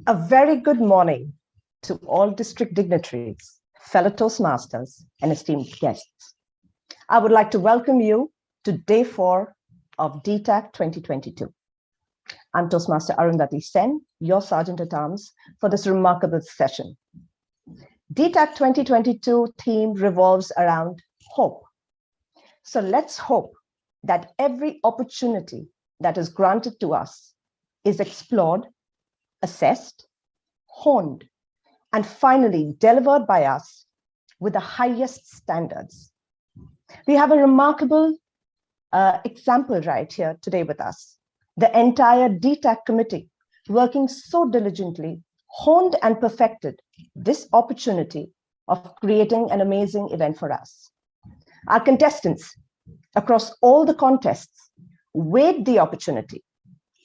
A very good morning to all district dignitaries, fellow Toastmasters, and esteemed guests. I would like to welcome you to Day 4 of DTAC 2022. I'm Toastmaster Arundhati Sen, your Sergeant at Arms for this remarkable session. DTAC 2022 theme revolves around hope. So let's hope that every opportunity that is granted to us is explored, assessed, honed, and finally delivered by us with the highest standards. We have a remarkable example right here today with us. The entire DTAC committee working so diligently, honed and perfected this opportunity of creating an amazing event for us. Our contestants across all the contests weighed the opportunity,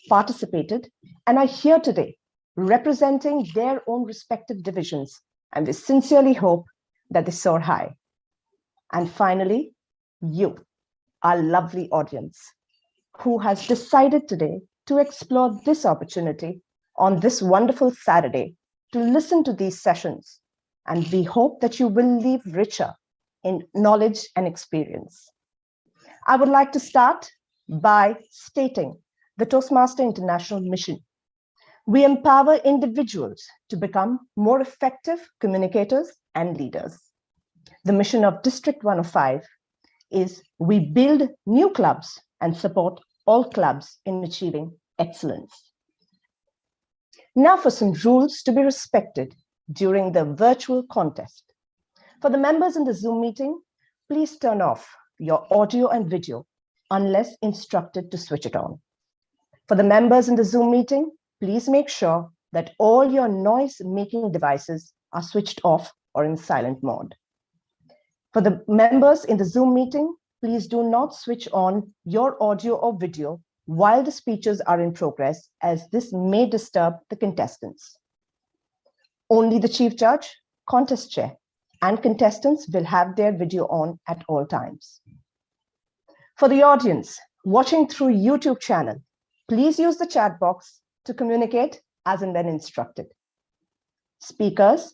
participated, and are here today representing their own respective divisions, and we sincerely hope that they soar high. And finally, you, our lovely audience, who has decided today to explore this opportunity on this wonderful Saturday to listen to these sessions. And we hope that you will leave richer in knowledge and experience. I would like to start by stating the Toastmaster International mission. We empower individuals to become more effective communicators and leaders. The mission of District 105 is we build new clubs and support all clubs in achieving excellence. Now for some rules to be respected during the virtual contest. For the members in the Zoom meeting, please turn off your audio and video unless instructed to switch it on. For the members in the Zoom meeting, please make sure that all your noise-making devices are switched off or in silent mode. For the members in the Zoom meeting, please do not switch on your audio or video while the speeches are in progress, as this may disturb the contestants. Only the Chief Judge, Contest Chair, and contestants will have their video on at all times. For the audience watching through YouTube channel, please use the chat box to communicate as and when instructed. Speakers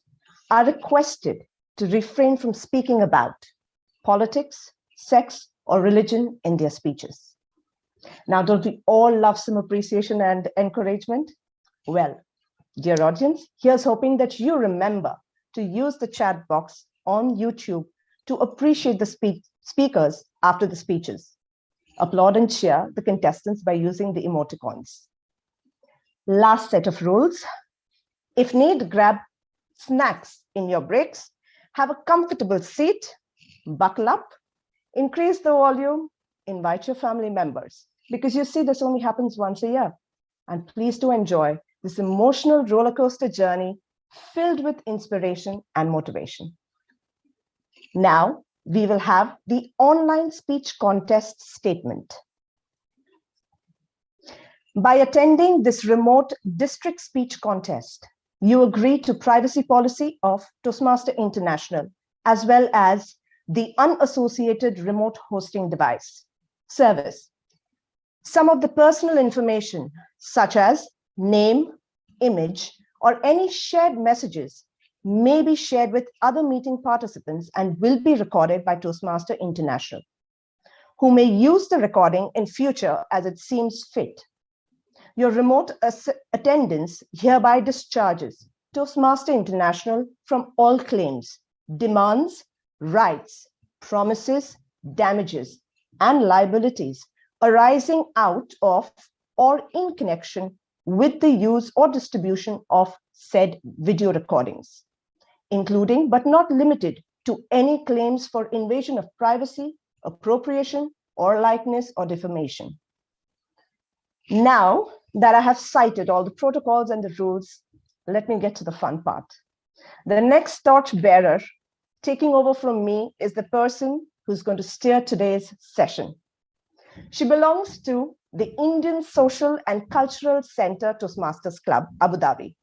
are requested to refrain from speaking about politics, sex, or religion in their speeches. Now, don't we all love some appreciation and encouragement? Well, dear audience, here's hoping that you remember to use the chat box on YouTube to appreciate the speakers after the speeches. Applaud and cheer the contestants by using the emoticons. Last set of rules. If need, grab snacks in your breaks, have a comfortable seat, buckle up, increase the volume, invite your family members, because you see this only happens once a year. And please do enjoy this emotional roller coaster journey filled with inspiration and motivation. Now, we will have the online speech contest statement. By attending this remote district speech contest, you agree to privacy policy of Toastmaster International, as well as the unassociated remote hosting device service. Some of the personal information, such as name, image, or any shared messages may be shared with other meeting participants and will be recorded by Toastmaster International, who may use the recording in future as it seems fit. Your remote attendance hereby discharges Toastmaster International from all claims, demands, rights, promises, damages, and liabilities arising out of or in connection with the use or distribution of said video recordings, including but not limited to any claims for invasion of privacy, appropriation, or likeness or defamation. Now that I have cited all the protocols and the rules, let me get to the fun part. The next torch bearer taking over from me is the person who's going to steer today's session. She belongs to the Indian Social and Cultural Center Toastmasters Club, Abu Dhabi,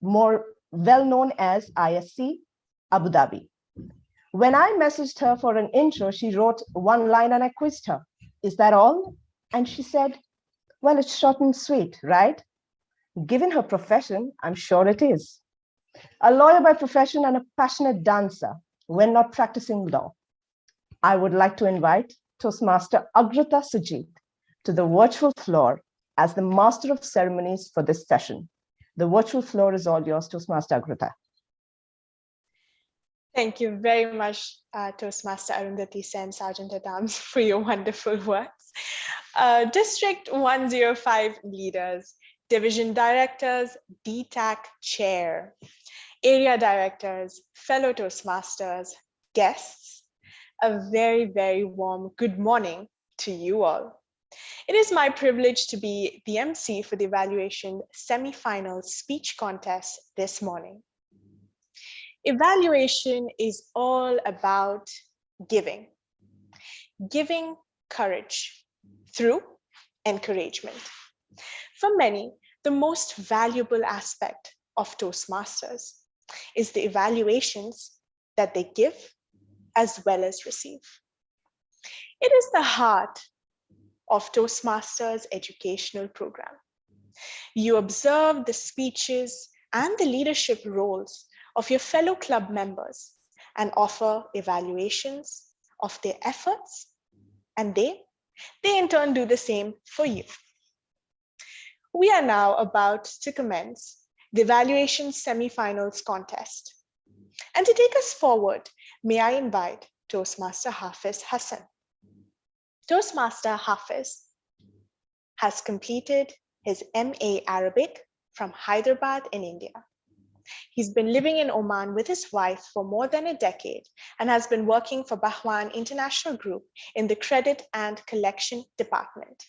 more well known as ISC, Abu Dhabi. When I messaged her for an intro, she wrote one line and I quizzed her. Is that all? And she said, well, it's short and sweet, right? Given her profession, I'm sure it is. A lawyer by profession and a passionate dancer when not practicing law. I would like to invite Toastmaster Agrita Sujit to the virtual floor as the master of ceremonies for this session. The virtual floor is all yours, Toastmaster Agrita. Thank you very much, Toastmaster Arundhati Sen, Sergeant at Arms, for your wonderful words. District 105 leaders, division directors, DTAC chair, area directors, fellow Toastmasters, guests, a very, very warm good morning to you all. It is my privilege to be the MC for the evaluation semi-final speech contest this morning. Evaluation is all about giving courage through encouragement. For many, the most valuable aspect of Toastmasters is the evaluations that they give as well as receive. It is the heart of Toastmasters educational program. You observe the speeches and the leadership roles of your fellow club members and offer evaluations of their efforts, and they in turn do the same for you. We are now about to commence the evaluation semi-finals contest. And to take us forward, may I invite Toastmaster Hafiz Hassan. Toastmaster Hafiz has completed his MA Arabic from Hyderabad in India. He's been living in Oman with his wife for more than a decade and has been working for Bahwan International Group in the credit and collection department.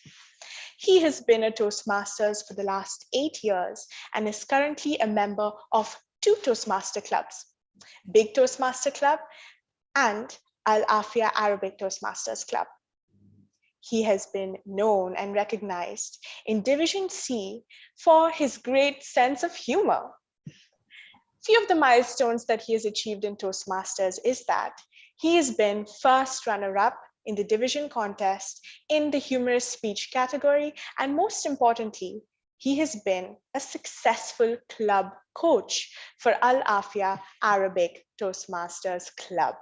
He has been a Toastmasters for the last 8 years and is currently a member of 2 Toastmaster clubs, Big Toastmaster Club and Al Afia Arabic Toastmasters Club. He has been known and recognized in Division C for his great sense of humor. Few of the milestones that he has achieved in Toastmasters is that he has been first runner-up in the division contest in the humorous speech category, and most importantly, he has been a successful club coach for Al Afia Arabic Toastmasters Club.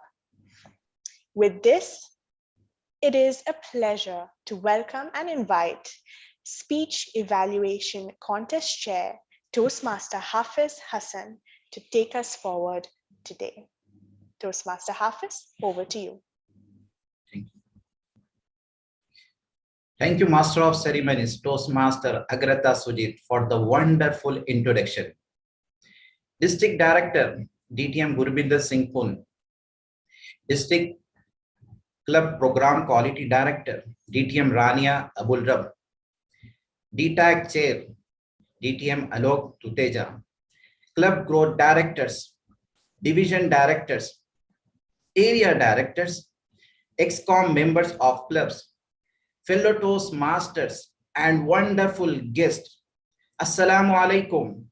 With this, it is a pleasure to welcome and invite Speech Evaluation Contest Chair, Toastmaster Hafiz Hassan, to take us forward today. Toastmaster Hafiz, over to you. Thank you. Thank you, Master of Ceremonies, Toastmaster Agrita Sujit, for the wonderful introduction. District Director, DTM Gurbinder Singh Pun. District Club Program Quality Director, DTM Rania Abul Rab. DTAC Chair, DTM Alok Tuteja. Club Growth Directors, Division Directors, Area Directors, ExCom members of clubs, fellow Toastmasters, and wonderful guests. Assalamu alaikum.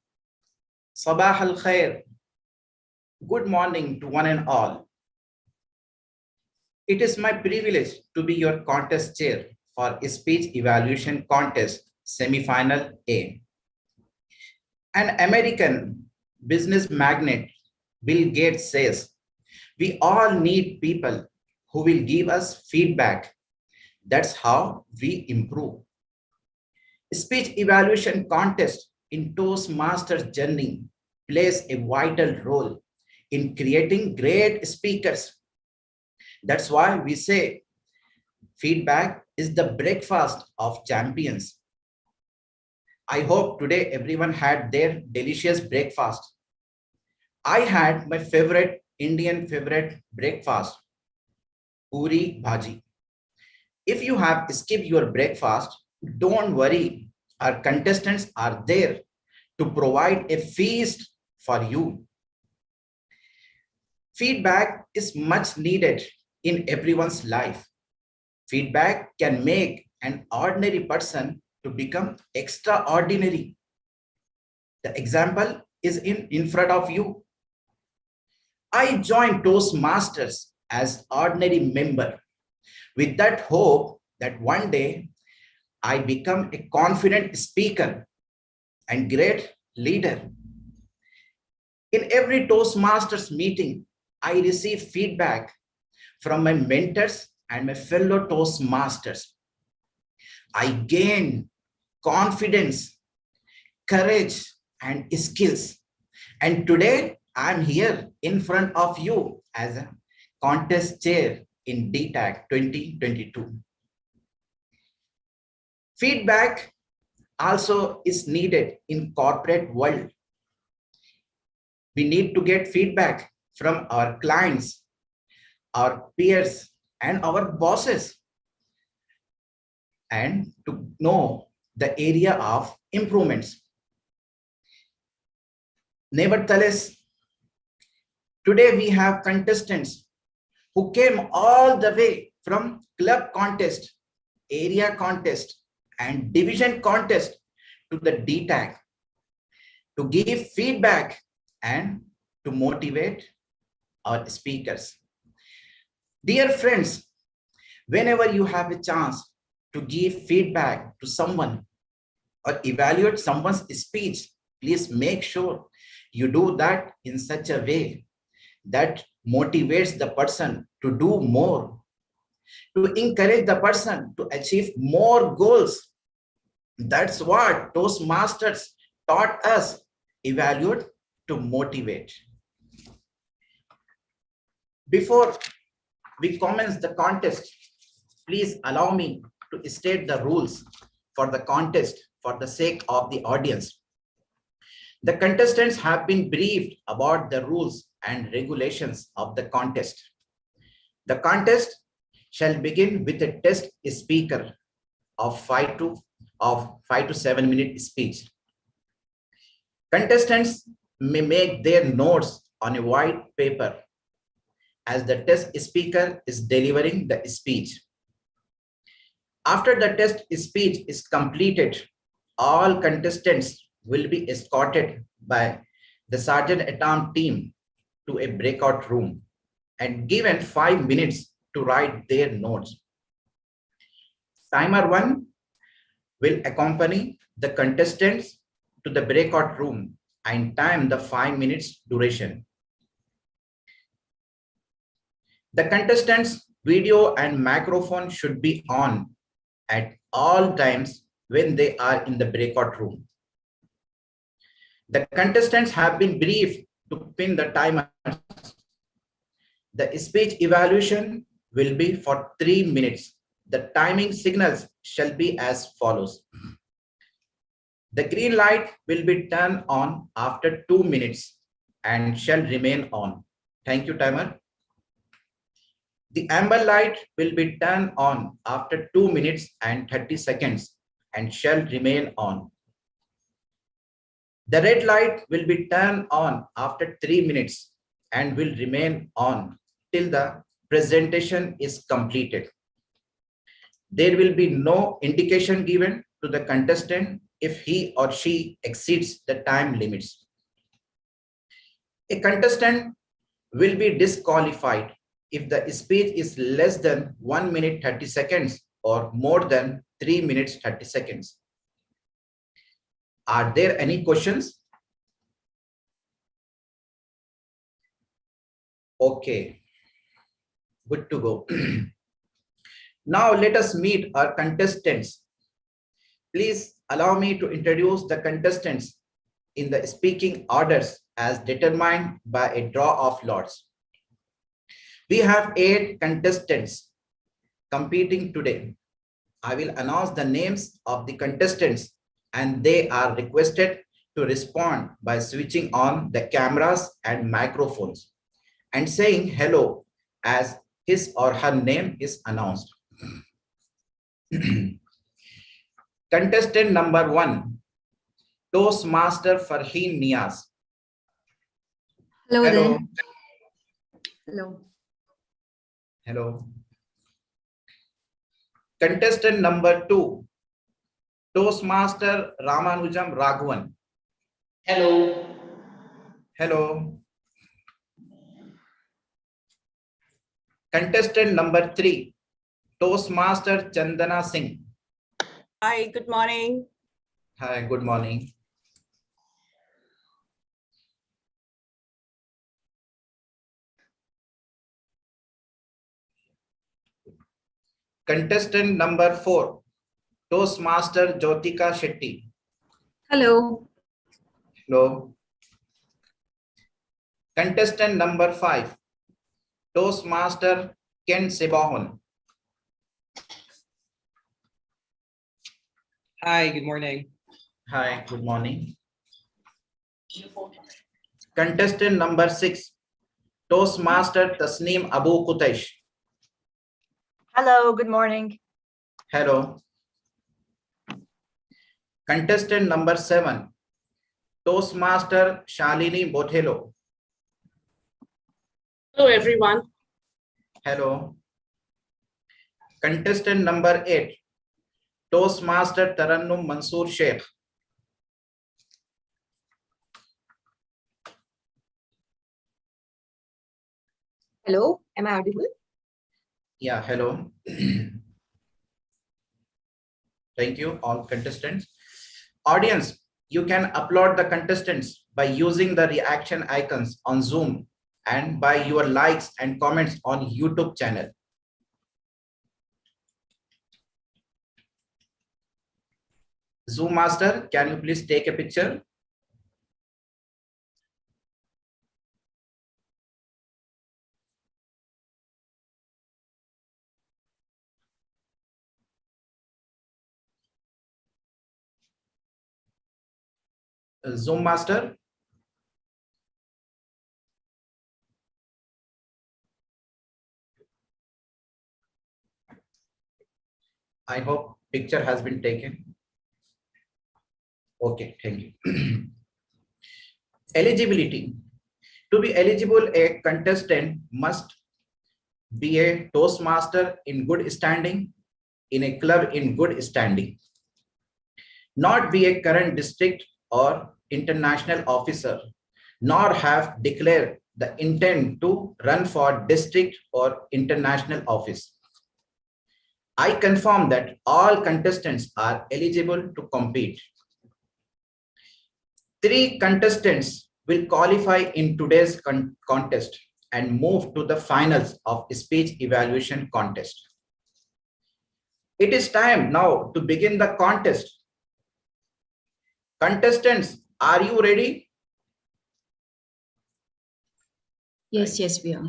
Sabah al khair. Good morning to one and all. It is my privilege to be your contest chair for Speech Evaluation Contest Semi-Final A. An American business magnate, Bill Gates, says, we all need people who will give us feedback. That's how we improve. Speech evaluation contest in Toastmasters journey plays a vital role in creating great speakers. That's why we say feedback is the breakfast of champions. I hope today everyone had their delicious breakfast. I had my Indian favorite breakfast, puri bhaji. If you have skipped your breakfast, don't worry. Our contestants are there to provide a feast for you. Feedback is much needed in everyone's life. Feedback can make an ordinary person to become extraordinary. The example is in front of you. I joined Toastmasters as ordinary member with that hope that one day I become a confident speaker and great leader. In every Toastmasters meeting, I receive feedback from my mentors and my fellow Toastmasters. I gain confidence, courage, and skills. And today, I'm here in front of you as a contest chair in DTAC 2022. Feedback also is needed in corporate world. We need to get feedback from our clients, our peers, and our bosses, and to know the area of improvements. Nevertheless, today we have contestants who came all the way from club contest, area contest, and division contest to the DTAC to give feedback and to motivate our speakers. Dear friends, whenever you have a chance to give feedback to someone or evaluate someone's speech, please make sure you do that in such a way that motivates the person to do more, to encourage the person to achieve more goals. That's what Toastmasters taught us: evaluate to motivate. Before we commence the contest, please allow me to state the rules for the contest for the sake of the audience. The contestants have been briefed about the rules and regulations of the contest. The contest shall begin with a test speaker of 5 to 7 minute speech. Contestants may make their notes on a white paper as the test speaker is delivering the speech. After the test speech is completed, all contestants will be escorted by the Sergeant-at-Arms team to a breakout room and given 5 minutes to write their notes. Timer 1 will accompany the contestants to the breakout room and time the 5 minutes duration. The contestants' video and microphone should be on at all times when they are in the breakout room. The contestants have been briefed to pin the timer. The speech evaluation will be for 3 minutes. The timing signals shall be as follows. The green light will be turned on after 2 minutes and shall remain on. Thank you, timer. The amber light will be turned on after 2 minutes and 30 seconds and shall remain on. The red light will be turned on after 3 minutes and will remain on till the presentation is completed. There will be no indication given to the contestant if he or she exceeds the time limits. A contestant will be disqualified if the speech is less than 1 minute 30 seconds or more than 3 minutes 30 seconds. Are there any questions? Okay, good to go. Now let us meet our contestants. Please allow me to introduce the contestants in the speaking orders as determined by a draw of lots. We have 8 contestants competing today. I will announce the names of the contestants and they are requested to respond by switching on the cameras and microphones and saying hello as his or her name is announced. Contestant number 1, Toastmaster Farheen Niaz. Hello Hello. there. Hello. Hello. Contestant number 2, Toastmaster Ramanujam Raghavan. Hello. Hello. Contestant number 3, Toastmaster Chandana Singh. Hi, good morning. Hi, good morning. Contestant number 4, Toastmaster Jyotika Shetty. Hello. Hello. Contestant number 5, Toastmaster Ken Sebahon. Hi, good morning. Hi, good morning. Contestant number 6, Toastmaster Tasneem Abu Qutaish. Hello, good morning. Hello. Contestant number 7, Toastmaster Shalini Bothelo. Hello, everyone. Hello. Contestant number 8, Toastmaster Tarannum Mansoor Sheikh. Hello. Am I audible? Yeah, hello. Thank you, all contestants. Audience, you can upload the contestants by using the reaction icons on Zoom and by your likes and comments on YouTube channel. Zoom master, can you please take a picture? Zoom master. I hope picture has been taken. Okay, thank you. Eligibility. To be eligible, a contestant must be a Toastmaster in good standing, in a club in good standing, not be a current district or international officer, nor have declared the intent to run for district or international office. I confirm that all contestants are eligible to compete. 3 contestants will qualify in today's contest and move to the finals of speech evaluation contest. It is time now to begin the contest. Contestants, are you ready? Yes, yes, we are.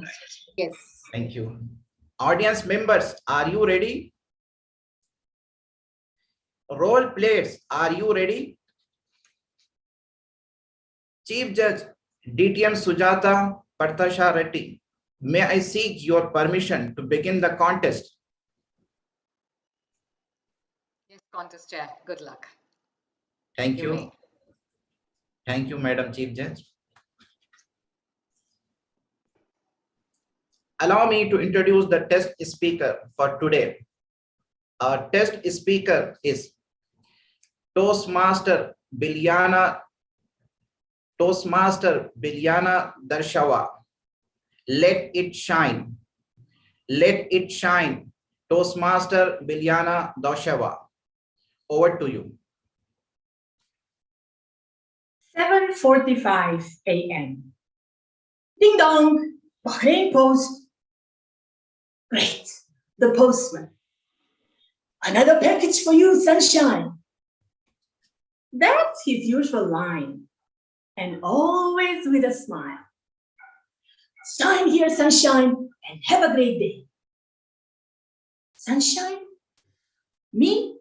Yes. Thank you. Audience members, are you ready? Role players, are you ready? Chief Judge DTM Sujata Parthasha Reddy, may I seek your permission to begin the contest? Yes, contest chair. Good luck. Thank You you. may. Thank you, Madam Chief Judge. Allow me to introduce the test speaker for today. Our test speaker is Toastmaster Bilyana Darshawa. Let it shine. Let it shine. Toastmaster Bilyana Darshawa. Over to you. 7:45 a.m. Ding dong, Bahrain Post. Great, the postman. Another package for you, sunshine. That's his usual line, and always with a smile. Shine here, sunshine, and have a great day. Sunshine? Me?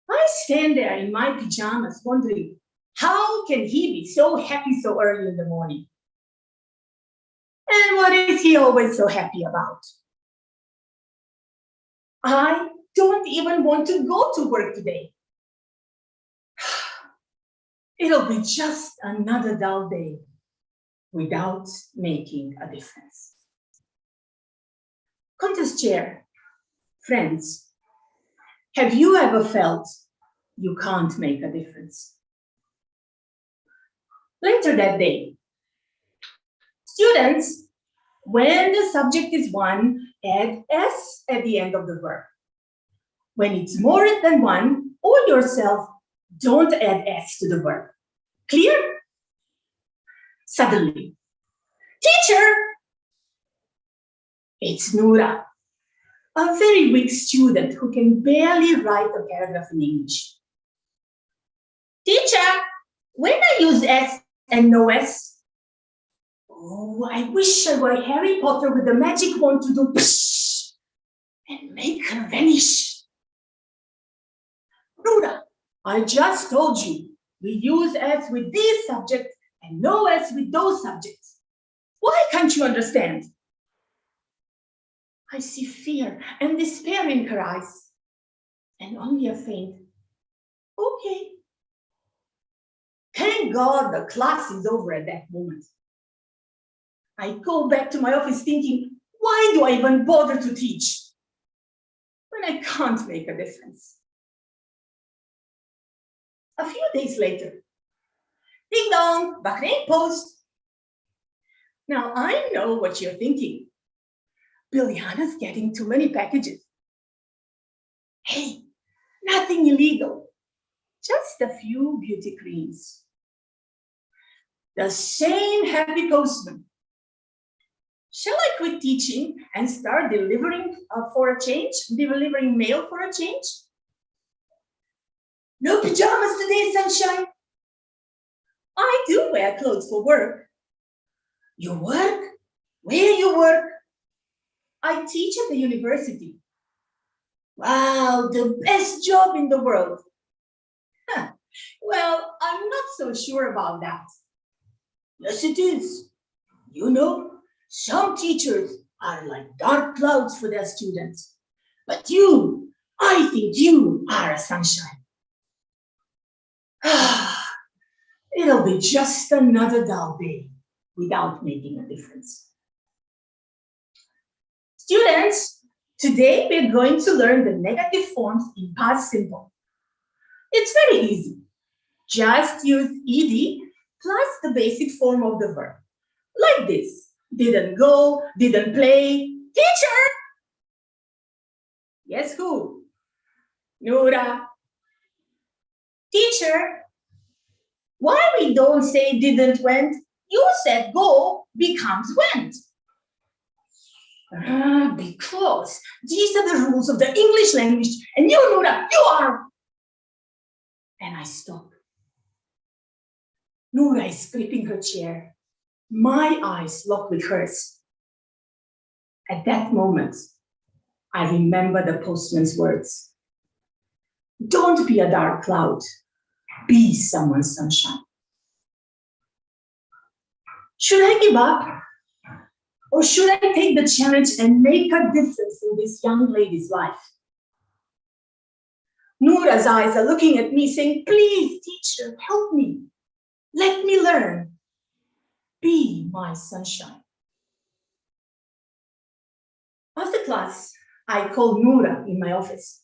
I stand there in my pajamas wondering How can he be so happy so early in the morning? And what is he always so happy about? I don't even want to go to work today. It'll be just another dull day without making a difference. Contest chair, friends, have you ever felt you can't make a difference? Later that day, students, when the subject is one, add S at the end of the verb. When it's more than one, or yourself, don't add S to the verb. Clear? Suddenly, teacher! It's Noura, a very weak student who can barely write a paragraph in English. Teacher, when I use S and no S, oh, I wish I were Harry Potter with the magic wand to do psh and make her vanish. Noura, I just told you we use S with these subjects and no S with those subjects. Why can't you understand? I see fear and despair in her eyes, and only a faint, okay. Thank God the class is over at that moment. I go back to my office thinking, why do I even bother to teach when I can't make a difference? A few days later, ding dong, Bahrain Post. Now I know what you're thinking. Biljana's getting too many packages. Hey, nothing illegal, just a few beauty creams. The same happy postman. Shall I quit teaching and start delivering for a change? Delivering mail for a change? No pajamas today, sunshine. I do wear clothes for work. You work? Where you work? I teach at the university. Wow, the best job in the world. Huh. Well, I'm not so sure about that. Yes, it is. You know, some teachers are like dark clouds for their students. But you, I think you are a sunshine. It'll be just another dull day without making a difference. Students, today we're going to learn the negative forms in past simple. It's very easy. Just use ed plus the basic form of the verb. Like this. Didn't go, didn't play. Teacher! Yes, who? Noura. Teacher, why we don't say didn't went? You said go becomes went. Because these are the rules of the English language, and you, Noura, you are. And I stop. Noura is gripping her chair. My eyes lock with hers. At that moment, I remember the postman's words. Don't be a dark cloud. Be someone's sunshine. Should I give up? Or should I take the challenge and make a difference in this young lady's life? Noura's eyes are looking at me saying, please, teacher, help me. Let me learn. Be my sunshine. After class, I called Noura in my office.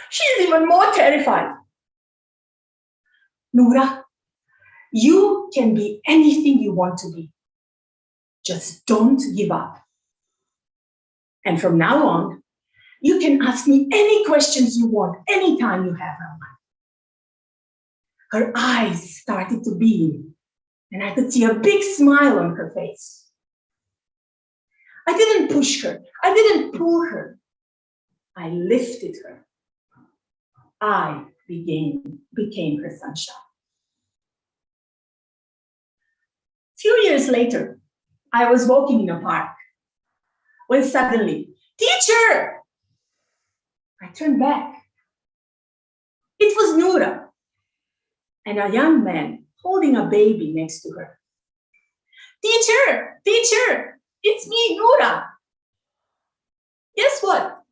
She's even more terrified. Noura, you can be anything you want to be. Just don't give up. And from now on, you can ask me any questions you want, anytime you have her mind. Her eyes started to beam, and I could see a big smile on her face. I didn't push her. I didn't pull her. I lifted her. I became her sunshine. A few years later, I was walking in a park when suddenly, teacher! I turned back. It was Noura. and a young man holding a baby next to her. Teacher, it's me, Nora. Guess what?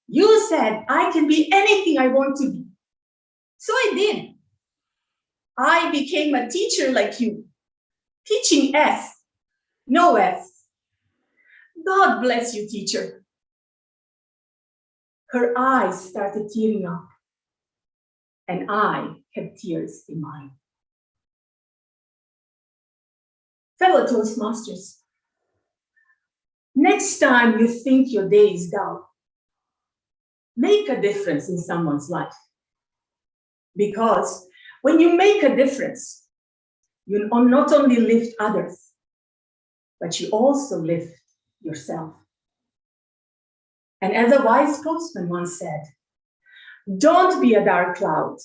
You said I can be anything I want to be. So I did. I became a teacher like you. Teaching S, no S. God bless you, teacher. Her eyes started tearing up, and I had tears in mine. Fellow Toastmasters, next time you think your day is dull, make a difference in someone's life. Because when you make a difference, you not only lift others, but you also lift yourself. And as a wise postman once said, don't be a dark cloud,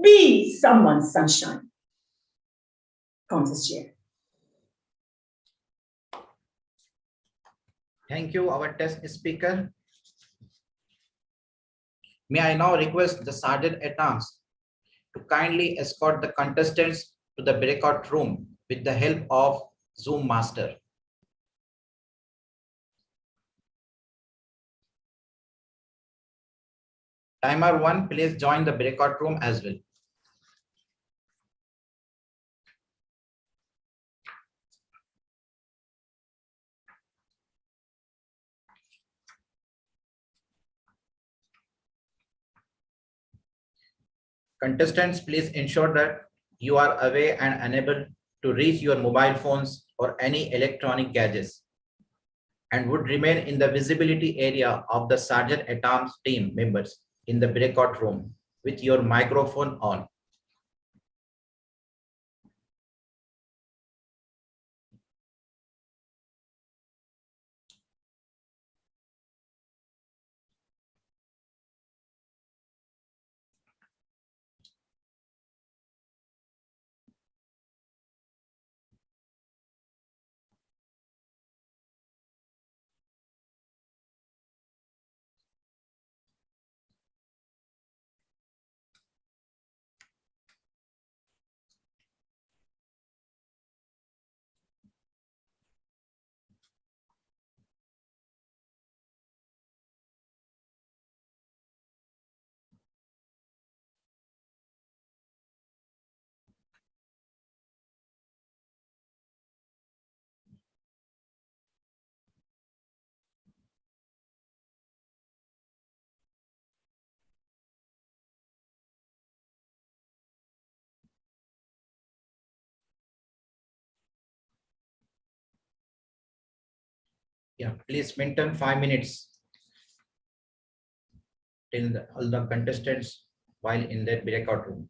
be someone's sunshine. Contest chair. Thank you, our test speaker. May I now request the Sergeant at Arms to kindly escort the contestants to the breakout room with the help of Zoom Master. Timer 1, please join the breakout room as well. Contestants, please ensure that you are away and unable to reach your mobile phones or any electronic gadgets, and would remain in the visibility area of the Sergeant at Arms team members in the breakout room with your microphone on. Yeah, please maintain 5 minutes till all the contestants while in their breakout room.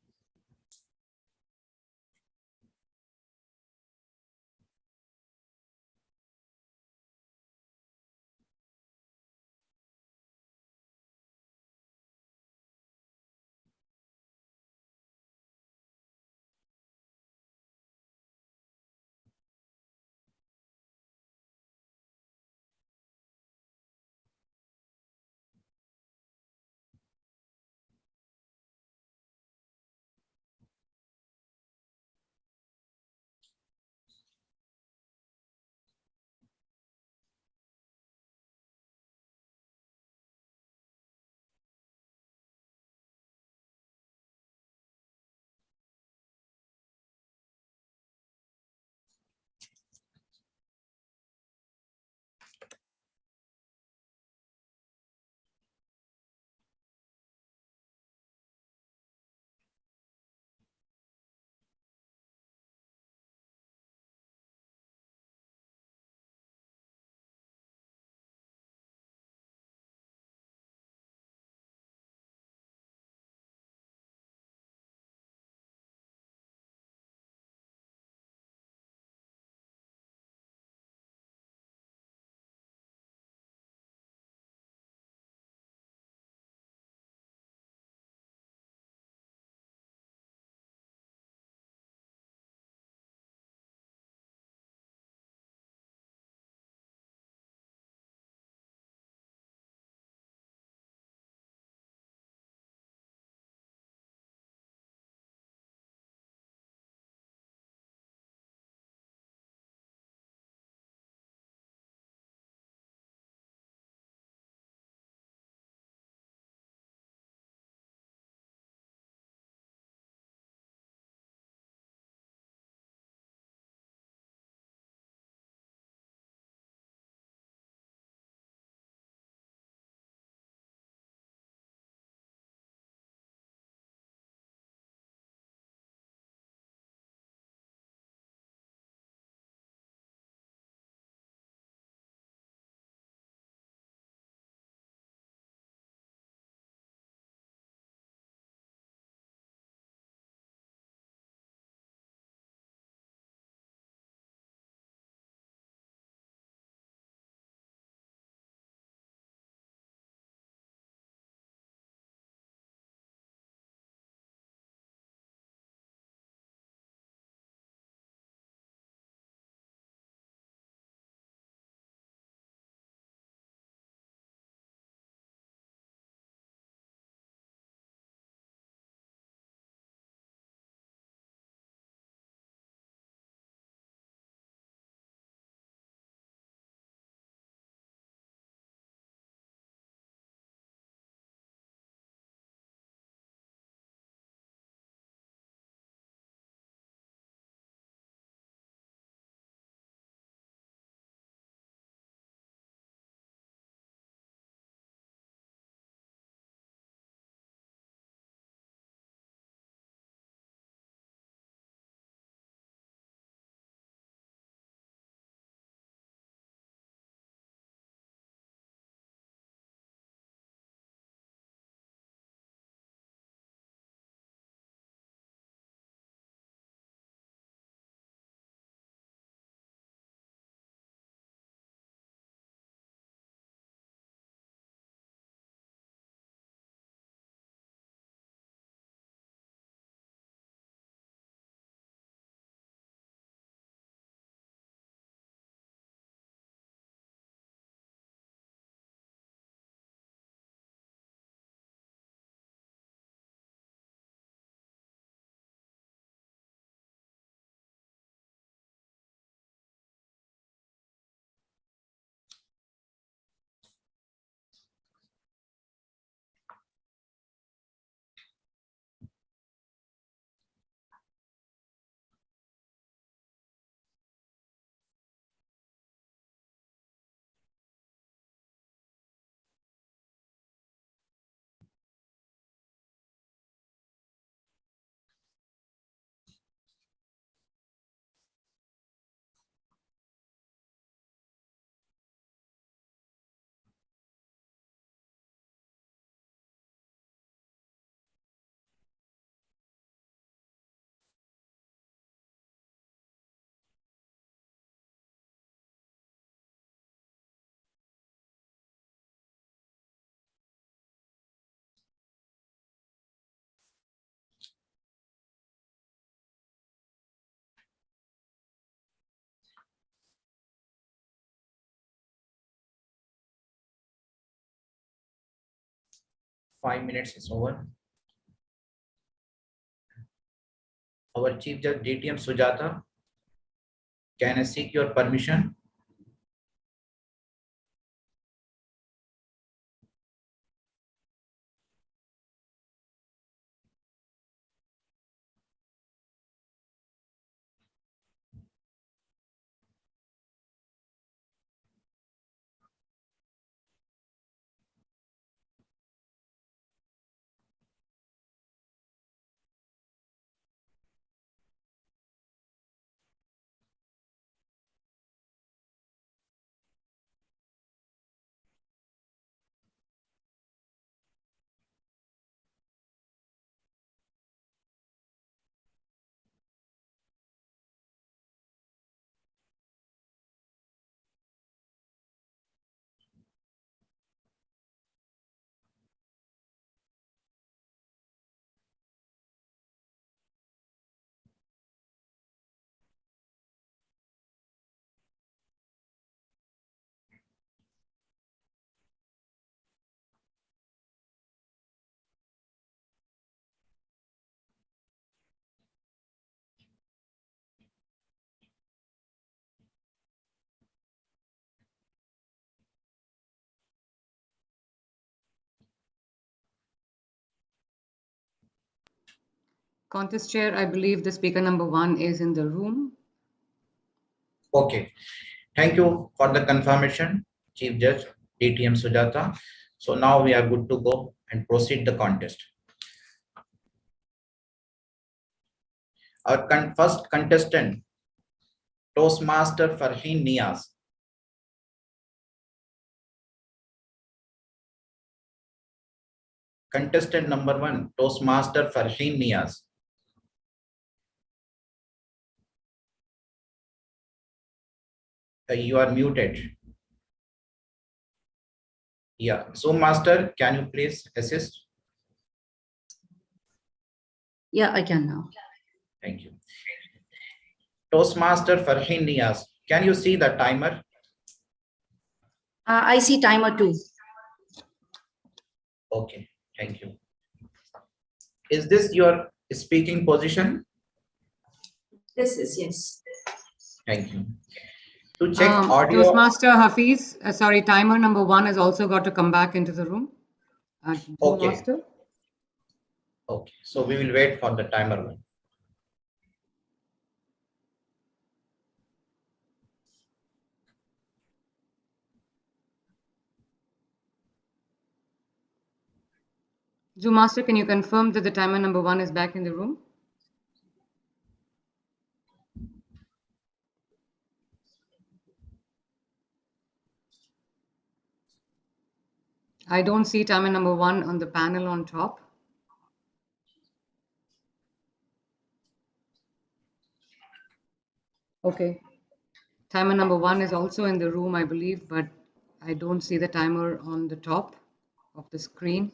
5 minutes is over. Our Chief Judge DTM Sujata, can I seek your permission? Contest chair, I believe the speaker number 1 is in the room. Okay. Thank you for the confirmation, Chief Judge DTM Sujata. So now we are good to go and proceed the contest. Our first contestant, Toastmaster Farheen Niaz. Contestant number 1, Toastmaster Farheen Niaz. You are muted. Yeah. So, Master, can you please assist? Yeah, I can now. Thank you. Toastmaster Farheen Niaz, can you see the timer? I see timer 2. Okay, thank you. Is this your speaking position? This is, yes. Thank you. To check audio. Toastmaster Hafiz, sorry, timer number 1 has also got to come back into the room. Okay. Master. Okay, so we will wait for the timer one. Master, can you confirm that the timer number 1 is back in the room? I don't see timer number 1 on the panel on top. Okay. Timer number 1 is also in the room, I believe, but I don't see the timer on the top of the screen.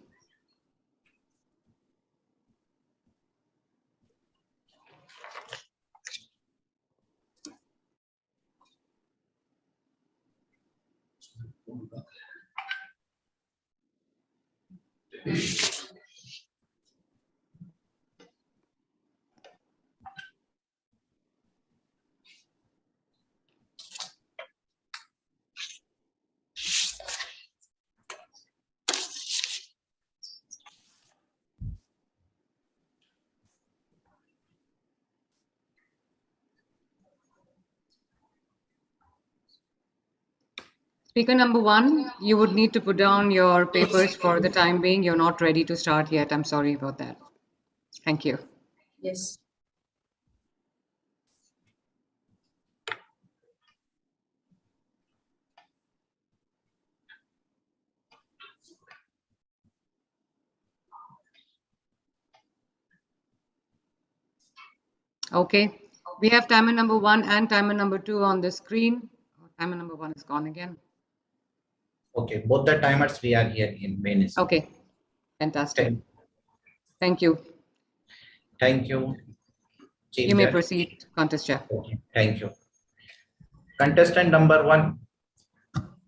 Speaker number 1, you would need to put down your papers for the time being. You're not ready to start yet. I'm sorry about that. Thank you. Yes. Okay. We have timer number 1 and timer number 2 on the screen. Timer number 1 is gone again. Okay, both the timers we are here in Venice. Okay. Fantastic. Thank you. Thank you. Chief You may Judge. proceed, Contest Chair. Okay, thank you. Contestant number 1,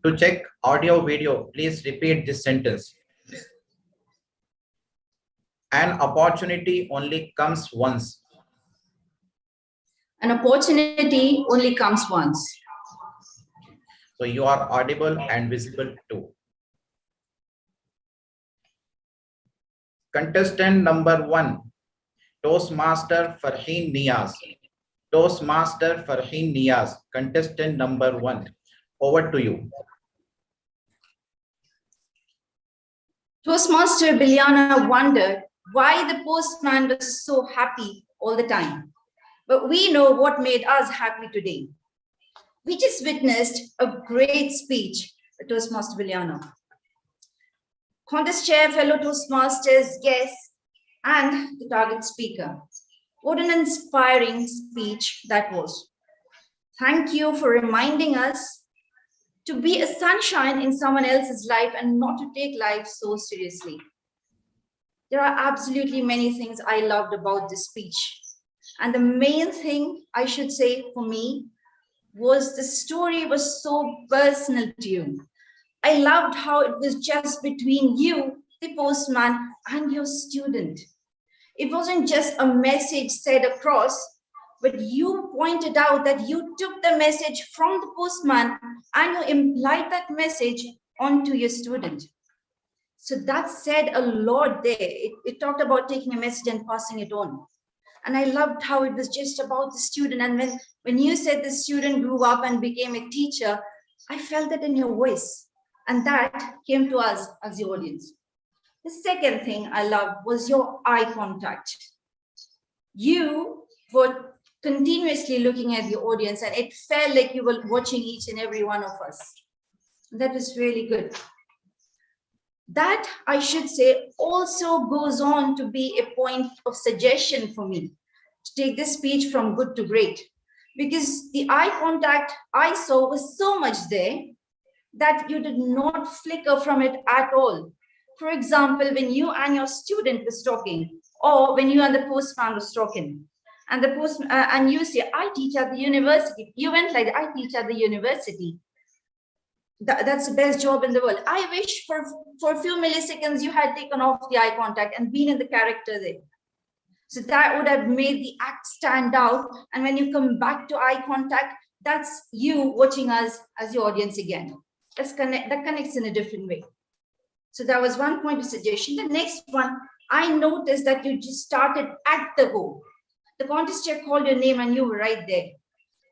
to check audio video, please repeat this sentence. An opportunity only comes once. An opportunity only comes once. So you are audible and visible too. Contestant number 1, Toastmaster Farheen Niaz. Toastmaster Farheen Niaz, contestant number 1. Over to you. Toastmaster Bilyana wondered why the postman was so happy all the time. But we know what made us happy today. We just witnessed a great speech by Toastmaster Bilyana. Contest chair, fellow Toastmasters, guests, and the target speaker. What an inspiring speech that was. Thank you for reminding us to be a sunshine in someone else's life and not to take life so seriously. There are absolutely many things I loved about this speech. And the main thing I should say for me was the story was so personal to you. I loved how it was just between you, the postman, and your student. It wasn't just a message said across, but you pointed out that you took the message from the postman and you implied that message onto your student. So that said a lot there. It talked about taking a message and passing it on. And I loved how it was just about the student. And when you said the student grew up and became a teacher, I felt that in your voice. And that came to us as the audience. The second thing I loved was your eye contact. You were continuously looking at the audience and it felt like you were watching each and every one of us. That was really good. That, I should say, also goes on to be a point of suggestion for me to take this speech from good to great, because the eye contact I saw was so much there that you did not flicker from it at all. For example, when you and your student was talking, or when you and the postman was talking, and and you say, I teach at the university. You went like, I teach at the university. That's the best job in the world. I wish for a few milliseconds you had taken off the eye contact and been in the character there. So that would have made the act stand out. And when you come back to eye contact, that's you watching us as the audience again. That connects in a different way. So that was one point of suggestion. The next one, I noticed that you just started at the go. The contest chair called your name and you were right there.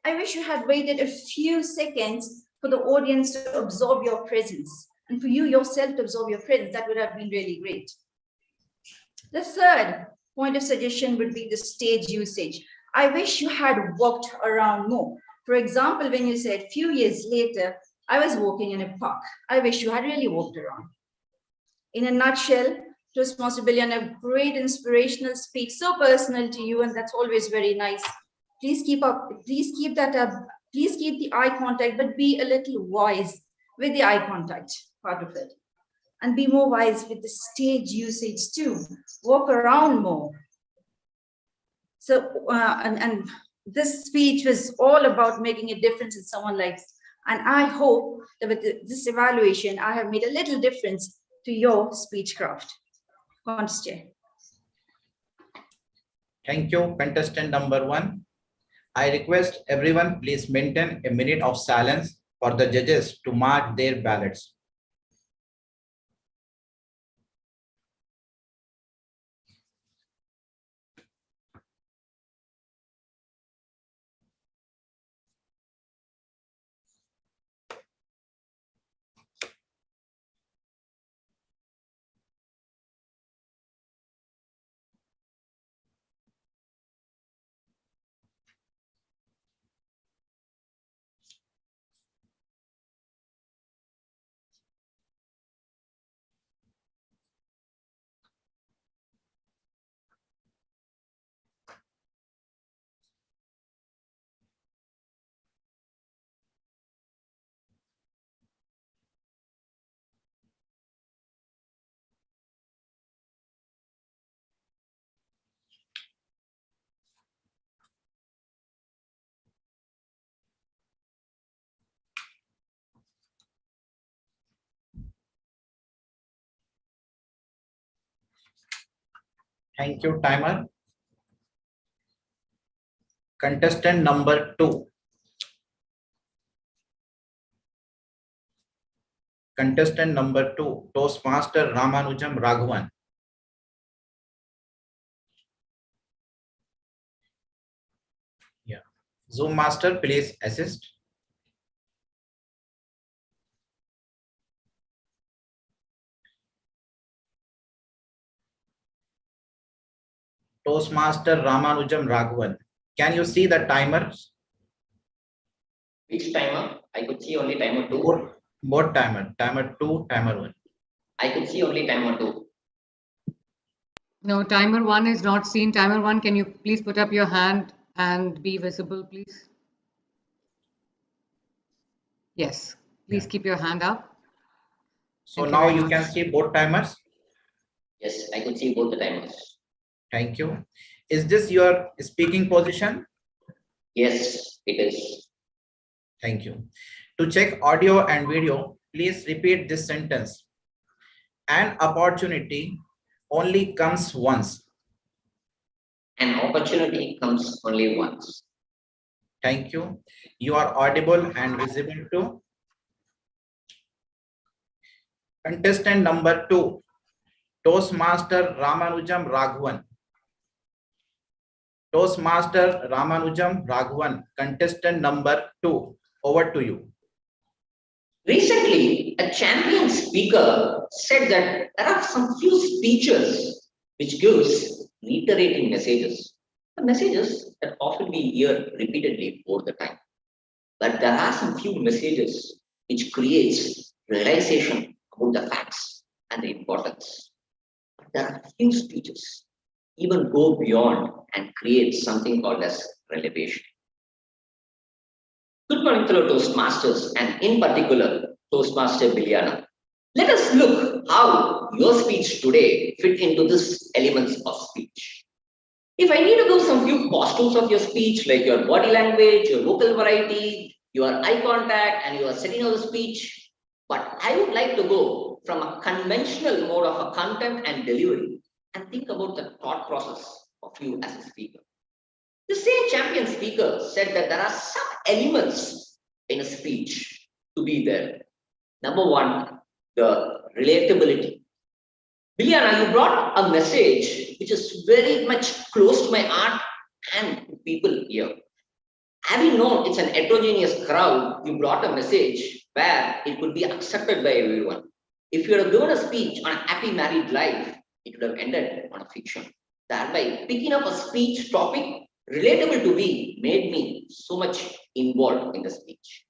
I wish you had waited a few seconds for the audience to absorb your presence and for you yourself to absorb your presence. That would have been really great. The third point of suggestion would be the stage usage. I wish you had walked around more. For example, when you said a few years later, I was walking in a park. I wish you had really walked around. In a nutshell, Toastmaster Billion, a great inspirational speech, so personal to you, and that's always very nice. Please keep up. Please keep that up. Please keep the eye contact, but be a little wise with the eye contact part of it. And be more wise with the stage usage too. Walk around more. So, and this speech was all about making a difference in someone's life. And I hope that with this evaluation, I have made a little difference to your speechcraft. Contest chair. Thank you, contestant number 1. I request everyone please maintain a minute of silence for the judges to mark their ballots. Thank you, timer. Contestant number 2. Contestant number 2, Toastmaster Ramanujam Raghavan. Yeah. Zoom master, please assist. Toastmaster Ramanujam Raghavan. Can you see the timers? Which timer? I could see only timer 2. Both timer. Timer 2, timer 1. I could see only timer 2. No, timer 1 is not seen. Timer 1, can you please put up your hand and be visible, please? Yes, please keep your hand up. So Thank you now very you much. can see both timers. Yes, I could see both the timers. Thank you. Is this your speaking position? Yes, it is. Thank you. To check audio and video, please repeat this sentence. An opportunity only comes once. An opportunity comes only once. Thank you. You are audible and visible too. Contestant number 2, Toastmaster Ramanujam Raghavan. Toastmaster Ramanujam Raghavan, contestant number 2. Over to you. Recently, a champion speaker said that there are some few speeches which gives reiterating messages. The messages that often we hear repeatedly all the time. But there are some few messages which creates realization about the facts and the importance. But there are few speeches even go beyond and create something called as revelation. Good morning, fellow Toastmasters, and in particular, Toastmaster Biliana. Let us look how your speech today fit into this elements of speech. If I need to do some few costumes of your speech, like your body language, your vocal variety, your eye contact, and your setting of the speech, but I would like to go from a conventional mode of a content and delivery and think about the thought process of you as a speaker. The same champion speaker said that there are some elements in a speech to be there. Number one, the relatability. Biliana, you brought a message which is very much close to my heart and people here. Having known it's an heterogeneous crowd, you brought a message where it could be accepted by everyone. If you had given a speech on a happy married life, it would have ended on a fiction. Thereby, picking up a speech topic relatable to me made me so much involved in the speech.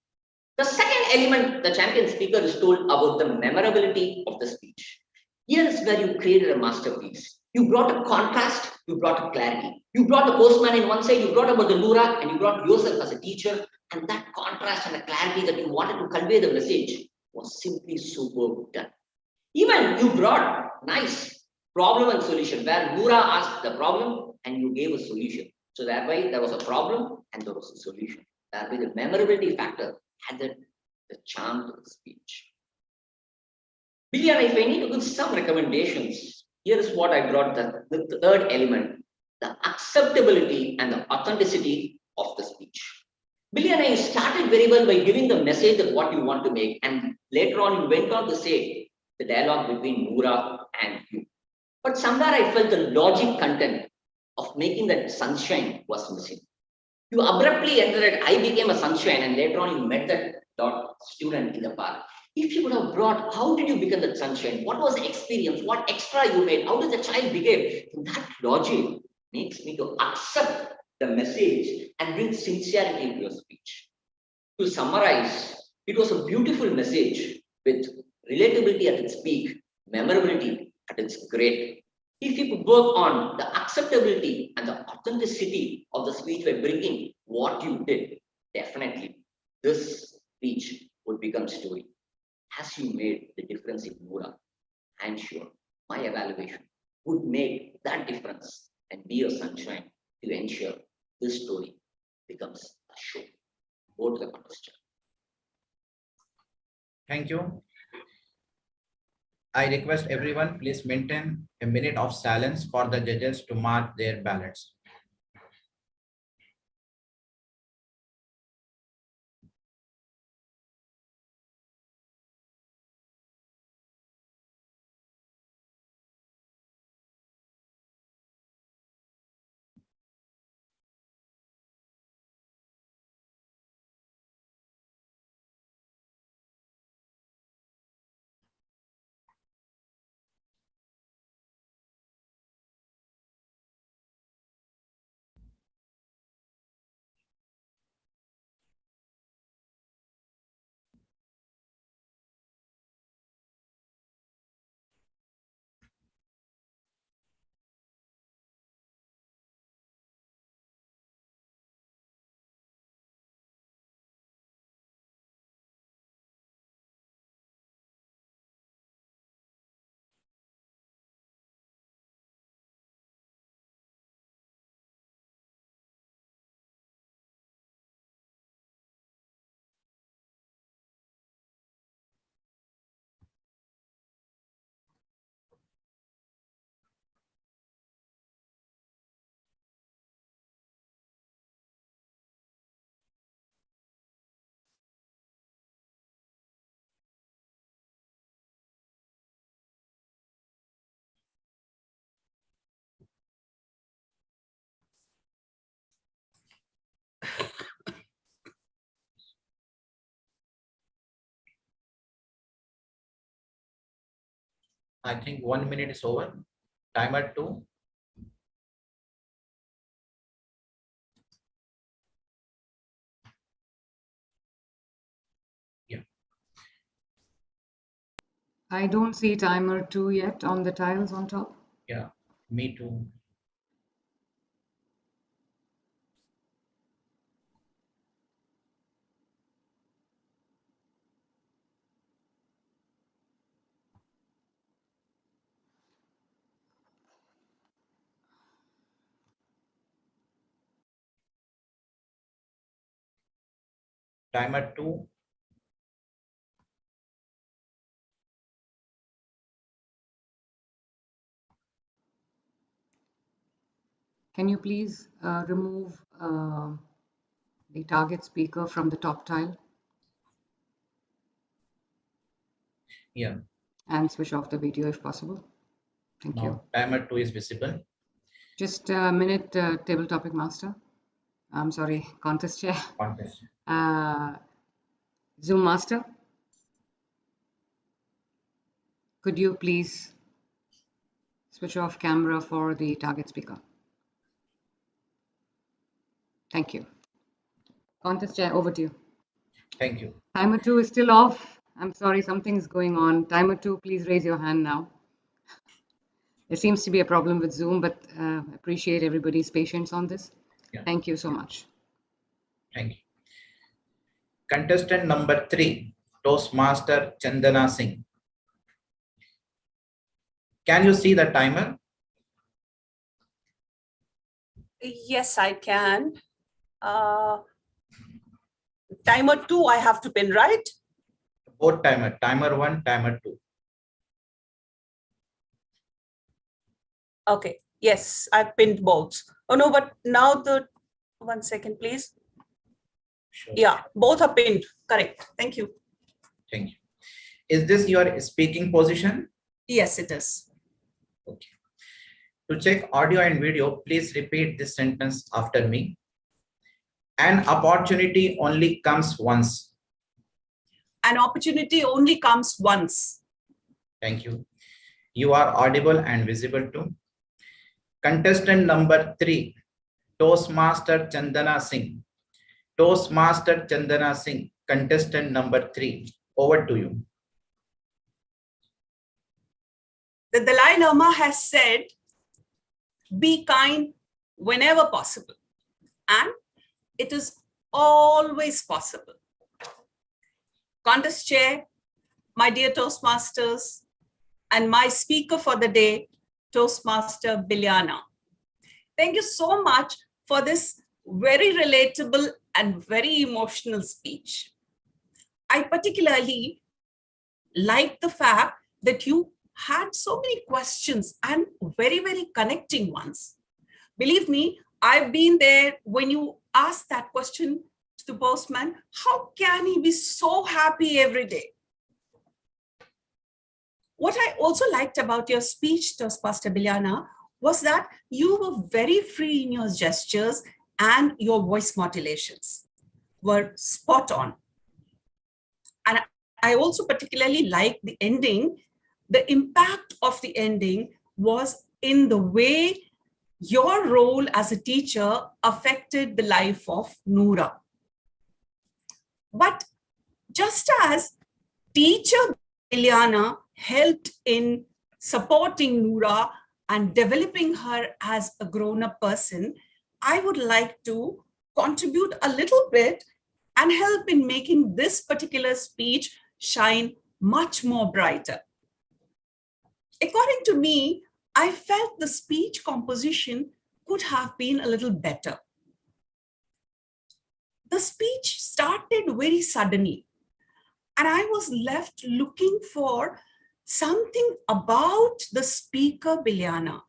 The second element the champion speaker is told about the memorability of the speech. Here is where you created a masterpiece. You brought a contrast, you brought a clarity. You brought the postman in one side, you brought about the Nura, and you brought yourself as a teacher. And that contrast and the clarity that you wanted to convey the message was simply superb done. Even you brought nice problem and solution, where Nura asked the problem and you gave a solution. So thereby there was a problem and there was a solution. Thereby the memorability factor added the charm to the speech. Biliana, if I need to give some recommendations, here is what I brought the third element, the acceptability and the authenticity of the speech. Biliana, you started very well by giving the message of what you want to make, and later on you went on to say the dialogue between Noora and you. But somewhere I felt the logic content of making that sunshine was missing. You abruptly entered it, I became a sunshine, and later on you met that student in the park. If you would have brought, how did you become that sunshine? What was the experience? What extra you made? How did the child behave? That logic makes me to accept the message and bring sincerity to your speech. To summarize, it was a beautiful message with relatability at its peak, memorability at its great. If you could work on the acceptability and the authenticity of the speech by bringing what you did, definitely this speech would become story. As you made the difference in Noora, I'm sure my evaluation would make that difference and be a sunshine to ensure this story becomes a show. Go to the contestant. Thank you. I request everyone, please maintain a minute of silence for the judges to mark their ballots. I think 1 minute is over. Timer 2. Yeah. I don't see timer 2 yet on the tiles on top. Yeah, me too. Timer 2. Can you please remove the target speaker from the top tile Yeah. and switch off the video if possible? Thank you. Now timer 2 is visible. Just a minute, table topic master. I'm sorry, contest chair. Contest. Zoom master. Could you please switch off camera for the target speaker? Thank you. Contest chair, over to you. Thank you. Timer 2 is still off. I'm sorry, something's going on. Timer 2, please raise your hand now. There seems to be a problem with Zoom, but appreciate everybody's patience on this. Yeah. Thank you so much. Thank you. Contestant number 3, Toastmaster Chandana Singh. Can you see the timer? Yes, I can. Timer 2, I have to pin, right? Both timer 1, timer 2. Okay, yes, I've pinned both. Oh no, but now 1 second, please. Sure. Yeah, both are pinned, correct. Thank you. Thank you. Is this your speaking position? Yes, it is. Okay. To check audio and video, please repeat this sentence after me. An opportunity only comes once. An opportunity only comes once. Thank you. You are audible and visible too. Contestant number 3, Toastmaster Chandana Singh. Toastmaster Chandana Singh, contestant number 3. Over to you. The Dalai Lama has said, be kind whenever possible, and it is always possible. Contest chair, my dear Toastmasters, and my speaker for the day, Toastmaster Bilyana. Thank you so much for this very relatable and very emotional speech. I particularly like the fact that you had so many questions and very, very connecting ones. Believe me, I've been there when you ask that question to the postman, how can he be so happy every day? What I also liked about your speech, Toastmaster Bilyana, was that you were very free in your gestures and your voice modulations were spot on. And I also particularly liked the ending. The impact of the ending was in the way your role as a teacher affected the life of Noora. But just as teacher Bilyana helped in supporting Noora and developing her as a grown-up person, I would like to contribute a little bit and help in making this particular speech shine much more brighter. According to me, I felt the speech composition could have been a little better. The speech started very suddenly, and I was left looking for something about the speaker, Bilyana,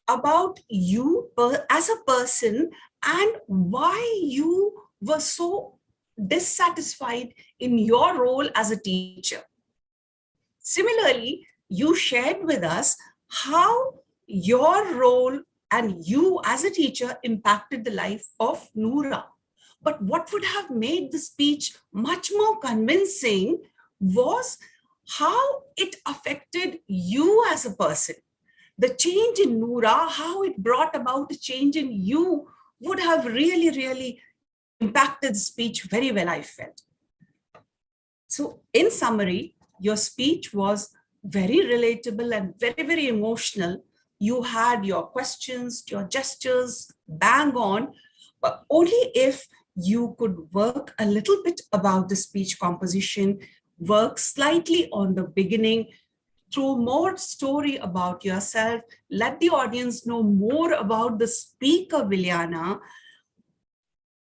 about you as a person and why you were so dissatisfied in your role as a teacher. Similarly, you shared with us how your role and you as a teacher impacted the life of Noora. But what would have made the speech much more convincing was how it affected you as a person. The change in Noora, how it brought about a change in you would have really, really impacted the speech very well, I felt. So in summary, your speech was very relatable and very, very emotional. You had your questions, your gestures bang on, but only if you could work a little bit about the speech composition, work slightly on the beginning, throw more story about yourself, let the audience know more about the speaker, Bilyana.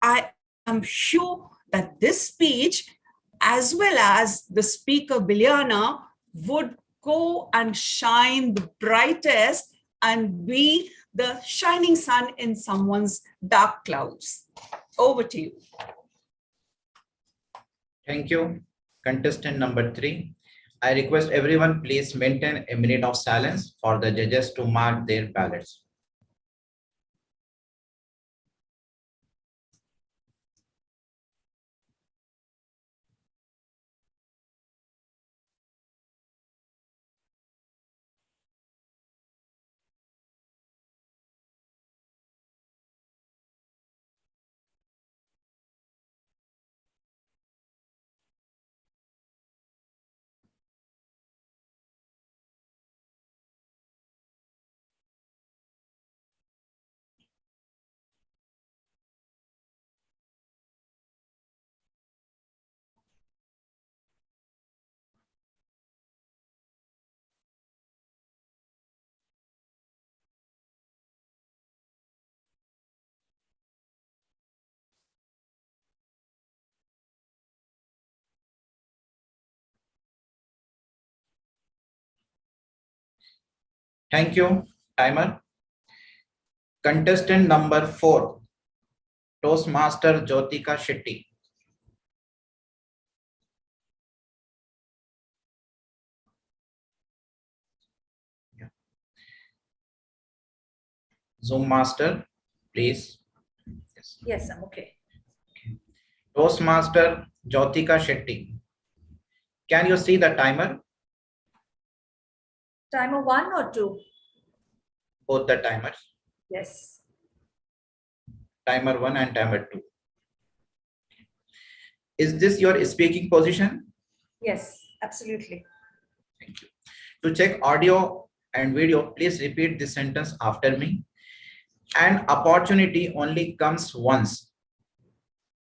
I am sure that this speech, as well as the speaker, Bilyana, would go and shine the brightest and be the shining sun in someone's dark clouds. Over to you. Thank you. Contestant number 3. I request everyone please maintain a minute of silence for the judges to mark their ballots. Thank you. Timer. Contestant number 4, Toastmaster Jyotika Shetty. Yeah. Zoom master, please. Yes. Yes, I'm okay. Toastmaster Jyotika Shetty. Can you see the timer? Timer 1 or 2? Both the timers. Yes. Timer 1 and timer 2. Is this your speaking position? Yes, absolutely. Thank you. To check audio and video, please repeat this sentence after me. An opportunity only comes once.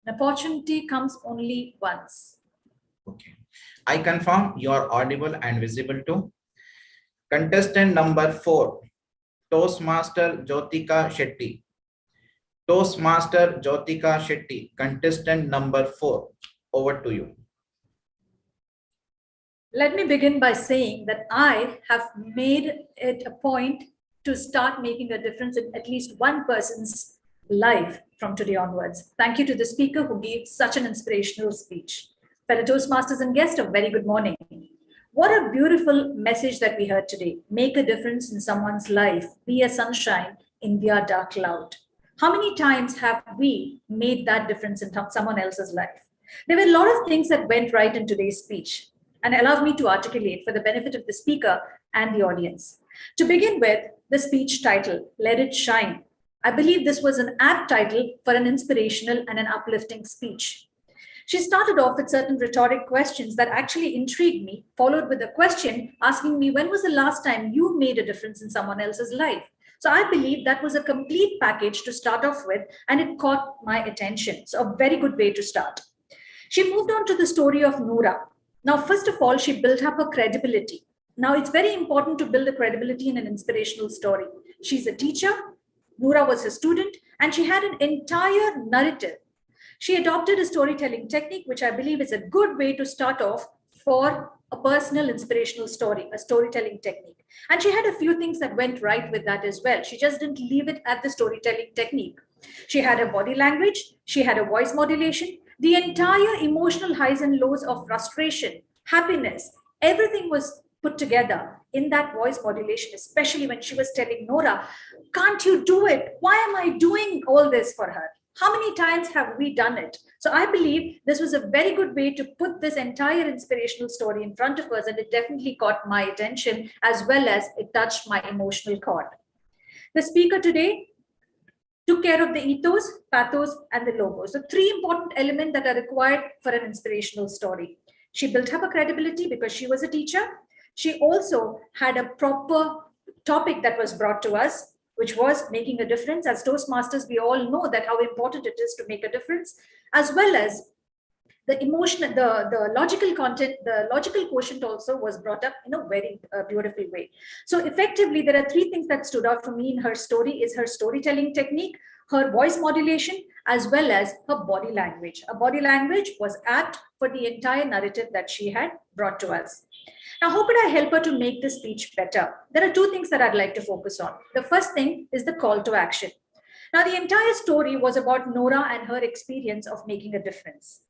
An opportunity comes only once. Okay. I confirm you are audible and visible too. Contestant number 4, Toastmaster Jyotika Shetty. Toastmaster Jyotika Shetty, contestant number 4. Over to you. Let me begin by saying that I have made it a point to start making a difference in at least one person's life from today onwards. Thank you to the speaker who gave such an inspirational speech. Fellow Toastmasters and guests, a very good morning. What a beautiful message that we heard today. Make a difference in someone's life. Be a sunshine in their dark cloud. How many times have we made that difference in someone else's life? There were a lot of things that went right in today's speech, and allow me to articulate for the benefit of the speaker and the audience. To begin with, the speech title, Let It Shine. I believe this was an apt title for an inspirational and an uplifting speech. She started off with certain rhetoric questions that actually intrigued me, followed with a question asking me, when was the last time you made a difference in someone else's life? So I believe that was a complete package to start off with, and it caught my attention. So a very good way to start. She moved on to the story of Noora. Now, first of all, she built up her credibility. Now, it's very important to build a credibility in an inspirational story. She's a teacher, Noora was her student, and she had an entire narrative. She adopted a storytelling technique, which I believe is a good way to start off for a personal inspirational story, a storytelling technique. And she had a few things that went right with that as well. She just didn't leave it at the storytelling technique. She had a body language, she had a voice modulation, the entire emotional highs and lows of frustration, happiness, everything was put together in that voice modulation, especially when she was telling Noora, can't you do it? Why am I doing all this for her? How many times have we done it? So I believe this was a very good way to put this entire inspirational story in front of us, and it definitely caught my attention as well as it touched my emotional chord. The speaker today took care of the ethos, pathos, and the logos. So three important elements that are required for an inspirational story. She built up her credibility because she was a teacher. She also had a proper topic that was brought to us, which was making a difference. As Toastmasters, we all know that how important it is to make a difference, as well as the emotional, the logical content, the logical quotient also was brought up in a very beautiful way. So effectively, there are three things that stood out for me in her story: is her storytelling technique, her voice modulation, as well as her body language. Her body language was apt for the entire narrative that she had brought to us. Now, how could I help her to make this speech better? There are two things that I'd like to focus on. The first thing is the call to action. Now, the entire story was about Noora and her experience of making a difference.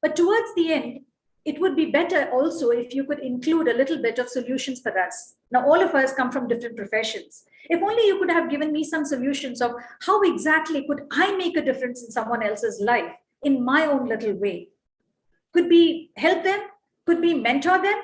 But towards the end, it would be better also if you could include a little bit of solutions for us. Now, all of us come from different professions. If only you could have given me some solutions of how exactly could I make a difference in someone else's life in my own little way. Could be help them, could be mentor them,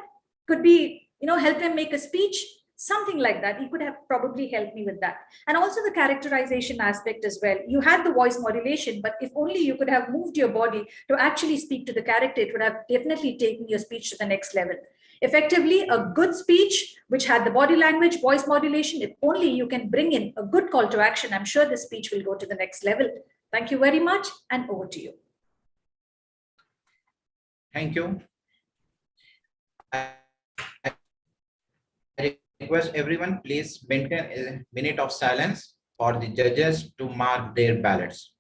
could be, help them make a speech, something like that. You could have probably helped me with that. And also the characterization aspect as well. You had the voice modulation, but if only you could have moved your body to actually speak to the character, it would have definitely taken your speech to the next level. Effectively, a good speech, which had the body language, voice modulation, if only you can bring in a good call to action, I'm sure the speech will go to the next level. Thank you very much, and over to you. Thank you. I request everyone, please maintain a minute of silence for the judges to mark their ballots.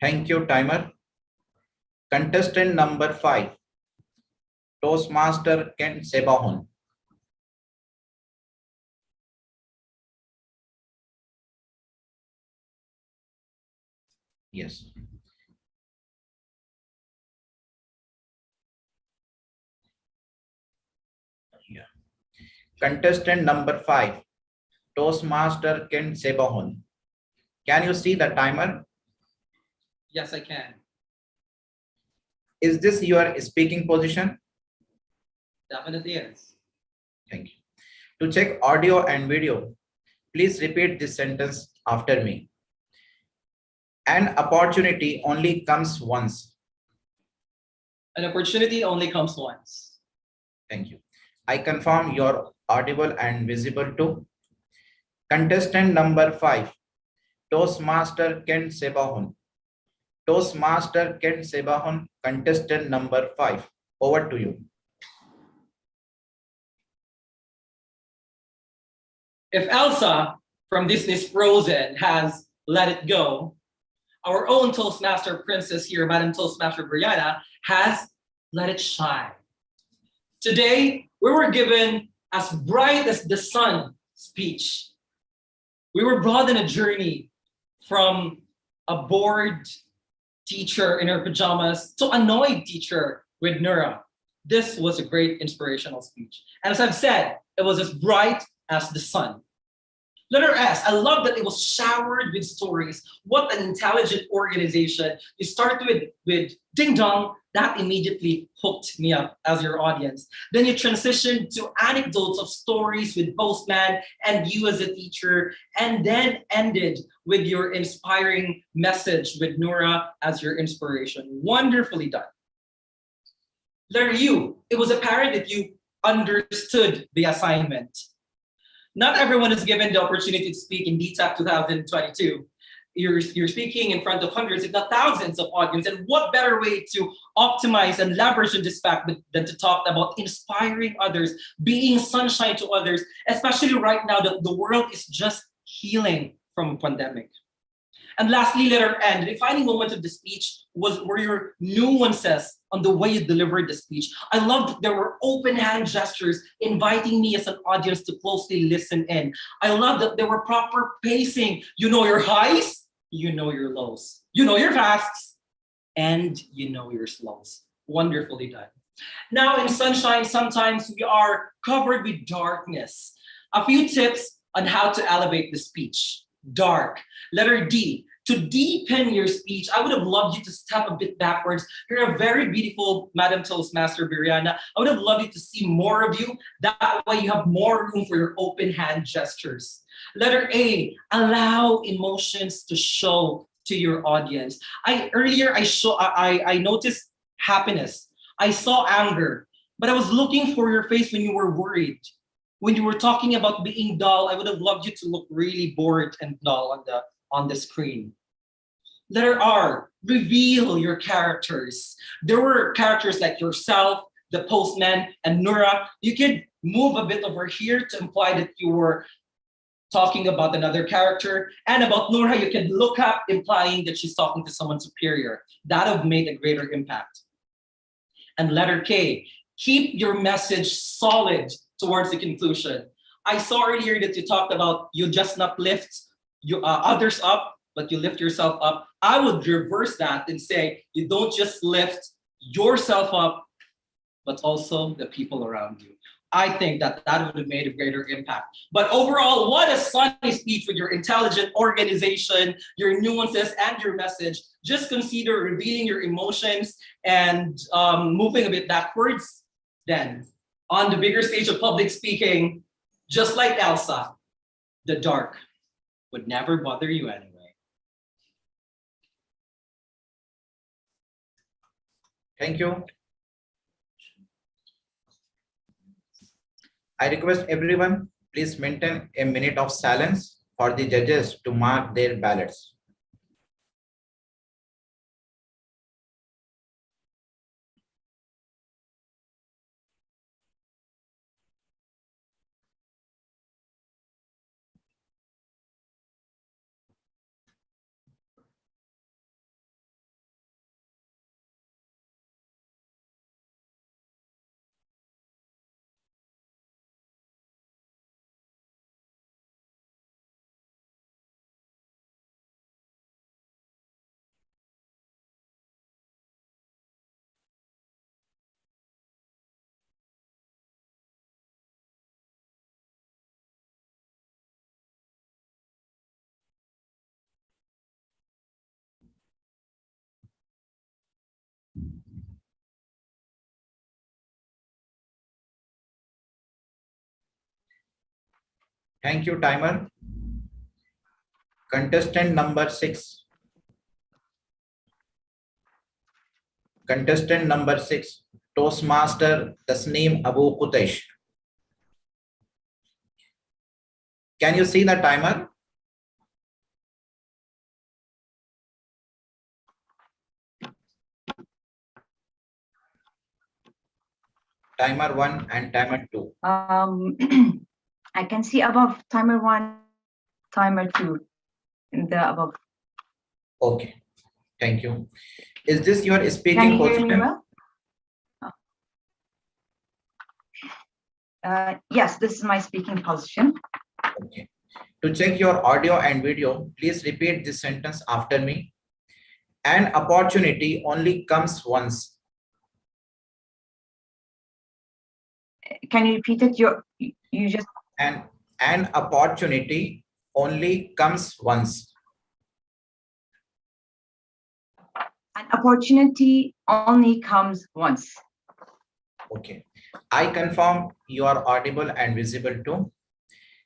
Thank you, timer. Contestant number 5, Toastmaster Ken Sebahon. Yes. Yeah. Contestant number 5, Toastmaster Ken Sebahon. Can you see the timer? Yes, I can. Is this your speaking position? Definitely is. Thank you. To check audio and video, please repeat this sentence after me. An opportunity only comes once. An opportunity only comes once. Thank you. I confirm you're audible and visible too. Contestant number 5, Toastmaster Ken Sebahon. Toastmaster Ken Sebahon, contestant number 5. Over to you. If Elsa from Disney's Frozen has let it go, our own Toastmaster princess here, Madam Toastmaster Brianna, has let it shine. Today, we were given as bright as the sun speech. We were brought on a journey from a bored teacher in her pajamas to annoyed teacher with Nura. This was a great inspirational speech. And as I've said, it was as bright as the sun. Letter S, I love that it was showered with stories. What an intelligent organization. You started with Ding Dong, that immediately hooked me up as your audience. Then you transitioned to anecdotes of stories with Postman and you as a teacher, and then ended with your inspiring message with Nura as your inspiration. Wonderfully done. Letter U, it was apparent that you understood the assignment. Not everyone is given the opportunity to speak in DTAC 2022. You're speaking in front of hundreds, if not thousands of audience. And what better way to optimize and leverage in this fact than to talk about inspiring others, being sunshine to others, especially right now that the world is just healing from a pandemic. And lastly, letter N, the defining moment of the speech were your nuances on the way you delivered the speech. I loved that there were open hand gestures inviting me as an audience to closely listen in. I love that there were proper pacing. You know your highs, you know your lows. You know your fasts, and you know your slows. Wonderfully done. Now in sunshine, sometimes we are covered with darkness. A few tips on how to elevate the speech. Dark. Letter D, to deepen your speech, I would have loved you to step a bit backwards. You're a very beautiful Madam Toastmaster Brianna. I would have loved you to see more of you. That way you have more room for your open hand gestures. Letter A, allow emotions to show to your audience. I noticed happiness. I saw anger, but I was looking for your face when you were worried. When you were talking about being dull, I would have loved you to look really bored and dull on the screen. Letter R, reveal your characters. There were characters like yourself, the postman, and Nura. You could move a bit over here to imply that you were talking about another character. And about Nura, you could look up, implying that she's talking to someone superior. That would have made a greater impact. And letter K, keep your message solid towards the conclusion. I saw earlier that you talked about you just not lift others up, but you lift yourself up. I would reverse that and say you don't just lift yourself up, but also the people around you. I think that would have made a greater impact. But overall, what a sunny speech with your intelligent organization, your nuances, and your message. Just consider revealing your emotions and moving a bit backwards. Then, on the bigger stage of public speaking, just like Elsa, the dark would never bother you anyway. Thank you. I request everyone, please maintain a minute of silence for the judges to mark their ballots. Thank you, timer. Contestant number 6. Contestant number 6, Toastmaster Tasneem Abu Qutaish. Can you see the timer? Timer 1 and timer 2. I can see above timer 1, timer 2 in the above. Okay, thank you. Is this your Can speaking you hear position? me well? Yes, this is my speaking position. Okay. To check your audio and video, please repeat this sentence after me. An opportunity only comes once. Can you repeat it? You just An opportunity only comes once. An opportunity only comes once. Okay. I confirm you are audible and visible too.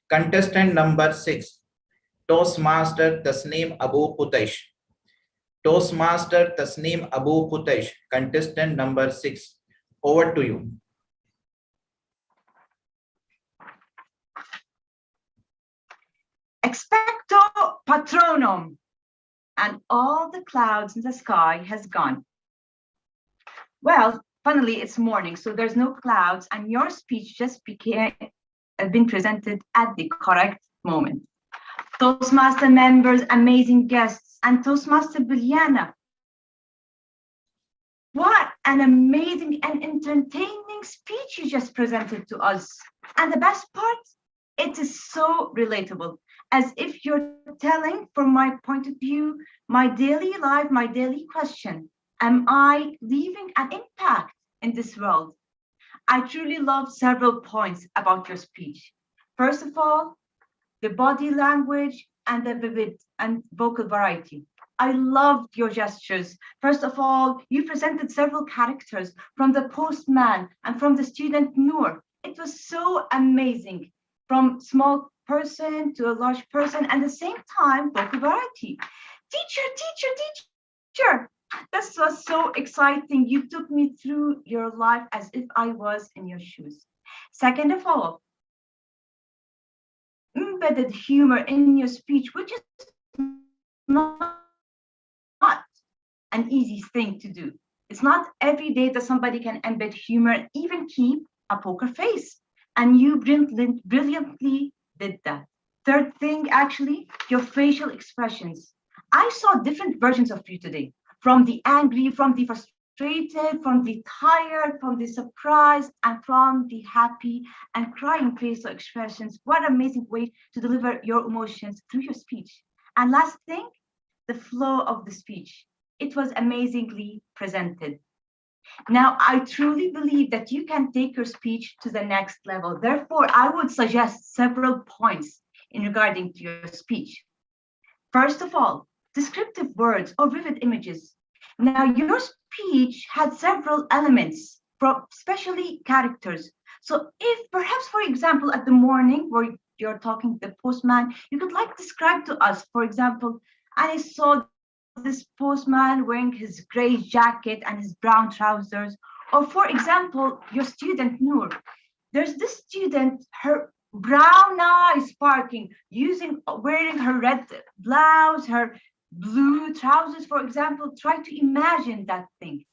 Contestant number 6, Toastmaster Tasneem Abu Qutaish. Toastmaster Tasneem Abu Qutaish, contestant number 6. Over to you. Expecto patronum, and all the clouds in the sky has gone. Well, funnily, it's morning, so there's no clouds, and your speech just been presented at the correct moment. Toastmaster members, amazing guests, and Toastmaster Biljana. What an amazing and entertaining speech you just presented to us. And the best part, it is so relatable, as if you're telling, from my point of view, my daily life, my daily question. Am I leaving an impact in this world? I truly love several points about your speech. First of all, the body language and the vivid and vocal variety. I loved your gestures. First of all, you presented several characters from the postman and from the student Noor. It was so amazing, from small person to a large person, and at the same time, vocal variety. Teacher, teacher, teacher. This was so exciting. You took me through your life as if I was in your shoes. Second of all, embedded humor in your speech, which is not an easy thing to do. It's not every day that somebody can embed humor and even keep a poker face. And you brilliantly did that. Third thing, actually, your facial expressions. I saw different versions of you today, from the angry, from the frustrated, from the tired, from the surprised, and from the happy and crying facial expressions. What an amazing way to deliver your emotions through your speech. And last thing, the flow of the speech. It was amazingly presented. Now, I truly believe that you can take your speech to the next level. Therefore, I would suggest several points in regarding to your speech. First of all, descriptive words or vivid images. Now, your speech had several elements, especially characters. So if perhaps, for example, at the morning where you're talking to the postman, you could describe to us, for example, I saw this postman wearing his gray jacket and his brown trousers. Or for example, your student Noor. There's this student, her brown eyes sparking, wearing her red blouse, her blue trousers, for example. Try to imagine that thing.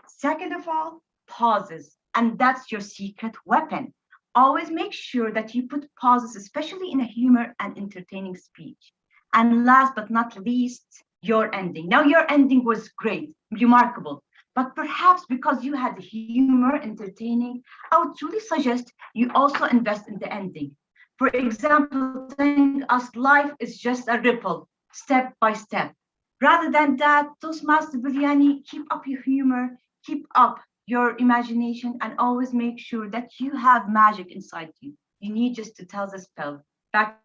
Second of all, pauses. And that's your secret weapon. Always make sure that you put pauses, especially in a humor and entertaining speech. And last but not least, your ending. Now, your ending was great, remarkable, but perhaps because you had humor, entertaining, I would truly suggest you also invest in the ending. For example, telling us life is just a ripple, step by step. Rather than that, Toastmaster Biryani, keep up your humor, keep up your imagination, and always make sure that you have magic inside you. You need just to tell the spell. Back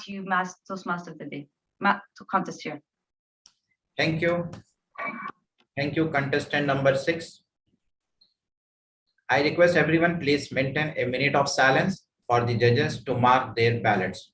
to you, Toastmaster of the day, to contest here. Thank you. Thank you, contestant number 6. I request everyone please maintain a minute of silence for the judges to mark their ballots.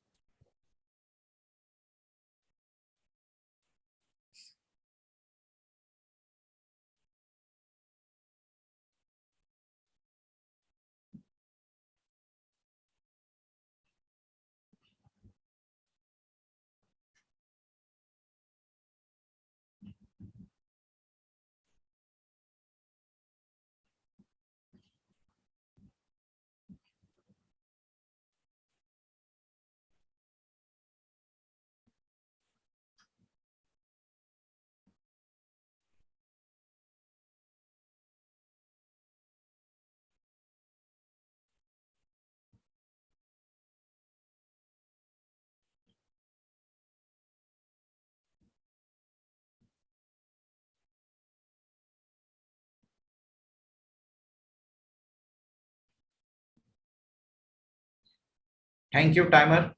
Thank you, timer.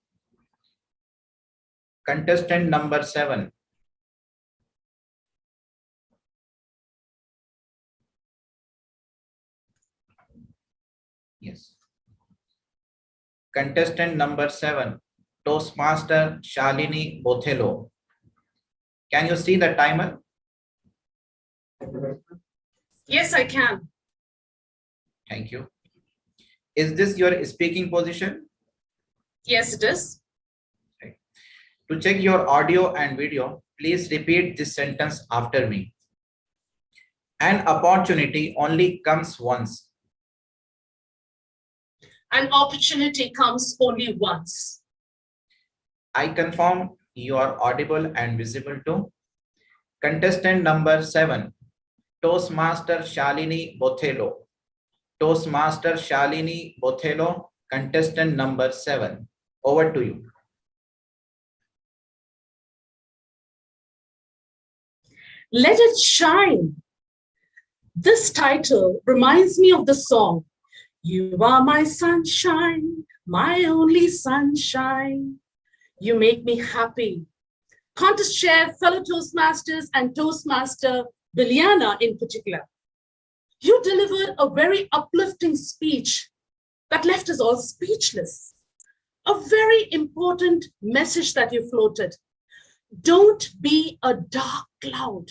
Contestant number 7. Yes. Contestant number 7, Toastmaster Shalini Bothello. Can you see the timer? Yes, I can. Thank you. Is this your speaking position? Yes, it is. Right. To check your audio and video, please repeat this sentence after me. An opportunity only comes once. An opportunity comes only once. I confirm you are audible and visible too. Contestant number 7, Toastmaster Shalini Bothello. Toastmaster Shalini Bothello, contestant number 7. Over to you. Let it shine. This title reminds me of the song, You Are My Sunshine, My Only Sunshine. You make me happy. Contest chair, fellow Toastmasters, and Toastmaster Biliana in particular. You delivered a very uplifting speech that left us all speechless. A very important message that you floated. Don't be a dark cloud.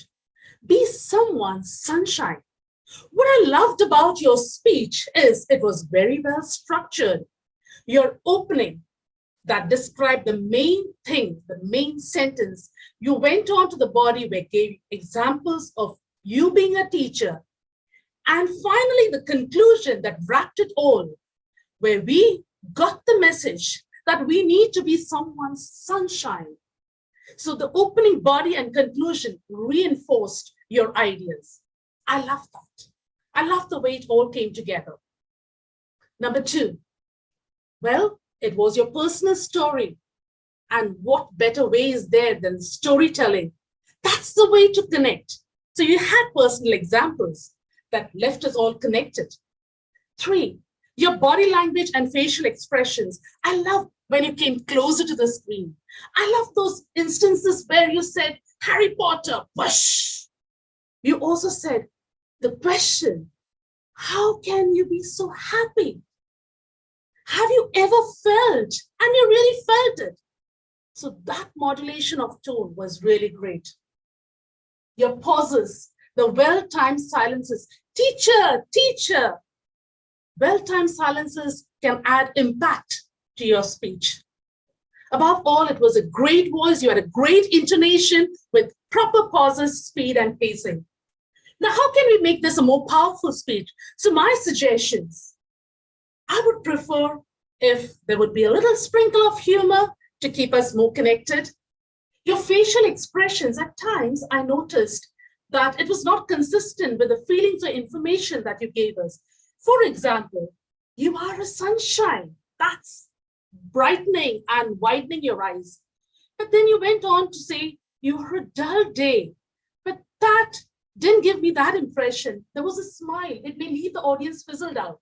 Be someone's sunshine. What I loved about your speech is it was very well structured. Your opening that described the main thing, the main sentence, you went on to the body where gave examples of you being a teacher. And finally, the conclusion that wrapped it all, where we got the message that we need to be someone's sunshine. So the opening body and conclusion reinforced your ideas. I love that. I love the way it all came together. Number 2, well, it was your personal story. And what better way is there than storytelling? That's the way to connect. So you had personal examples that left us all connected. 3, your body language and facial expressions. I love when you came closer to the screen. I love those instances where you said, Harry Potter, whoosh. You also said, the question, how can you be so happy? Have you ever felt, and you really felt it? So that modulation of tone was really great. Your pauses, the well-timed silences, teacher, teacher. Well-timed silences can add impact to your speech. Above all, it was a great voice. You had a great intonation with proper pauses, speed, and pacing. Now, how can we make this a more powerful speech? So my suggestions, I would prefer if there would be a little sprinkle of humor to keep us more connected. Your facial expressions, at times, I noticed that it was not consistent with the feelings or information that you gave us. For example, you are a sunshine. That's brightening and widening your eyes. But then you went on to say, you are a dull day. But that didn't give me that impression. There was a smile. It may leave the audience fizzled out.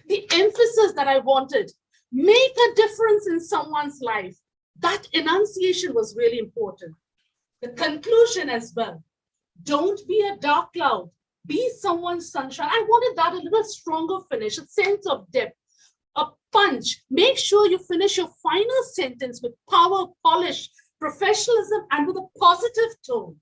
The emphasis that I wanted, make a difference in someone's life. That enunciation was really important. The conclusion as well. Don't be a dark cloud. Be someone's sunshine. I wanted that a little stronger finish, a sense of depth, a punch. Make sure you finish your final sentence with power, polish, professionalism, and with a positive tone.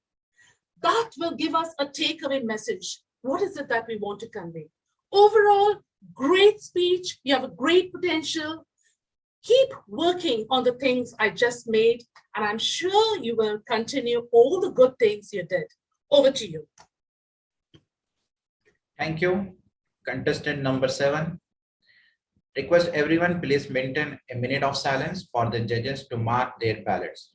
That will give us a takeaway message. What is it that we want to convey? Overall, great speech. You have a great potential. Keep working on the things I just made, and I'm sure you will continue all the good things you did. Over to you. Thank you. Contestant number 7. Request everyone please maintain a minute of silence for the judges to mark their ballots.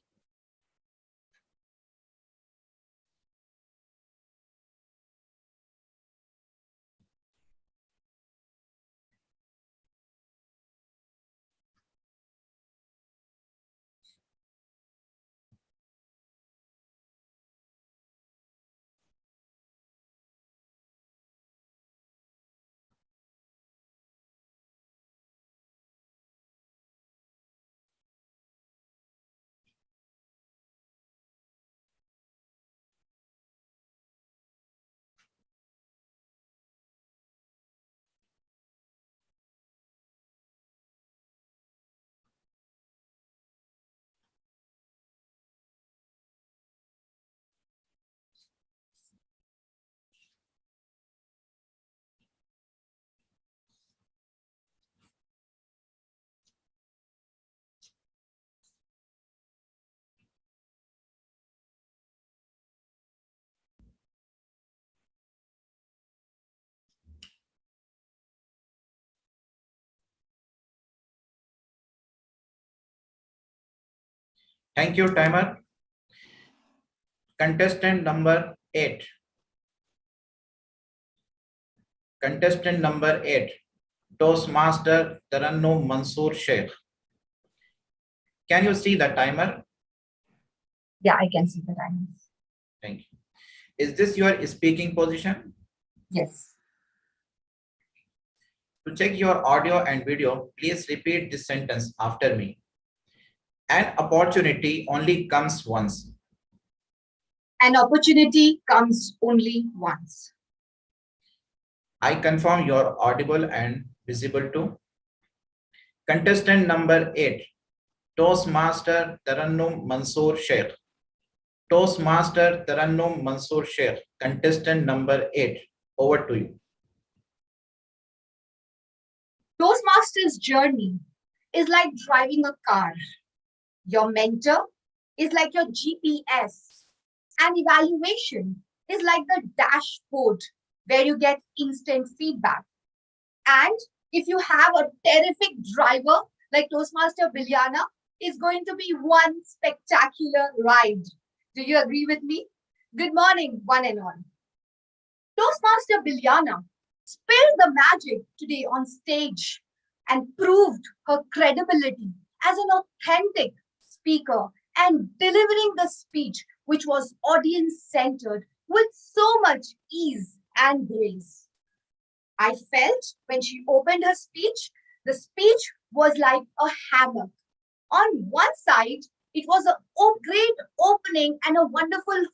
Thank you, timer. Contestant number 8. Contestant number 8, Toastmaster Taranno Mansoor Sheikh. Can you see the timer? Yeah, I can see the time. Thank you. Is this your speaking position? Yes. To check your audio and video, please repeat this sentence after me. An opportunity only comes once. An opportunity comes only once. I confirm you're audible and visible too. Contestant number 8, Toastmaster Taranno Mansoor Sheikh. Toastmaster Taranno Mansoor Sheikh, contestant number 8, over to you. Toastmasters' journey is like driving a car. Your mentor is like your GPS. And evaluation is like the dashboard where you get instant feedback. And if you have a terrific driver like Toastmaster Bilyana, it's going to be one spectacular ride. Do you agree with me? Good morning, one and all. Toastmaster Bilyana spilled the magic today on stage and proved her credibility as an authentic speaker and delivering the speech which was audience-centered with so much ease and grace. I felt when she opened her speech, the speech was like a hammock. On one side, it was a great opening and a wonderful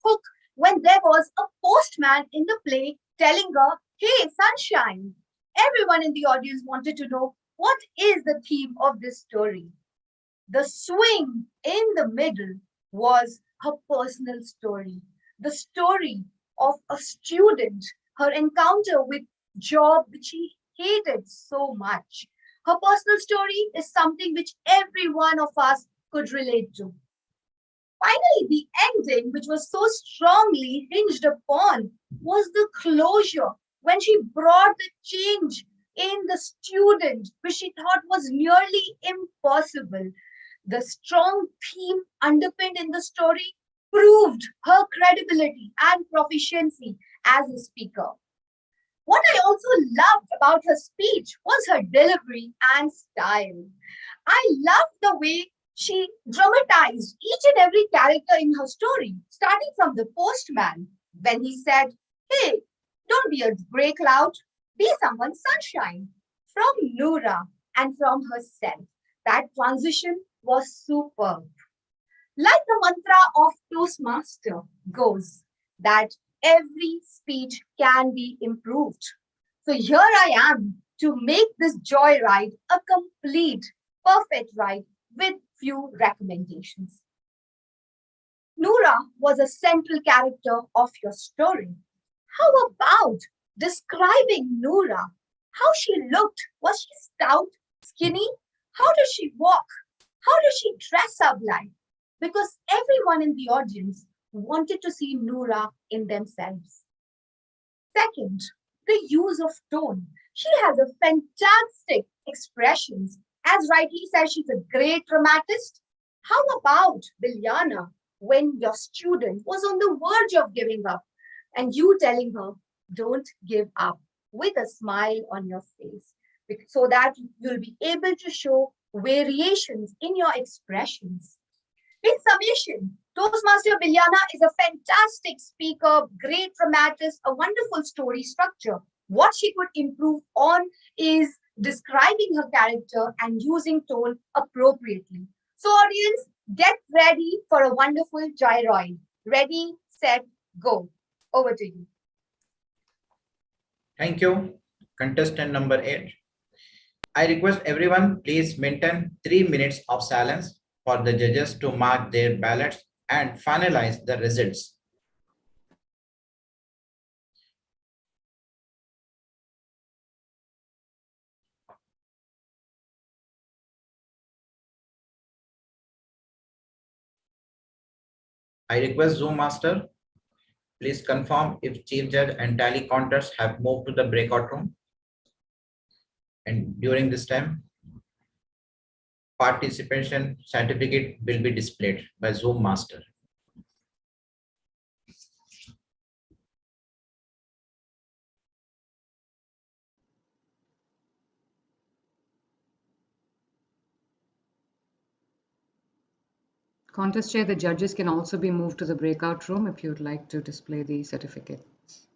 hook when there was a postman in the play telling her, "Hey, sunshine." Everyone in the audience wanted to know what is the theme of this story. The swing in the middle was her personal story, the story of a student, her encounter with job which she hated so much. Her personal story is something which every one of us could relate to. Finally, the ending, which was so strongly hinged upon, was the closure when she brought the change in the student, which she thought was nearly impossible. The strong theme underpinned in the story proved her credibility and proficiency as a speaker. What I also loved about her speech was her delivery and style. I loved the way she dramatized each and every character in her story, starting from the postman, when he said, "Hey, don't be a gray cloud, be someone's sunshine," from Noora and from herself. That transition was superb. Like the mantra of Toastmaster goes, that every speech can be improved. So here I am to make this joyride a complete, perfect ride with few recommendations. Noora was a central character of your story. How about describing Noora? How she looked? Was she stout, skinny? How does she walk? How does she dress up like? Because everyone in the audience wanted to see Noora in themselves. Second, the use of tone. She has a fantastic expressions. As rightly said, she's a great dramatist. How about Bilyana when your student was on the verge of giving up and you telling her, don't give up with a smile on your face so that you'll be able to show variations in your expressions. In summation, Toastmaster Bilyana is a fantastic speaker, great dramatist, a wonderful story structure. What she could improve on is describing her character and using tone appropriately. So, audience, get ready for a wonderful gyroid. Ready, set, go. Over to you. Thank you. Contestant number 8. I request everyone please maintain 3 minutes of silence for the judges to mark their ballots and finalize the results. I request Zoom Master, please confirm if Chief Judge and tally counters have moved to the breakout room. And during this time, participation certificate will be displayed by Zoom Master. Contest chair, the judges can also be moved to the breakout room if you'd like to display the certificates.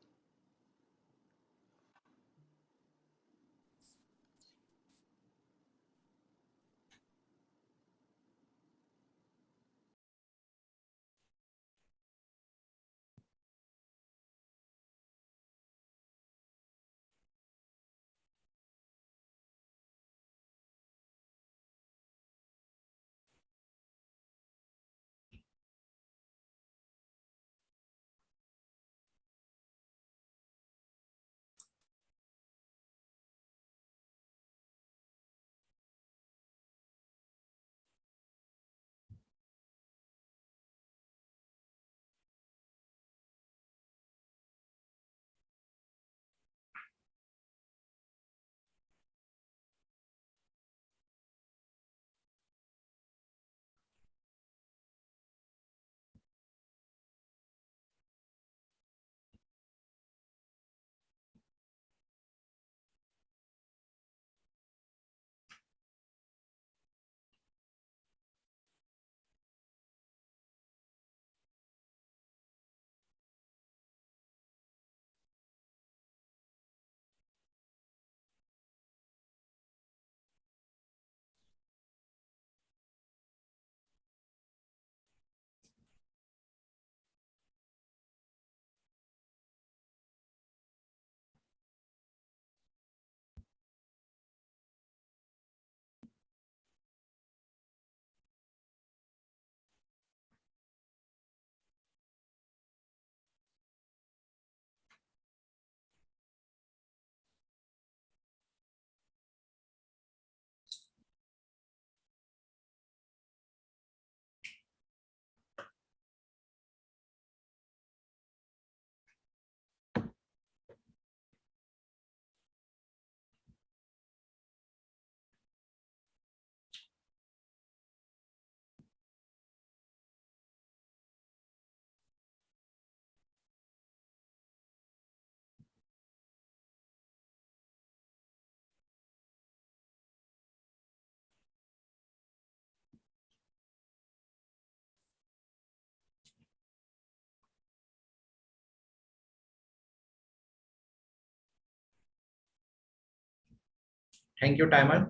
Thank you, timer.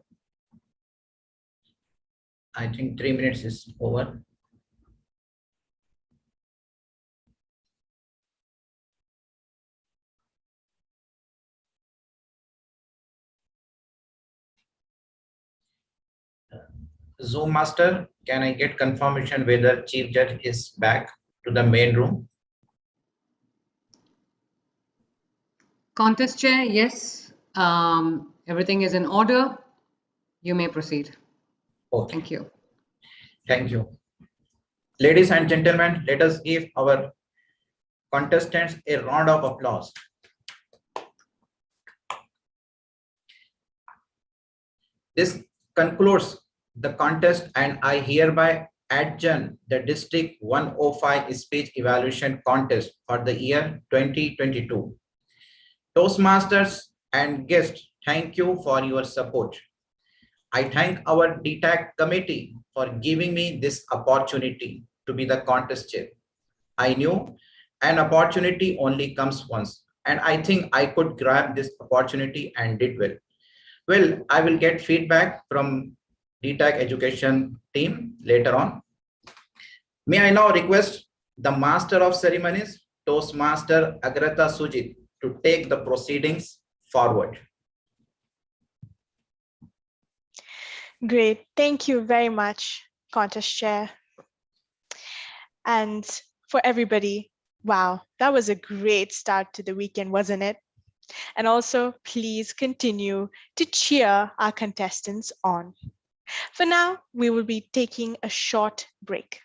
I think 3 minutes is over. Zoom master, can I get confirmation whether Chief Judge is back to the main room? Contest chair, yes. Everything is in order. You may proceed. Okay, Thank you. thank you. Ladies and gentlemen, let us give our contestants a round of applause. This concludes the contest, and I hereby adjourn the District 105 Speech Evaluation Contest for the year 2022. Toastmasters and guests, thank you for your support. I thank our DTAC committee for giving me this opportunity to be the contest chair. I knew an opportunity only comes once, and I think I could grab this opportunity and did well. Well, I will get feedback from DTAC education team later on. May I now request the Master of Ceremonies, Toastmaster Agrata Sujit, to take the proceedings forward. Great. Thank you very much, Contest Chair. And for everybody, wow, that was a great start to the weekend, wasn't it? And also, please continue to cheer our contestants on. For now, we will be taking a short break.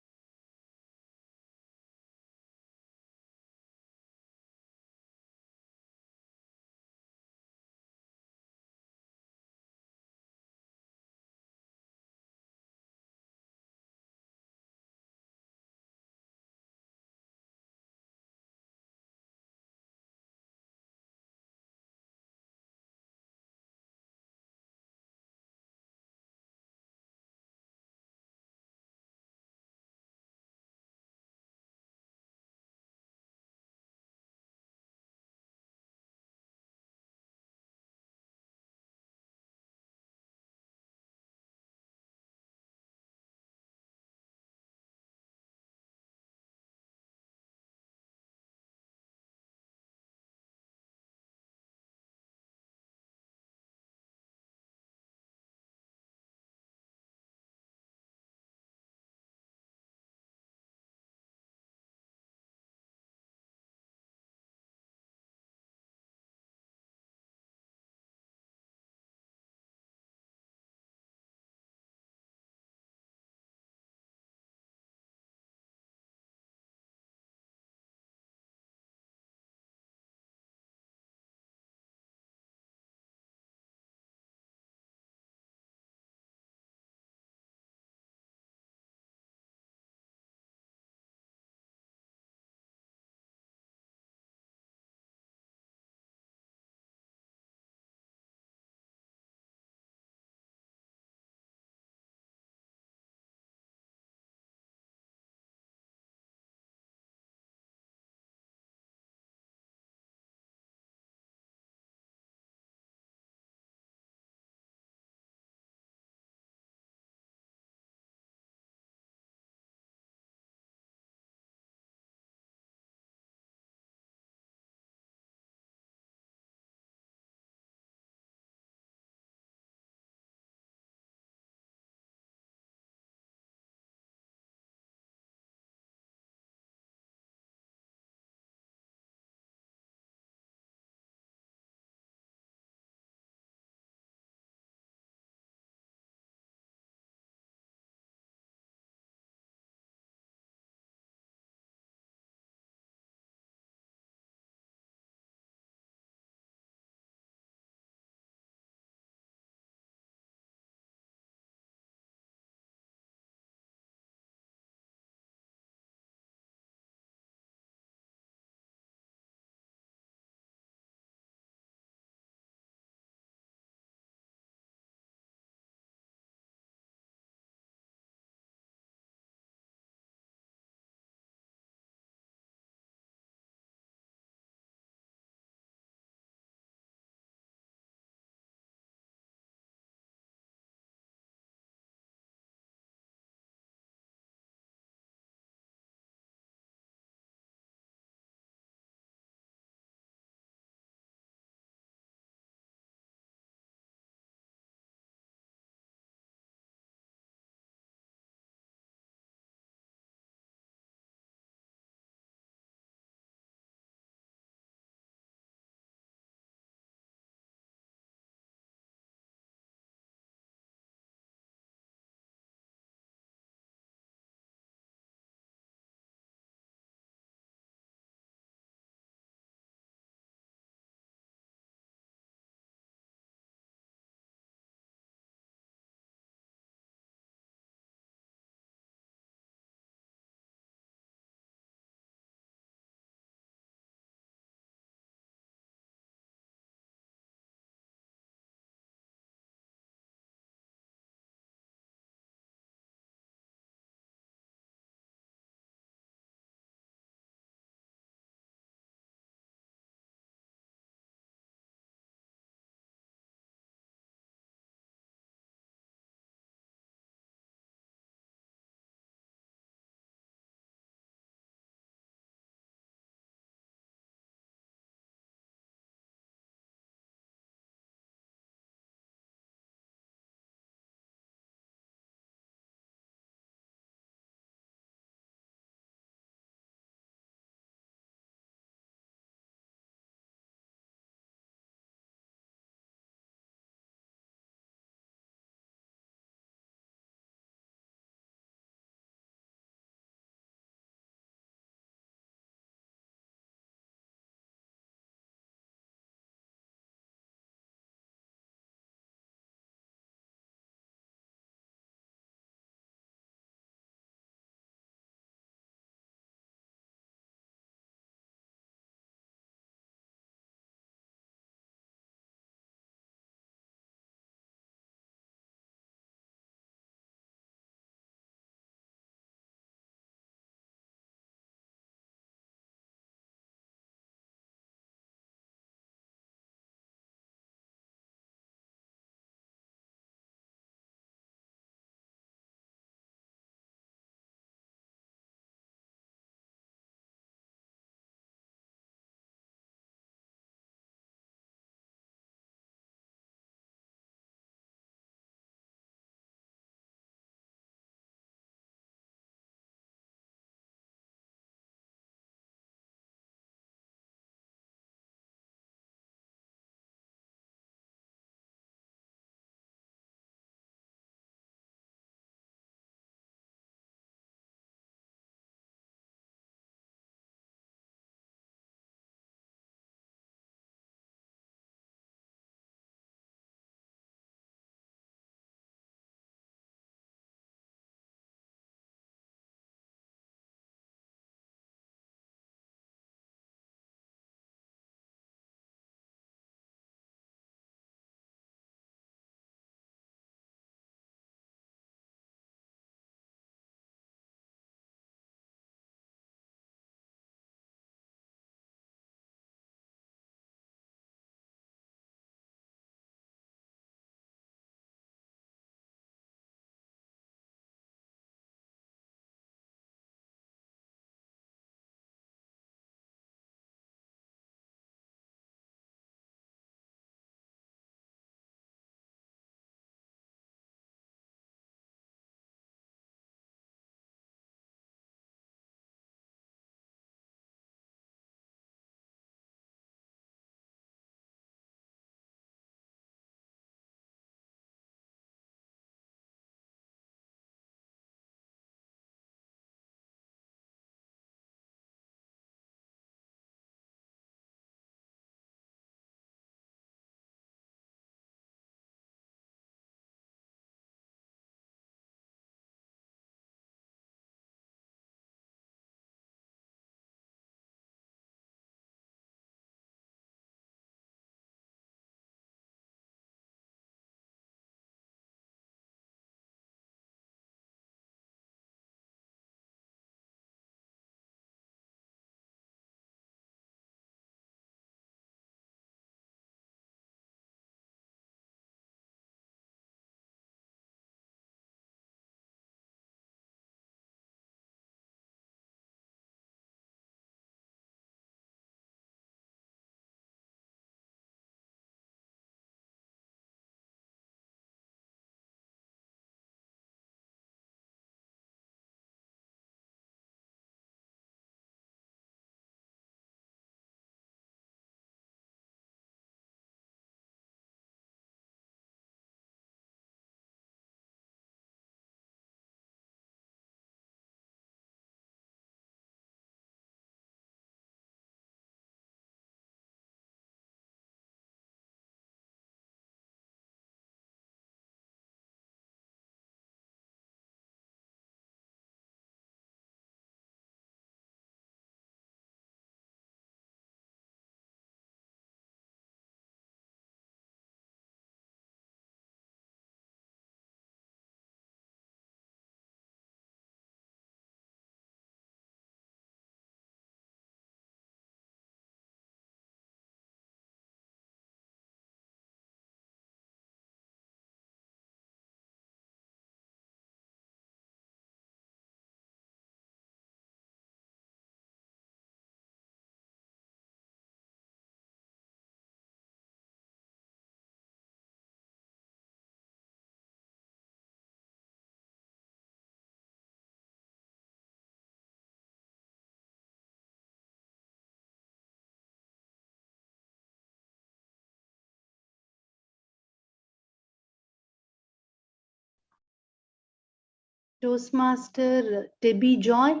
Toastmaster Debbie Joy,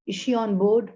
is she on board?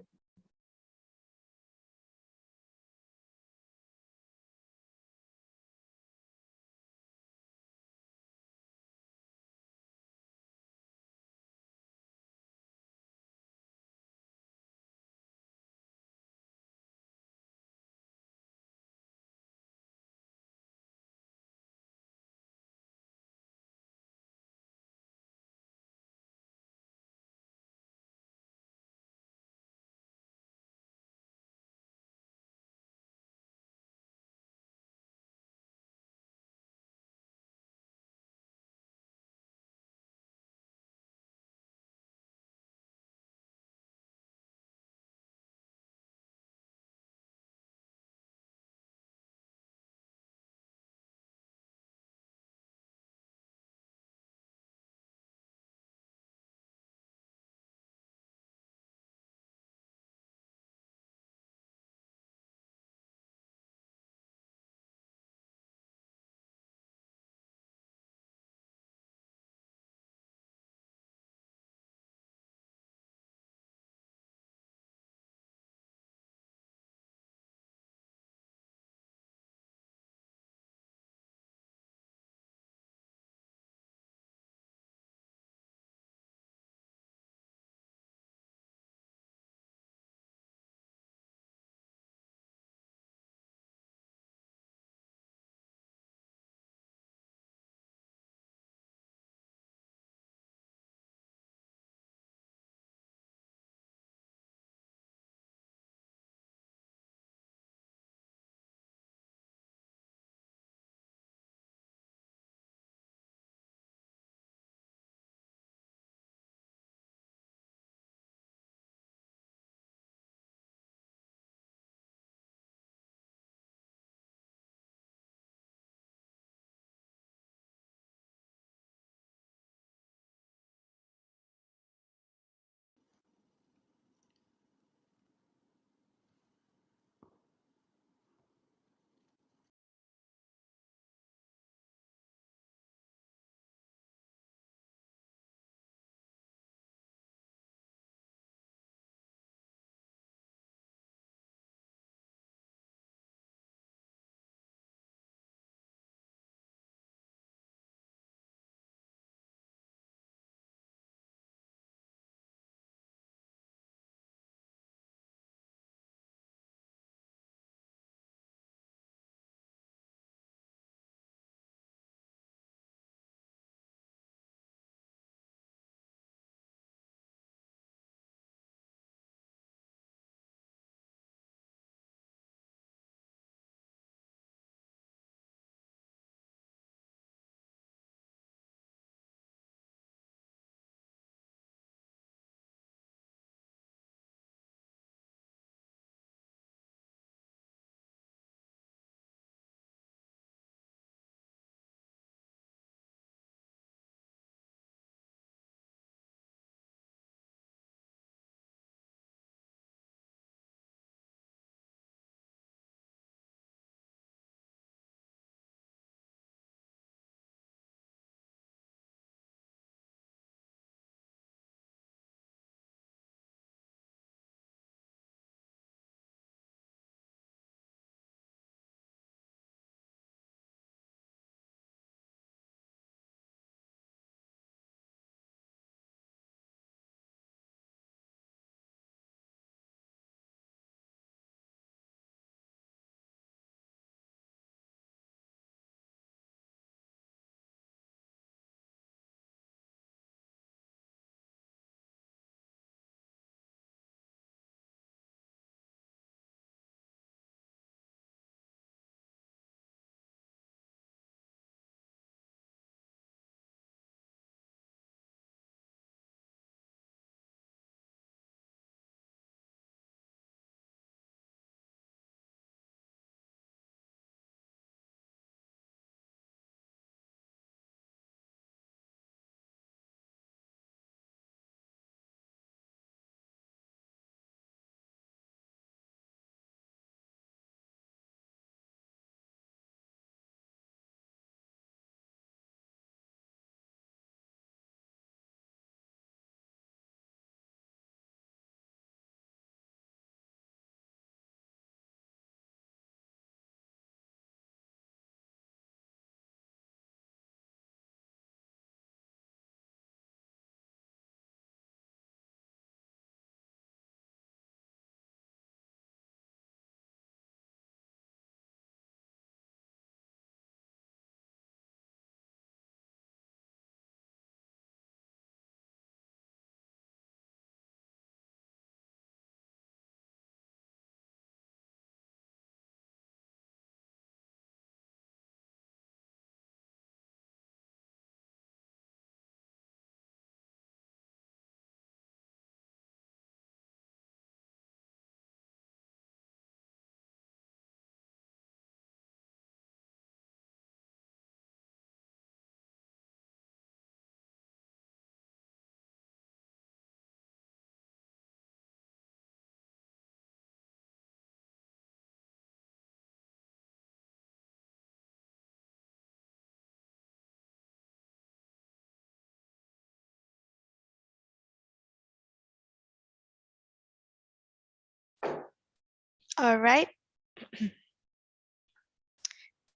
All right.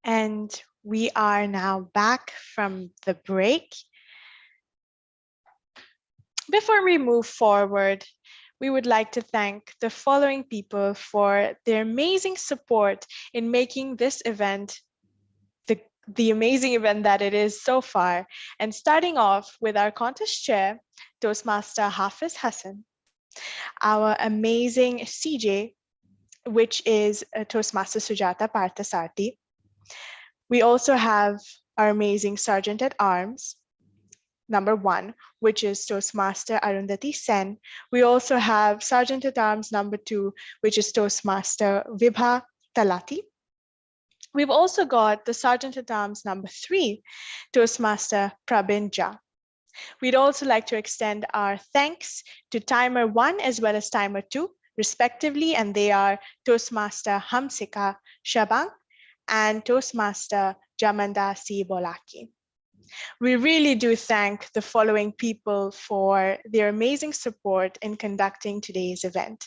And we are now back from the break. Before we move forward, we would like to thank the following people for their amazing support in making this event the amazing event that it is so far. And starting off with our contest chair, Toastmaster Hafiz Hassan, our amazing CJ, which is Toastmaster Sujata Parthasarthi. We also have our amazing Sergeant at Arms, number 1, which is Toastmaster Arundhati Sen. We also have Sergeant at Arms number 2, which is Toastmaster Vibha Talati. We've also got the Sergeant at Arms number 3, Toastmaster Prabin Jha. We'd also like to extend our thanks to Timer 1 as well as Timer 2, respectively, and they are Toastmaster Hamsika Shabang and Toastmaster Jamanda C. Bolaki. We really do thank the following people for their amazing support in conducting today's event.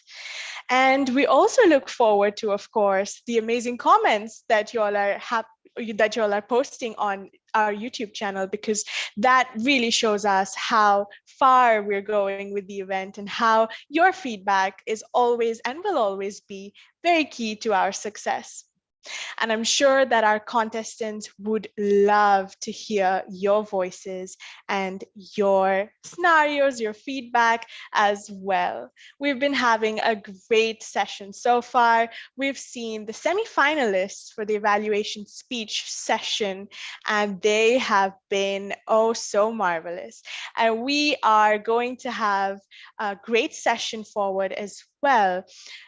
And we also look forward to, of course, the amazing comments that you all are posting on our YouTube channel, because that really shows us how far we're going with the event and how your feedback is always and will always be very key to our success. And I'm sure that our contestants would love to hear your voices and your scenarios, your feedback as well. We've been having a great session so far. We've seen the semi-finalists for the evaluation speech session, and they have been oh so marvelous. And we are going to have a great session forward as well.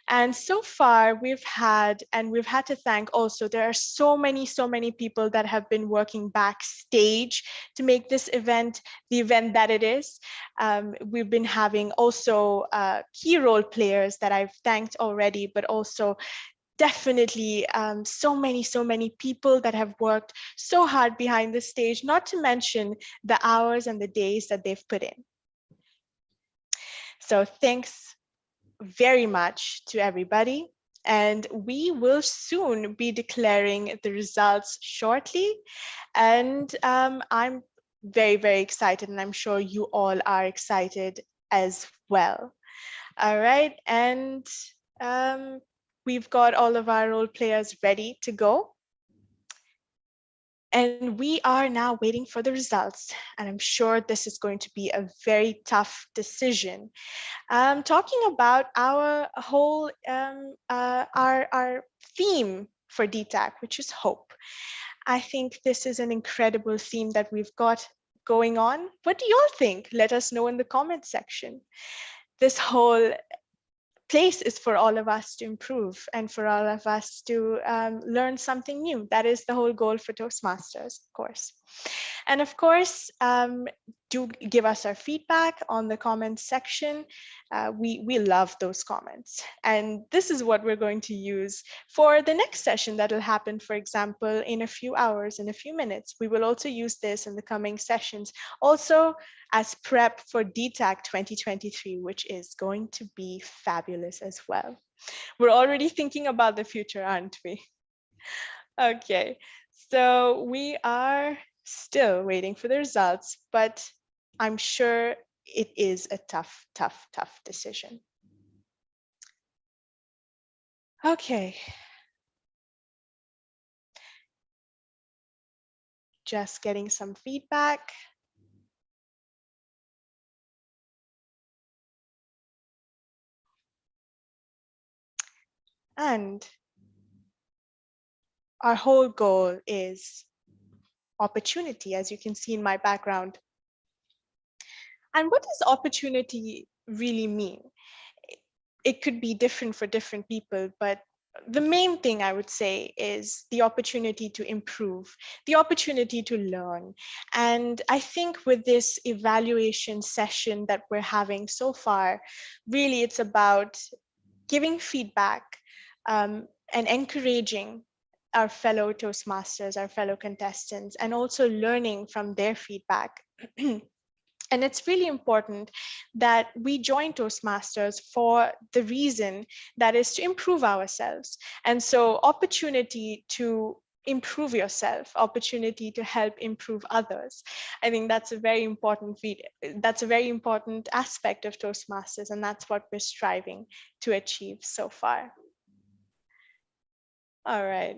And so far we've had to thank also, there are so many people that have been working backstage to make this event the event that it is. We've been having also key role players that I've thanked already, but also definitely so many people that have worked so hard behind the stage, not to mention the hours and the days that they've put in. So thanks very much to everybody, and we will soon be declaring the results shortly. And I'm very excited, and I'm sure you all are excited as well. All right, and we've got all of our role players ready to go. And we are now waiting for the results. And I'm sure this is going to be a very tough decision. Talking about our whole, our theme for DTAC, which is hope. I think this is an incredible theme that we've got going on. What do you all think? Let us know in the comment section. This whole place is for all of us to improve and for all of us to learn something new. That is the whole goal for Toastmasters, of course. And of course, do give us our feedback on the comments section. We love those comments. And this is what we're going to use for the next session that will happen, for example, in a few hours, in a few minutes. We will also use this in the coming sessions, also as prep for DTAC 2023, which is going to be fabulous as well. We're already thinking about the future, aren't we? Okay, so we are still waiting for the results, but I'm sure it is a tough decision. Okay. Just getting some feedback. And our whole goal is opportunity, as you can see in my background. And what does opportunity really mean? It could be different for different people, but the main thing I would say is the opportunity to improve, the opportunity to learn. And I think with this evaluation session that we're having so far, really it's about giving feedback and encouraging our fellow Toastmasters, our fellow contestants, and also learning from their feedback. And it's really important that we join Toastmasters for the reason that is to improve ourselves. And so opportunity to improve yourself, opportunity to help improve others. I think that's a very important aspect of Toastmasters, and that's what we're striving to achieve so far. All right.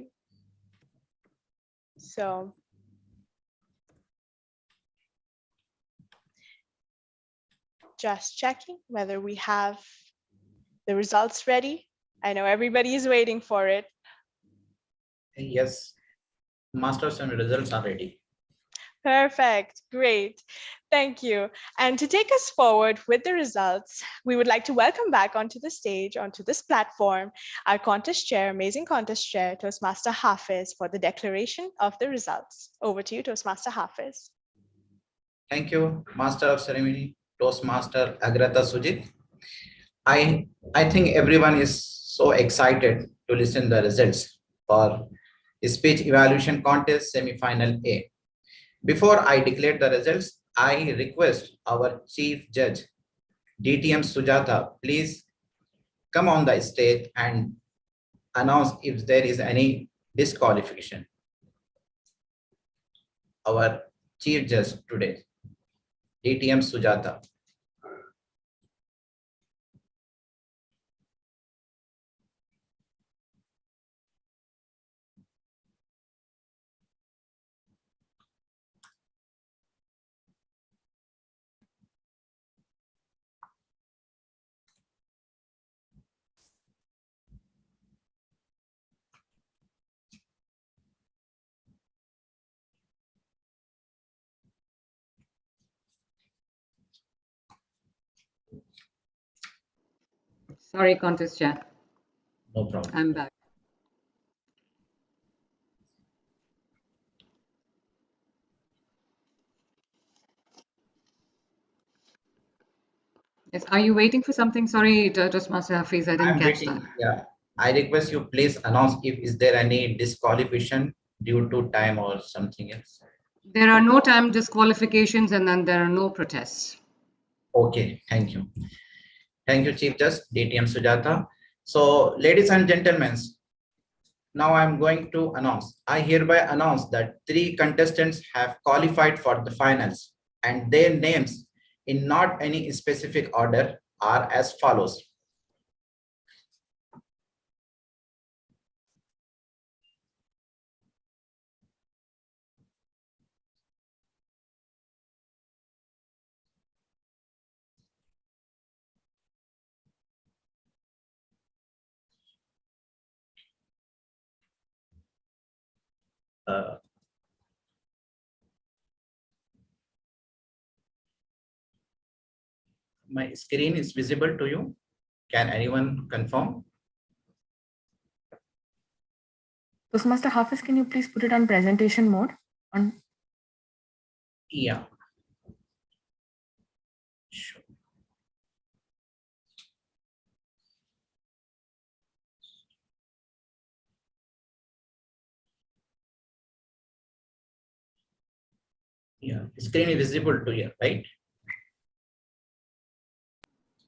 So just checking whether we have the results ready. I know everybody is waiting for it. Yes, masters and results are ready. Perfect, great, thank you. And to take us forward with the results, we would like to welcome back onto the stage, onto this platform, our contest chair, amazing contest chair, Toastmaster Hafiz, for the declaration of the results. Over to you, Toastmaster Hafiz. Thank you, Master of Ceremony, Toastmaster Agrata Sujit. I think everyone is so excited to listen the results for speech evaluation contest semi-final A. Before I declare the results, I request our Chief Judge, DTM Sujata, please come on the stage and announce if there is any disqualification. Our Chief Judge today, DTM Sujata. Sorry, contest chair. No problem. I'm back. Yes, are you waiting for something? Sorry, Toastmaster Hafiz, I didn't catch that. Yeah, I request you please announce if is there any disqualification due to time or something else. There are no time disqualifications and then there are no protests. Okay, thank you. Thank you, Chief Judge, DTM Sujata. So, ladies and gentlemen, now I'm going to announce. I hereby announce that 3 contestants have qualified for the finals and their names in not any specific order are as follows. My screen is visible to you. Can anyone confirm? Toastmaster Hafiz, can you please put it on presentation mode? Yeah. Sure. Yeah, screen is visible to you, right?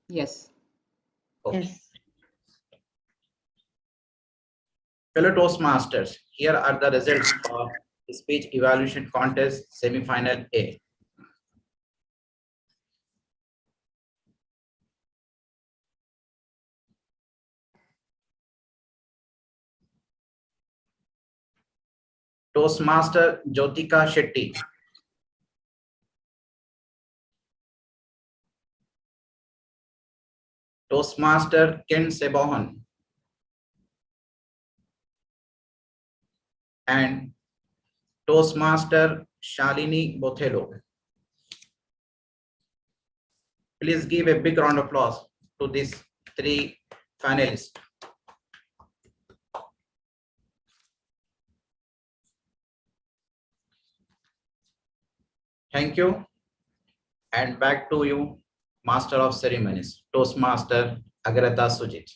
Yes. Okay. Yes. Fellow Toastmasters, here are the results for the speech evaluation contest semi-final A. Toastmaster Jyotika Shetty. Toastmaster Ken Sebohan. And Toastmaster Shalini Bothelo. Please give a big round of applause to these 3 finalists. Thank you. And back to you, Master of Ceremonies, Toastmaster Agrata Sujit.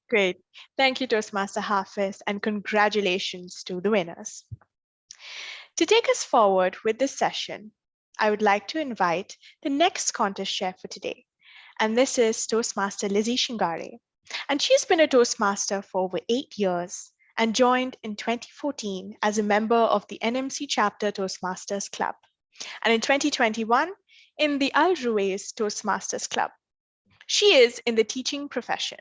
Great. Thank you, Toastmaster Hafiz, and congratulations to the winners. To take us forward with this session, I would like to invite the next contest chair for today. And this is Toastmaster Lizzie Shingare. And she's been a Toastmaster for over 8 years and joined in 2014 as a member of the NMC Chapter Toastmasters Club. And in 2021, in the Al Ruwais Toastmasters Club. She is in the teaching profession.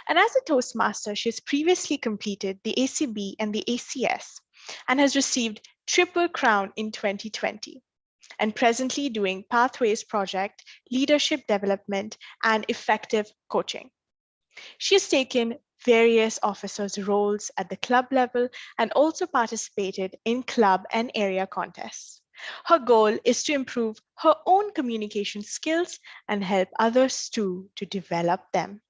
And as a Toastmaster, she has previously completed the ACB and the ACS and has received Triple Crown in 2020 and presently doing Pathways Project, Leadership Development, and Effective Coaching. She has taken various officers' roles at the club level and also participated in club and area contests. Her goal is to improve her own communication skills and help others too to develop them.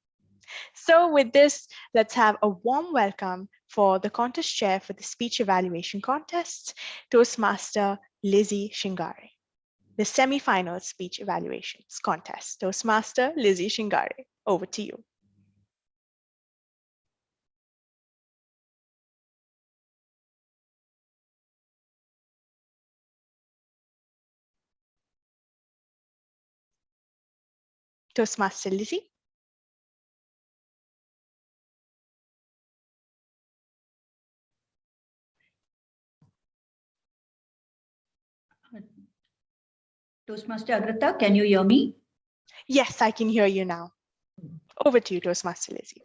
So with this, let's have a warm welcome for the contest chair for the speech evaluation contest, Toastmaster Lizzie Shingare. The semi-final speech evaluations contest, Toastmaster Lizzie Shingare. Over to you. Toastmaster Lizzie. Toastmaster Agrata, can you hear me? Yes, I can hear you now. Over to you, Toastmaster Lizzie.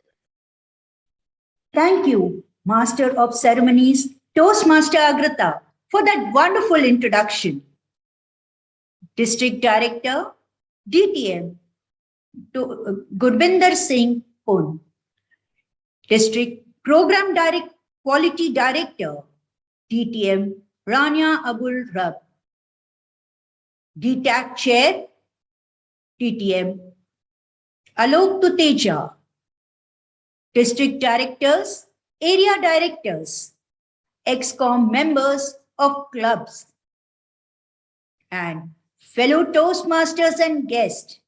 Thank you, Master of Ceremonies, Toastmaster Agrata, for that wonderful introduction. District Director, DTM, Gurbinder Singh Pun. District Program Quality Director, DTM, Rania Abul Rab. DTAC Chair, DTM, Alok Tuteja. District Directors, Area Directors, ExCom members of clubs, and fellow Toastmasters and guests,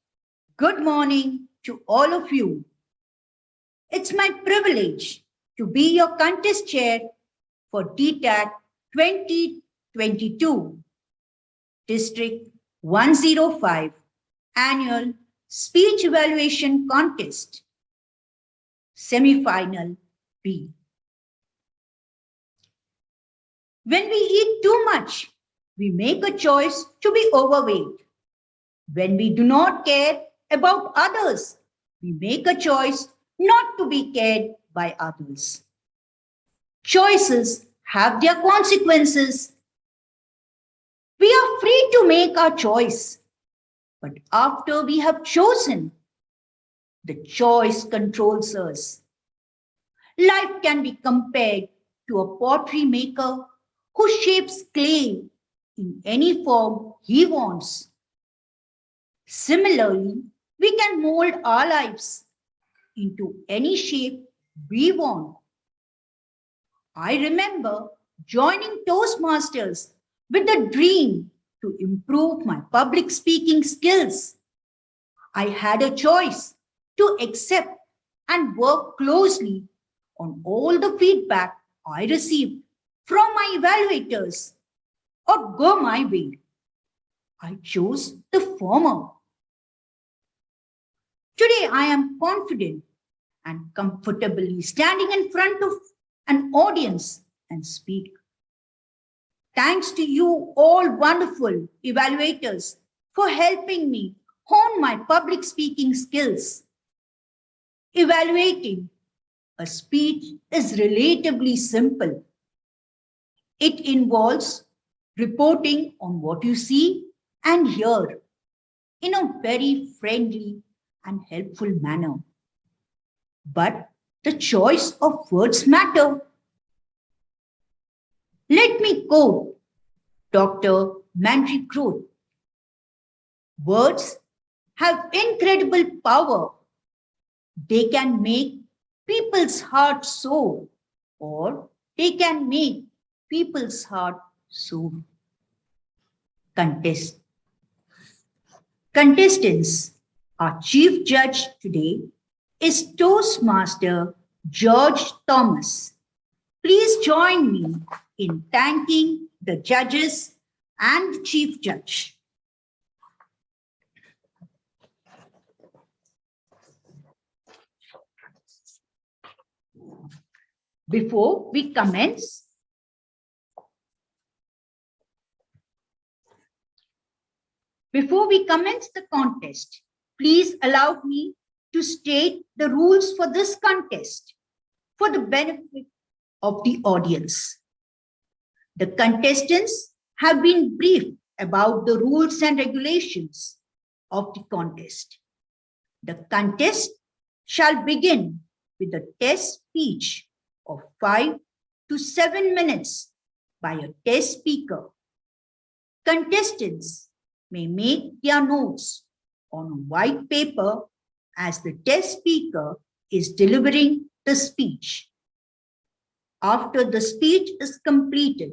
good morning to all of you. It's my privilege to be your contest chair for DTAC 2022, District 105 Annual Speech Evaluation Contest, Semi-Final B. When we eat too much, we make a choice to be overweight. When we do not care about others, we make a choice not to be cared by others. Choices have their consequences. We are free to make our choice, but after we have chosen, the choice controls us. Life can be compared to a pottery maker who shapes clay in any form he wants. Similarly, we can mold our lives into any shape we want. I remember joining Toastmasters with the dream to improve my public speaking skills. I had a choice to accept and work closely on all the feedback I received from my evaluators or go my way. I chose the former. Today, I am confident and comfortably standing in front of an audience and speak. Thanks to you all wonderful evaluators for helping me hone my public speaking skills. Evaluating a speech is relatively simple. It involves reporting on what you see and hear in a very friendly and helpful manner. But the choice of words matter. Let me quote Dr. Mandy Groth. Words have incredible power. They can make people's heart soar, or they can make people's heart soar. Contestants, our chief judge today is Toastmaster George Thomas. Please join me in thanking the judges and Chief Judge. Before we commence, the contest, please allow me to state the rules for this contest for the benefit of the audience. The contestants have been briefed about the rules and regulations of the contest. The contest shall begin with a test speech of 5 to 7 minutes by a test speaker. Contestants may make their notes on white paper as the test speaker is delivering the speech. After the speech is completed,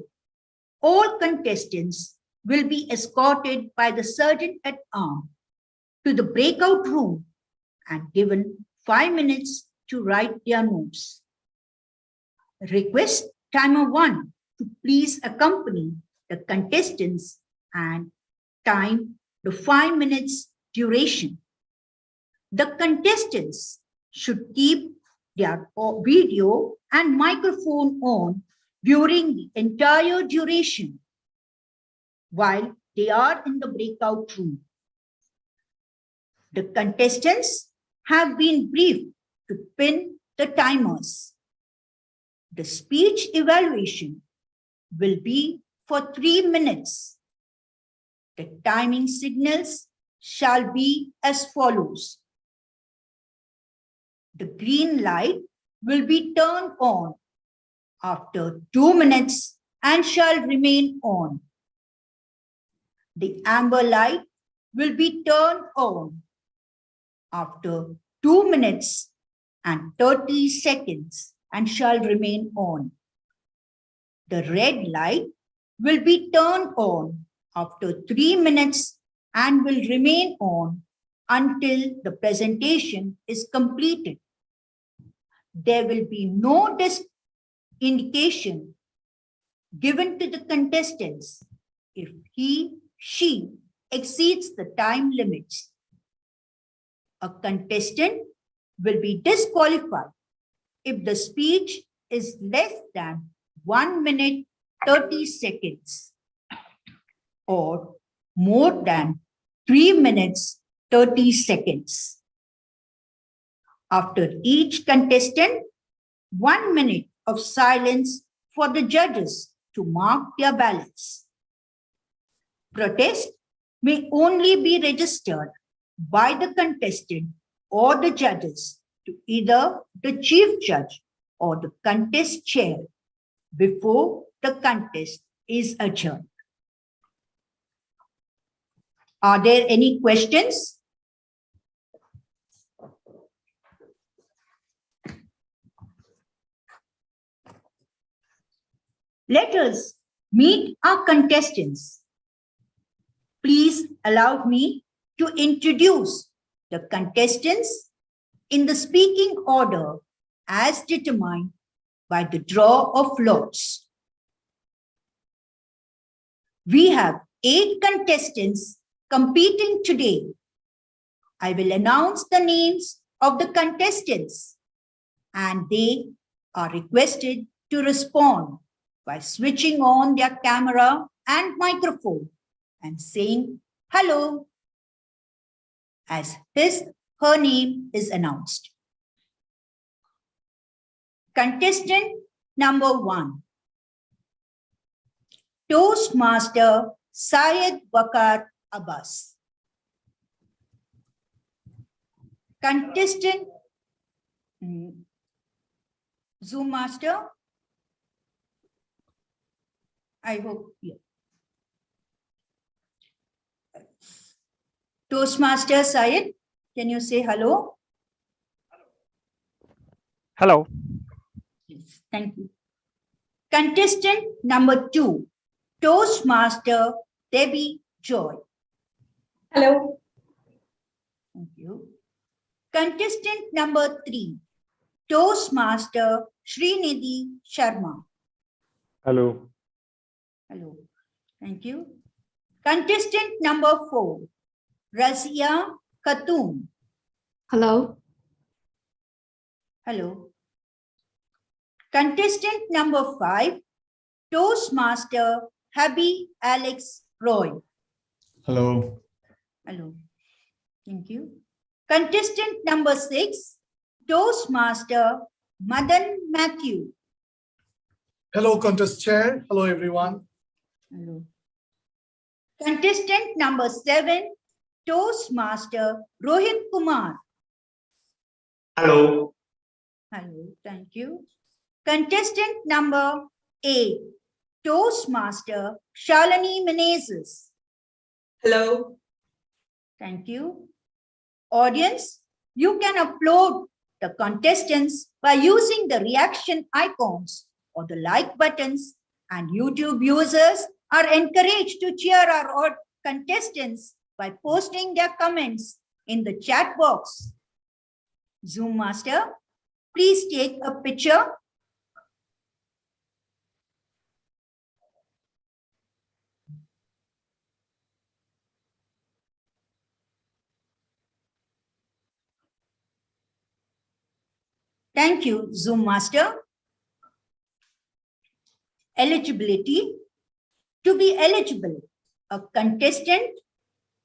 all contestants will be escorted by the sergeant-at-arms to the breakout room and given 5 minutes to write their notes. Request timer 1 to please accompany the contestants and time the 5 minutes duration. The contestants should keep their video and microphone on during the entire duration while they are in the breakout room. The contestants have been briefed to pin the timers. The speech evaluation will be for 3 minutes. The timing signals shall be as follows. The green light will be turned on after 2 minutes and shall remain on. The amber light will be turned on after 2 minutes and 30 seconds and shall remain on. The red light will be turned on after 3 minutes and will remain on until the presentation is completed. There will be no indication given to the contestants if she exceeds the time limits. A contestant will be disqualified if the speech is less than 1 minute 30 seconds or more than 3 minutes 30 seconds. After each contestant, 1 minute of silence for the judges to mark their ballots. Protest may only be registered by the contestant or the judges to either the chief judge or the contest chair before the contest is adjourned. Are there any questions? Let us meet our contestants. Please allow me to introduce the contestants in the speaking order as determined by the draw of lots. We have 8 contestants competing today. I will announce the names of the contestants and they are requested to respond by switching on their camera and microphone and saying hello as her name is announced. Contestant number 1, Toastmaster Syed Waqar Abbas. Contestant Zoom Master, I hope, yeah. Toastmaster Syed, can you say hello? Hello. Yes, thank you. Contestant number 2, Toastmaster Debbie Joy. Hello. Thank you. Contestant number 3, Toastmaster Srinidhi Sharma. Hello. Hello. Thank you. Contestant number 4, Razia Khatun. Hello. Hello. Contestant number 5, Toastmaster Habi Alex Roy. Hello. Hello. Thank you. Contestant number 6, Toastmaster Madan Matthew. Hello, contest chair. Hello, everyone. Hello. Contestant number 7, Toastmaster Rohit Kumar. Hello. Hello, thank you. Contestant number 8, Toastmaster Shalini Menezes. Hello. Thank you. Audience, you can upload the contestants by using the reaction icons or the like buttons, and YouTube users are encouraged to cheer our contestants by posting their comments in the chat box. Zoom master, please take a picture. Thank you, Zoom master. Eligibility. To be eligible, a contestant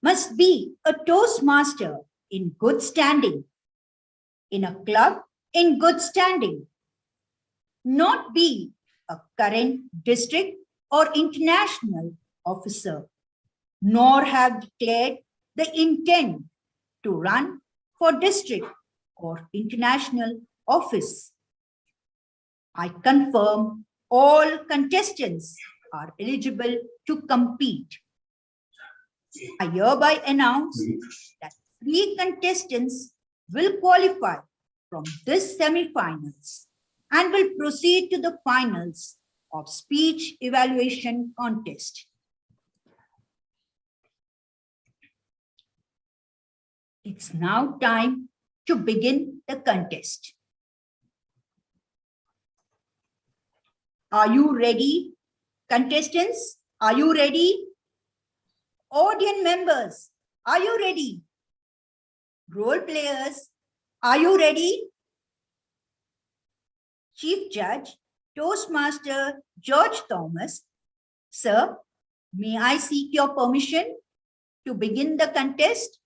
must be a Toastmaster in good standing, in a club in good standing, not be a current district or international officer, nor have declared the intent to run for district or international office. I confirm all contestants are eligible to compete. I hereby announce that 3 contestants will qualify from this semi-finals and will proceed to the finals of speech evaluation contest. It's now time to begin the contest. Are you ready? Contestants, are you ready? Audience members, are you ready? Role players, are you ready? Chief Judge, Toastmaster George Thomas, sir, may I seek your permission to begin the contest?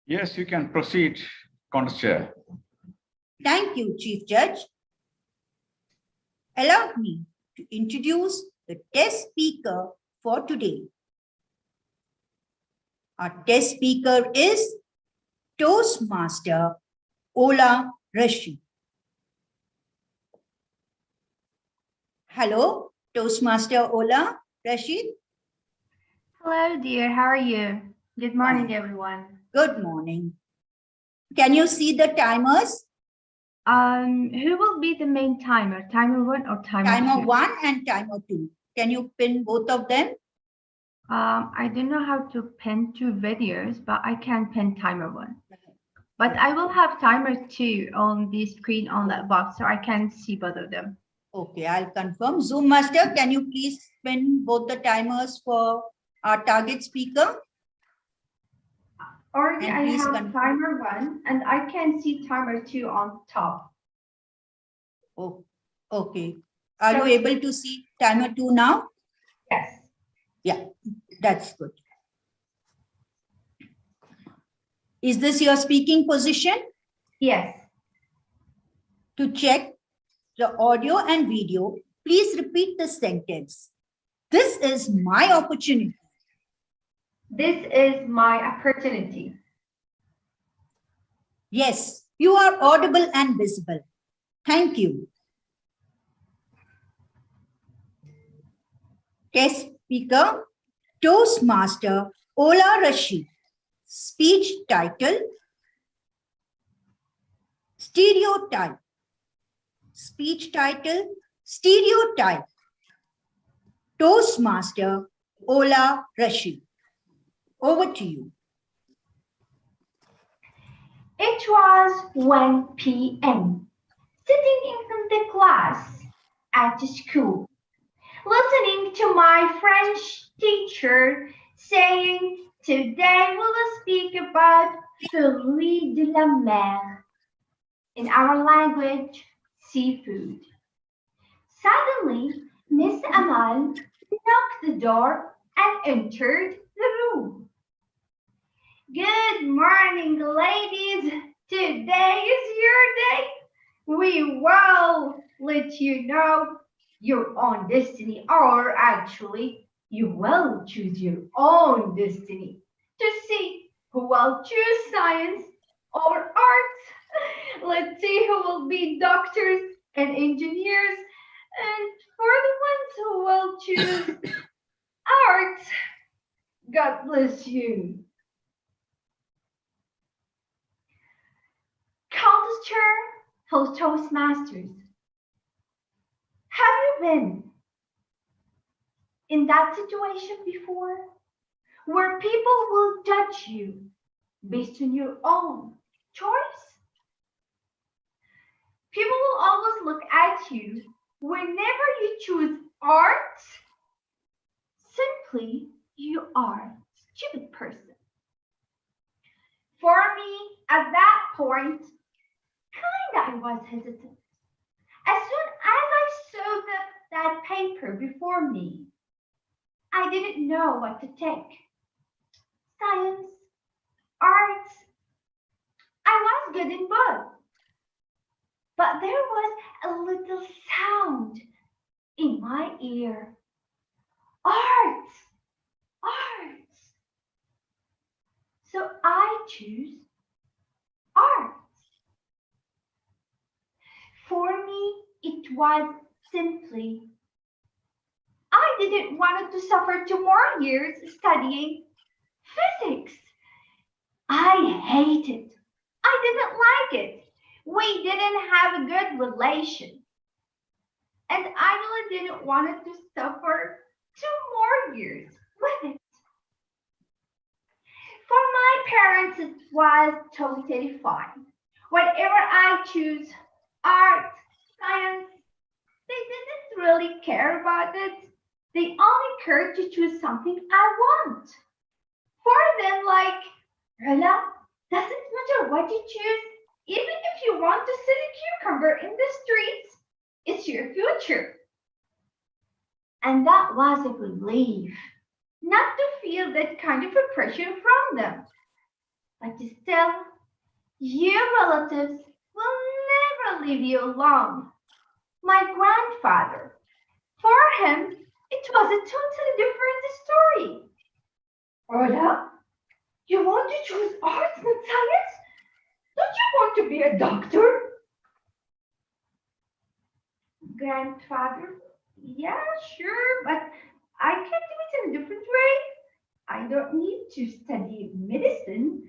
Yes, you can proceed, contest chair. Thank you, Chief Judge. Allow me to introduce the test speaker for today. Our test speaker is Toastmaster Ola Rashid. Hello, Toastmaster Ola Rashid. Hello, dear. How are you? Good morning, everyone. Good morning. Can you see the timers? Who will be the main timer? Timer 1 or timer 2? Timer 1 and timer 2. Can you pin both of them? I don't know how to pin 2 videos, but I can pin timer 1. But I will have timer 2 on the screen on that box, so I can see both of them. Okay, I'll confirm. Zoom master, can you please pin both the timers for our target speaker? Already I have timer 1 and I can see timer 2 on top. Oh, okay. Are you able to see timer 2 now? Yes. Yeah, that's good. Is this your speaking position? Yes. To check the audio and video, please repeat the sentence. This is my opportunity. This is my opportunity. Yes, you are audible and visible. Thank you. Test speaker, Toastmaster Ola Rashid. Speech title, Stereotype. Speech title, Stereotype. Toastmaster Ola Rashid. Over to you. It was 1 p.m. Sitting in the class at school. listening to my French teacher saying, today we'll speak about fruits de la mer, in our language, seafood. Suddenly, Miss Amal knocked the door and entered the room. Good morning, ladies. Today is your day. We will let you know your own destiny, or actually, you will choose your own destiny to see who will choose science or arts. Let's see who will be doctors and engineers. And for the ones who will choose arts, God bless you. Contest chair for Toastmasters. Have you been in that situation before where people will judge you based on your own choice? People will always look at you whenever you choose art. Simply, you are a stupid person. For me, at that point, I was hesitant. As soon as I saw that paper before me, I didn't know what to take. Science, arts, I was good in both. But there was a little sound in my ear. Arts, arts. So I choose arts. For me, it was simply, I didn't want to suffer 2 more years studying physics. I hate it. I didn't like it. We didn't have a good relation. And I really didn't want to suffer 2 more years with it. For my parents, it was totally fine. Whenever I choose art, science, they didn't really care about it. They only cared to choose something I want. For them, like, Rilla, doesn't matter what you choose, even if you want to sit a cucumber in the streets, it's your future. And that was a relief, not to feel that kind of oppression from them. But still, your relatives will never leave you alone. My grandfather, for him, it was a totally different story. Ola, you want to choose arts, not science? Don't you want to be a doctor? Grandfather, yeah, sure, but I can do it in a different way. I don't need to study medicine.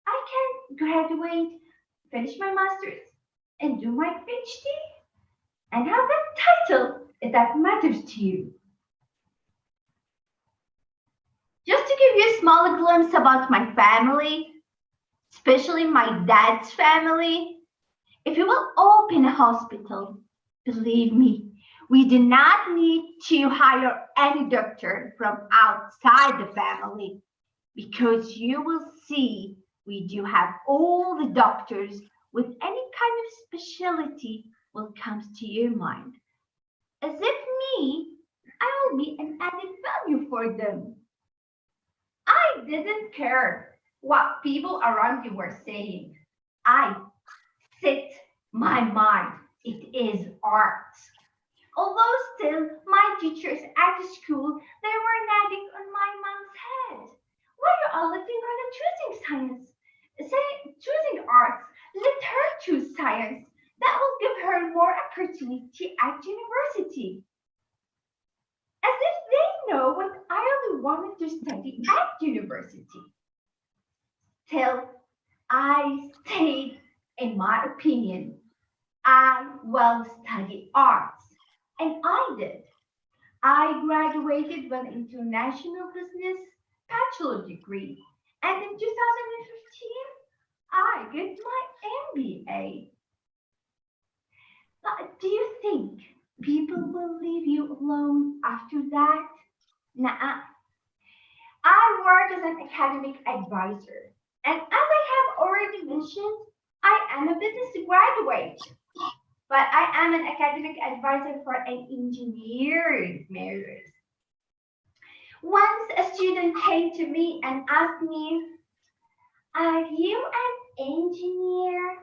I can graduate, finish my master's, and do my PhD, and have that title if that matters to you. Just to give you a small glimpse about my family, especially my dad's family, if you will open a hospital, believe me, we do not need to hire any doctor from outside the family, because you will see we do have all the doctors with any kind of specialty will comes to your mind. As if me, I will be an added value for them. I didn't care what people around you were saying. I set my mind. It is art. Although still, my teachers at the school, they were nagging on my mom's head. Why are you all letting her choosing science? Choosing arts, let her choose science. That will give her more opportunity at university. As if they know what I only wanted to study at university. Still, I stayed in my opinion. I will study arts, and I did. I graduated with an international business bachelor degree, and in 2015, I get my MBA. But do you think People will leave you alone after that. Nah, I work as an academic advisor. And as I have already mentioned, I am a business graduate. But I am an academic advisor for an engineering matters. Once a student came to me and asked me, "Are you an engineer?"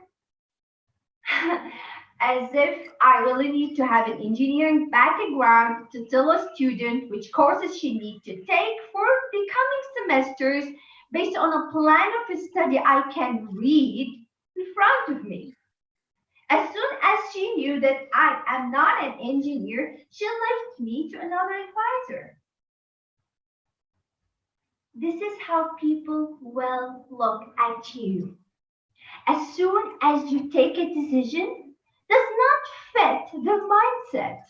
As if I really need to have an engineering background to tell a student which courses she needs to take for the coming semesters based on a plan of study I can read in front of me. As soon as she knew that I am not an engineer, she left me to another advisor. This is how people will look at you. As soon as you take a decision, does not fit their mindset.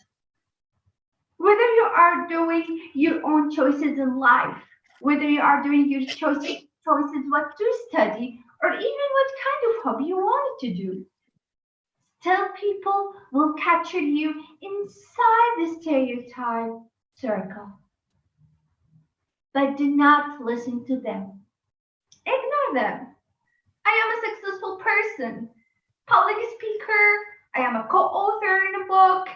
Whether you are doing your own choices in life, whether you are doing your choices what to study, or even what kind of hobby you wanted to do, still people will capture you inside the stereotype circle. But do not listen to them. Ignore them. I am a successful person, public speaker. I am a co-author in a book.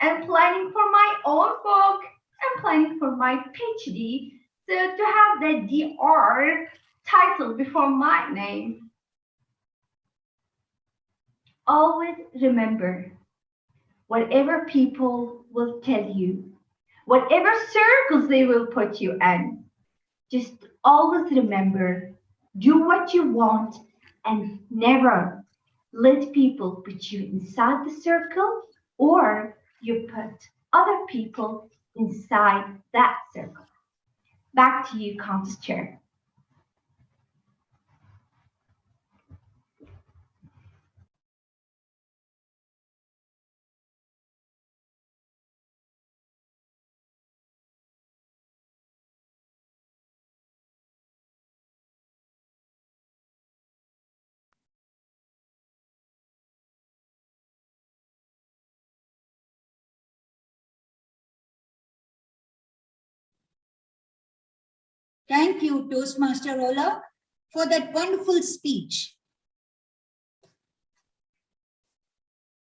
I'm planning for my own book. I'm planning for my PhD. So to have the DR title before my name. Always remember, whatever people will tell you, whatever circles they will put you in, just always remember, do what you want and never let people put you inside the circle or you put other people inside that circle. Back to you, Contest Chair. Thank you, Toastmaster Ola, for that wonderful speech.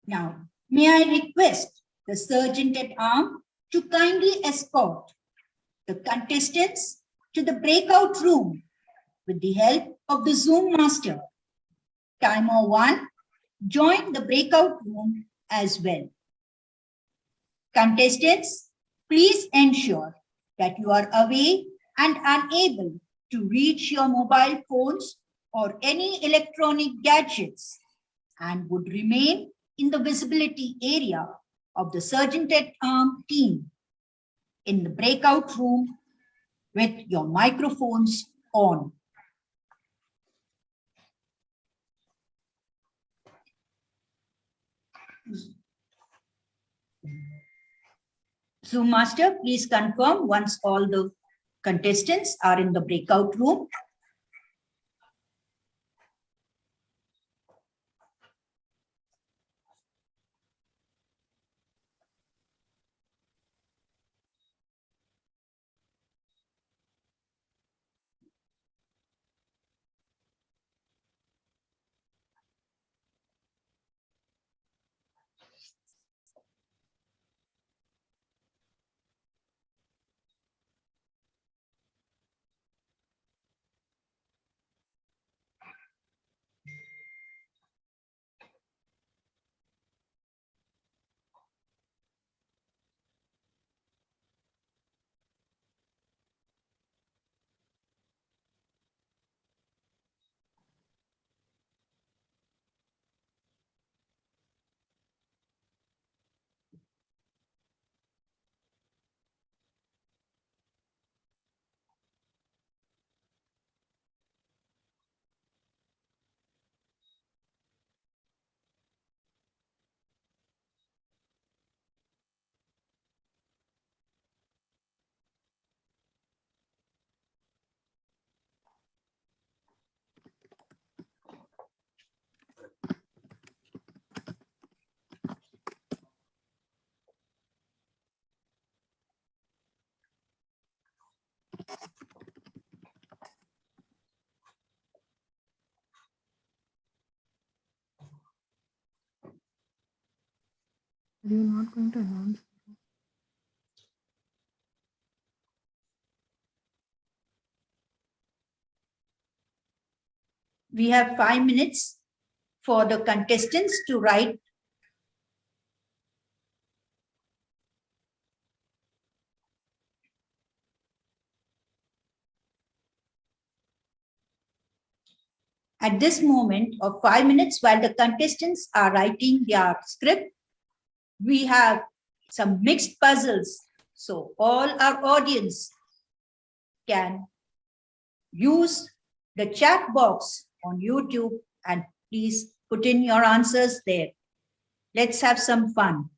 Now, may I request the Sergeant at Arms to kindly escort the contestants to the breakout room with the help of the Zoom Master. Timer 1, join the breakout room as well. Contestants, please ensure that you are away and unable to reach your mobile phones or any electronic gadgets and would remain in the visibility area of the Sergeant at Arms team in the breakout room with your microphones on. Zoom Master, please confirm once all the contestants are in the breakout room. Are you not going to announce? We have 5 minutes for the contestants to write. At this moment of 5 minutes, while the contestants are writing their script, we have some mixed puzzles. So all our audience can use the chat box on YouTube and please put in your answers there. Let's have some fun.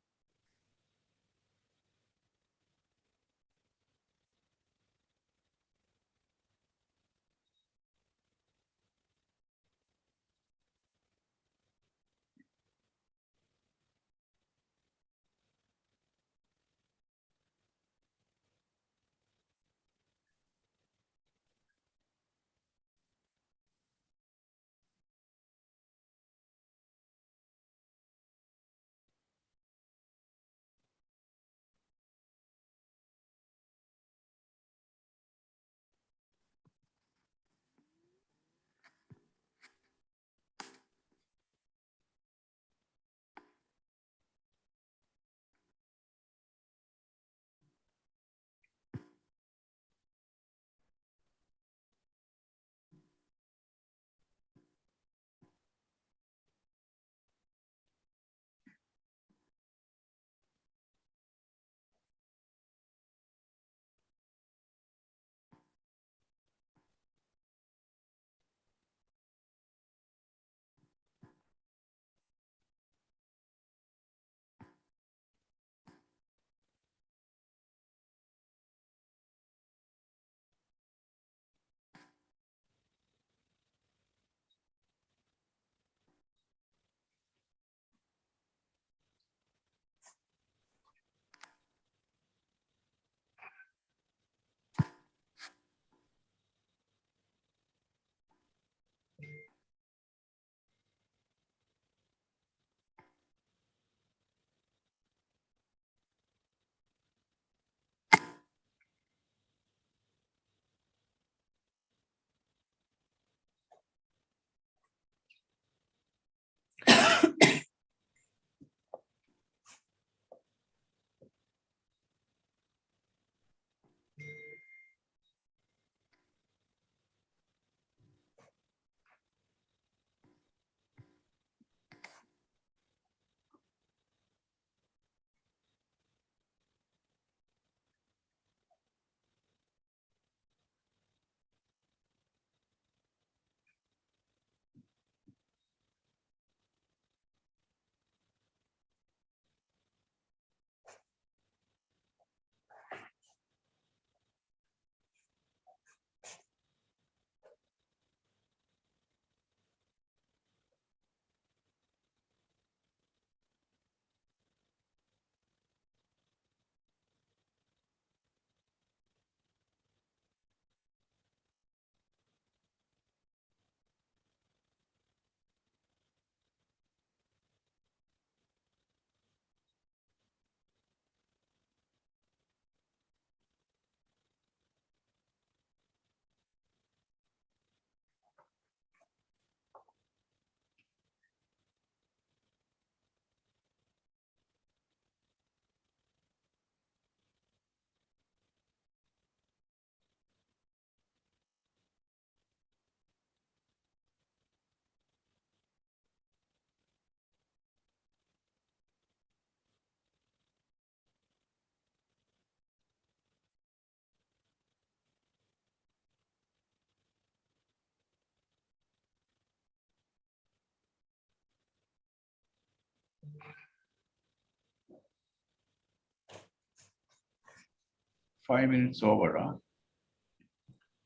Five minutes over, huh?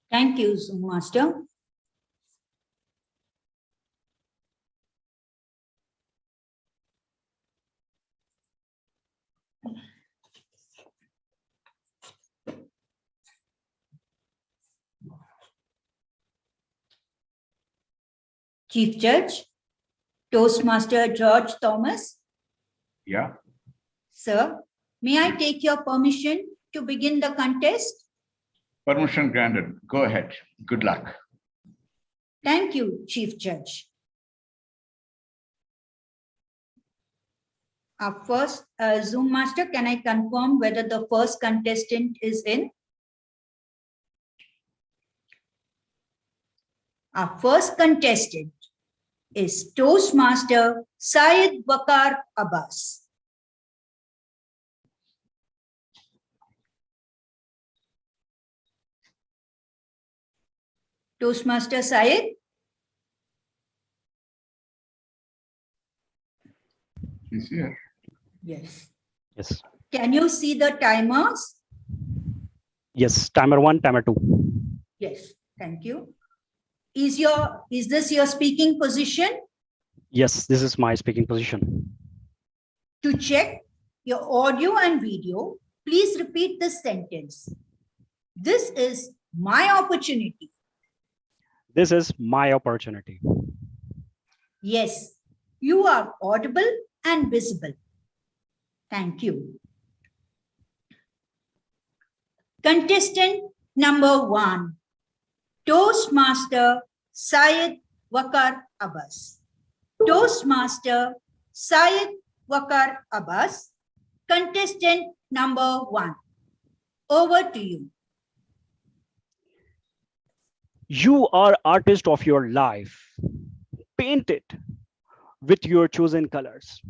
Thank you, Zoom Master. Chief Judge, Toastmaster George Thomas. Yeah. Sir, may I take your permission to begin the contest? Permission granted. Go ahead. Good luck. Thank you, Chief Judge. Our first Zoom master, can I confirm whether the first contestant is in? Our first contestant is Toastmaster Syed Waqar Abbas. Toastmaster Syed? He's here. Yes. Yes. Can you see the timers? Yes. Timer 1, timer 2. Yes. Thank you. Is this your speaking position? Yes, this is my speaking position. To check your audio and video, please repeat this sentence. This is my opportunity. This is my opportunity. Yes, you are audible and visible. Thank you. Contestant number 1, Toastmaster Syed Waqar Abbas. Toastmaster Syed Waqar Abbas, contestant number 1. Over to you. You are artist of your life. Paint it with your chosen colors.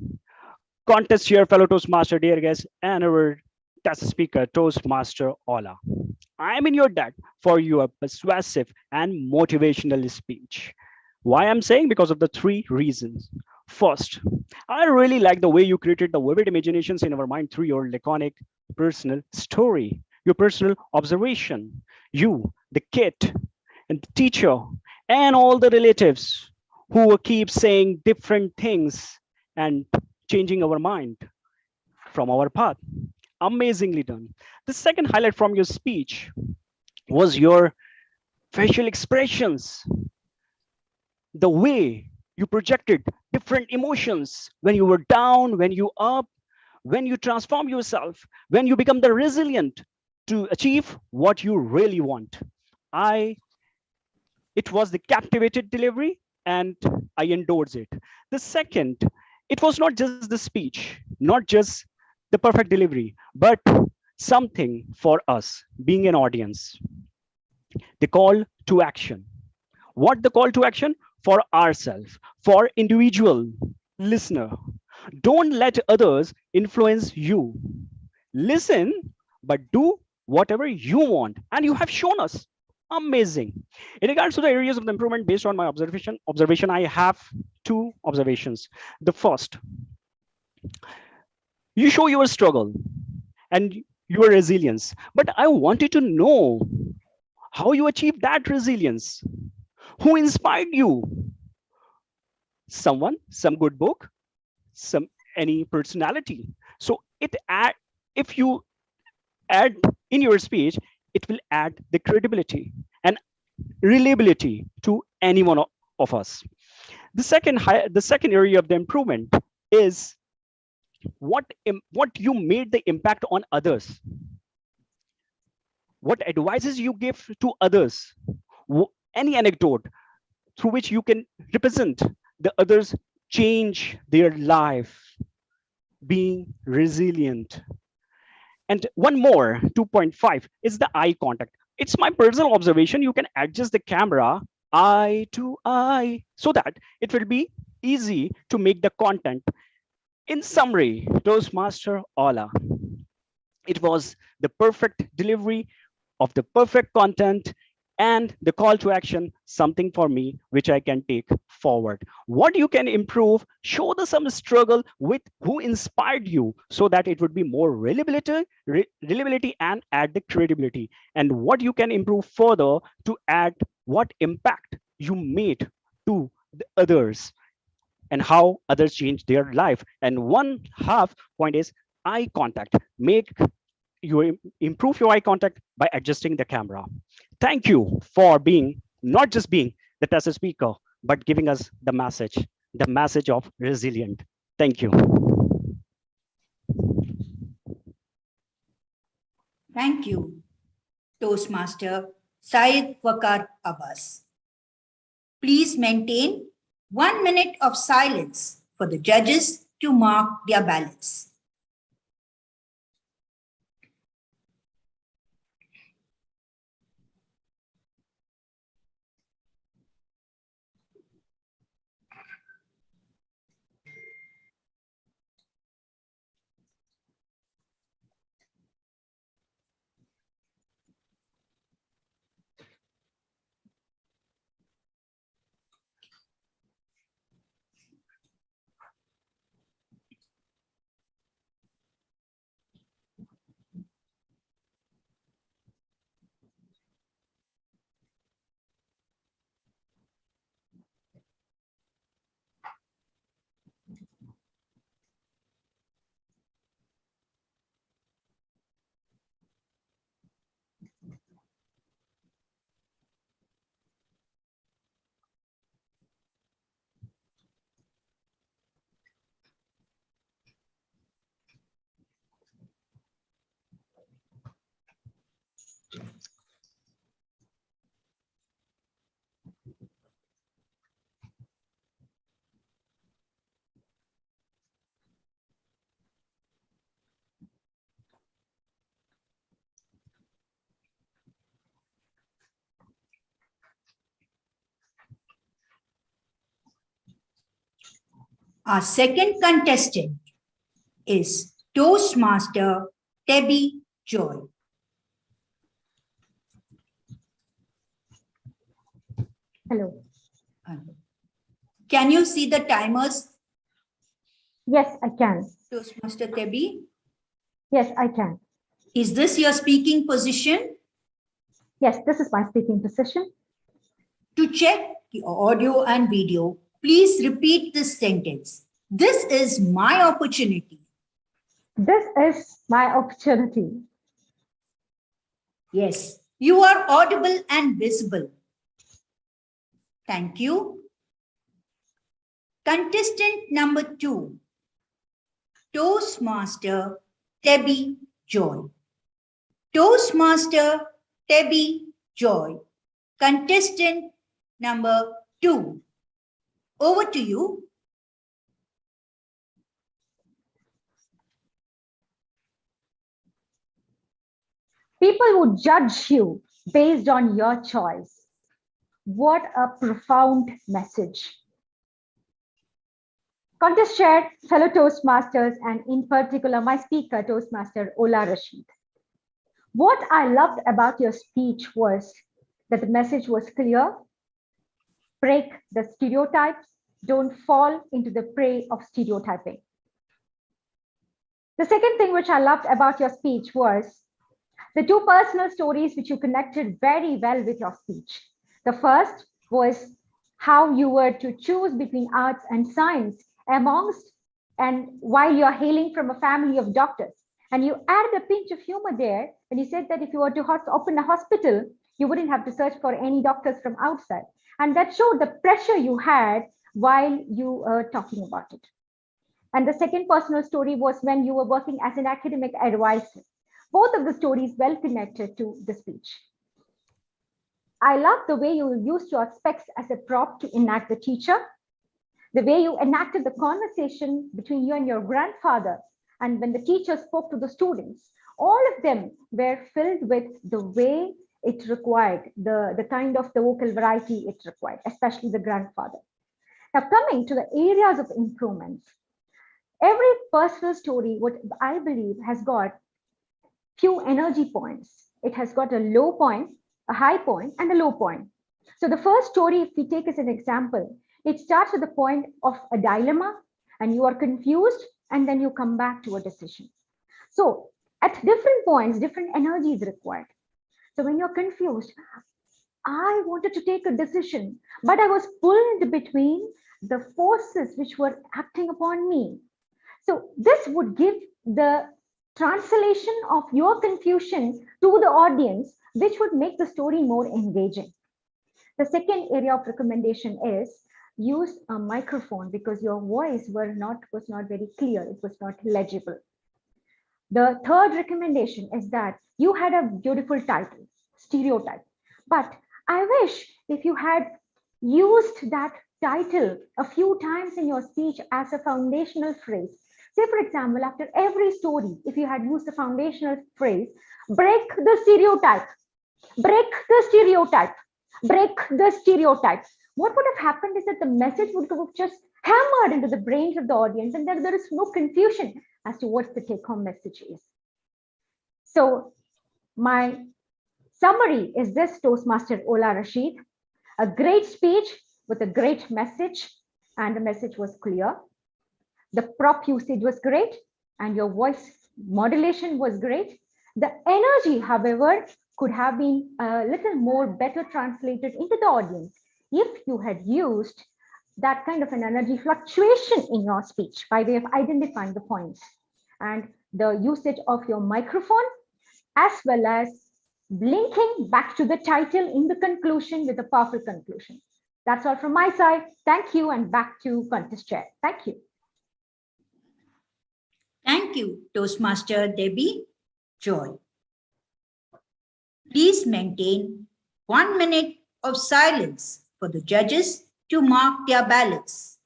Contest here, fellow Toastmaster, dear guests, and our test speaker, Toastmaster Ola. I am in your debt for your persuasive and motivational speech. Why I'm saying? Because of the 3 reasons. First, I really like the way you created the vivid imaginations in our mind through your laconic personal story, your personal observation. You, the kid, and the teacher, and all the relatives who keep saying different things and changing our mind from our path. Amazingly done. The second highlight from your speech was your facial expressions. The way you projected different emotions when you were down, when you up, when you transform yourself, when you become the resilient to achieve what you really want. It was the captivated delivery and I endorse it. The second, it was not just the speech, not just the perfect delivery, but something for us being an audience. The call to action. What the call to action? For ourselves, for individual listener. Don't let others influence you. Listen, but do whatever you want. And you have shown us. Amazing. In regards to the areas of the improvement based on my observation, I have 2 observations. The first, you show your struggle and your resilience, but I wanted to know how you achieved that resilience. Who inspired you? Someone, some good book, any personality. So if you add in your speech, it will add the credibility and reliability to any one of us. The second area of the improvement is what you made the impact on others. What advices you give to others. Any anecdote through which you can represent the others change their life, being resilient. And one more, 2.5, is the eye contact. It's my personal observation. You can adjust the camera eye to eye so that it will be easy to make the content. In summary, Toastmaster Ola, it was the perfect delivery of the perfect content and the call to action, something for me which I can take forward. What you can improve, show some struggle with who inspired you so that it would be more reliability and add the credibility. And what you can improve further to add what impact you made to the others and how others change their life. And 1/2 point is eye contact. Improve your eye contact by adjusting the camera. Thank you for not just being the test speaker, but giving us the message of resilient. Thank you. Thank you, Toastmaster Syed Waqar Abbas. Please maintain 1 minute of silence for the judges to mark their ballots. Our second contestant is Toastmaster Debbie Joy. Hello. Can you see the timers? Yes, I can. Toastmaster Debbie? Yes, I can. Is this your speaking position? Yes, this is my speaking position. To check your audio and video, please repeat this sentence. This is my opportunity. This is my opportunity. Yes, you are audible and visible. Thank you. Contestant number 2, Toastmaster Debbie Joy. Toastmaster Debbie Joy. Contestant number 2. Over to you. People would judge you based on your choice. What a profound message. Contest chair, fellow Toastmasters, and in particular, my speaker, Toastmaster Ola Rashid. What I loved about your speech was that the message was clear. Break the stereotypes. Don't fall into the prey of stereotyping. The second thing which I loved about your speech was the 2 personal stories which you connected very well with your speech. The first was how you were to choose between arts and science amongst and while you're hailing from a family of doctors. And you added a pinch of humor there when you said that if you were to open a hospital, you wouldn't have to search for any doctors from outside. And that showed the pressure you had while you were talking about it. And the second personal story was when you were working as an academic advisor. Both of the stories well connected to the speech. I love the way you used your specs as a prop to enact the teacher, the way you enacted the conversation between you and your grandfather, and when the teacher spoke to the students, all of them were filled with the way it required, the kind of the vocal variety it required, especially the grandfather. Now, coming to the areas of improvements, every personal story, what I believe, has got few energy points. It has got a low point, a high point, and a low point. So the first story, if we take as an example, it starts with the point of a dilemma, and you are confused, and then you come back to a decision. So at different points, different energy is required. So when you're confused, I wanted to take a decision, but I was pulled between the forces which were acting upon me. So this would give the translation of your confusion to the audience, which would make the story more engaging. The second area of recommendation is use a microphone because your voice was not very clear. It was not legible. The third recommendation is that you had a beautiful title, stereotype, but I wish if you had used that title a few times in your speech as a foundational phrase. Say, for example, after every story, if you had used the foundational phrase, break the stereotype, break the stereotype, break the stereotype. What would have happened is that the message would have just hammered into the brains of the audience, and there is no confusion as to what the take-home message is. So my summary is this, Toastmaster Ola Rashid, a great speech with a great message, and the message was clear. The prop usage was great, and your voice modulation was great. The energy, however, could have been a little more better translated into the audience if you had used that kind of an energy fluctuation in your speech by way of identifying the points, and the usage of your microphone, as well as linking back to the title in the conclusion with a powerful conclusion. That's all from my side. Thank you, and back to contest chair. Thank you. Thank you, Toastmaster Debbie Joy. Please maintain 1 minute of silence for the judges to mark their ballots.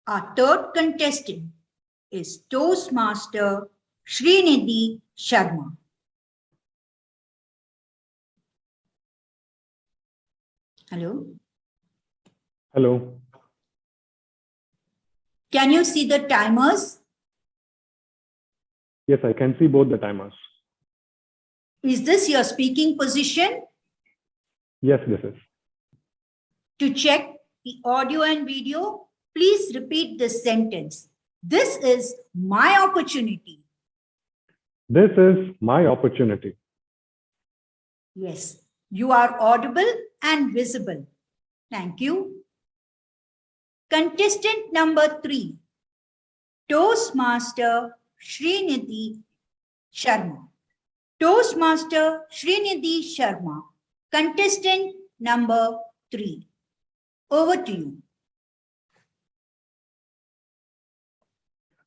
Our third contestant is Toastmaster Srinidhi Sharma. Hello. Hello. Can you see the timers? Yes, I can see both the timers. Is this your speaking position? Yes, this is. To check the audio and video, please repeat this sentence. This is my opportunity. This is my opportunity. Yes, you are audible and visible. Thank you. Contestant number 3, Toastmaster Srinidhi Sharma. Toastmaster Srinidhi Sharma, contestant number 3. Over to you.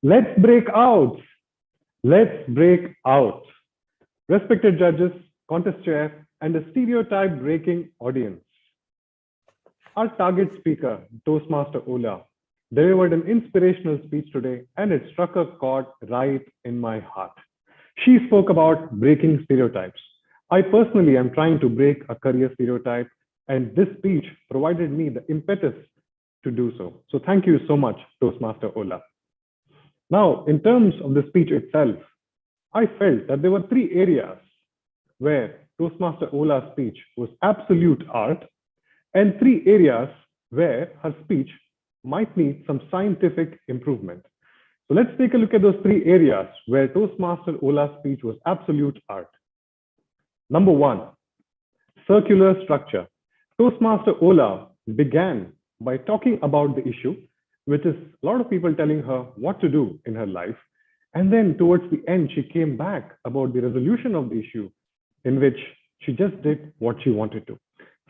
Let's break out. Let's break out. Respected judges, contest chair, and a stereotype breaking audience. Our target speaker, Toastmaster Ola, delivered an inspirational speech today, and it struck a chord right in my heart. She spoke about breaking stereotypes. I personally am trying to break a career stereotype, and this speech provided me the impetus to do so. So thank you so much, Toastmaster Ola. Now, in terms of the speech itself, I felt that there were 3 areas where Toastmaster Ola's speech was absolute art, and 3 areas where her speech might need some scientific improvement. So let's take a look at those 3 areas where Toastmaster Ola's speech was absolute art. Number 1, circular structure. Toastmaster Ola began by talking about the issue, which is a lot of people telling her what to do in her life. And then towards the end, she came back about the resolution of the issue, in which she just did what she wanted to.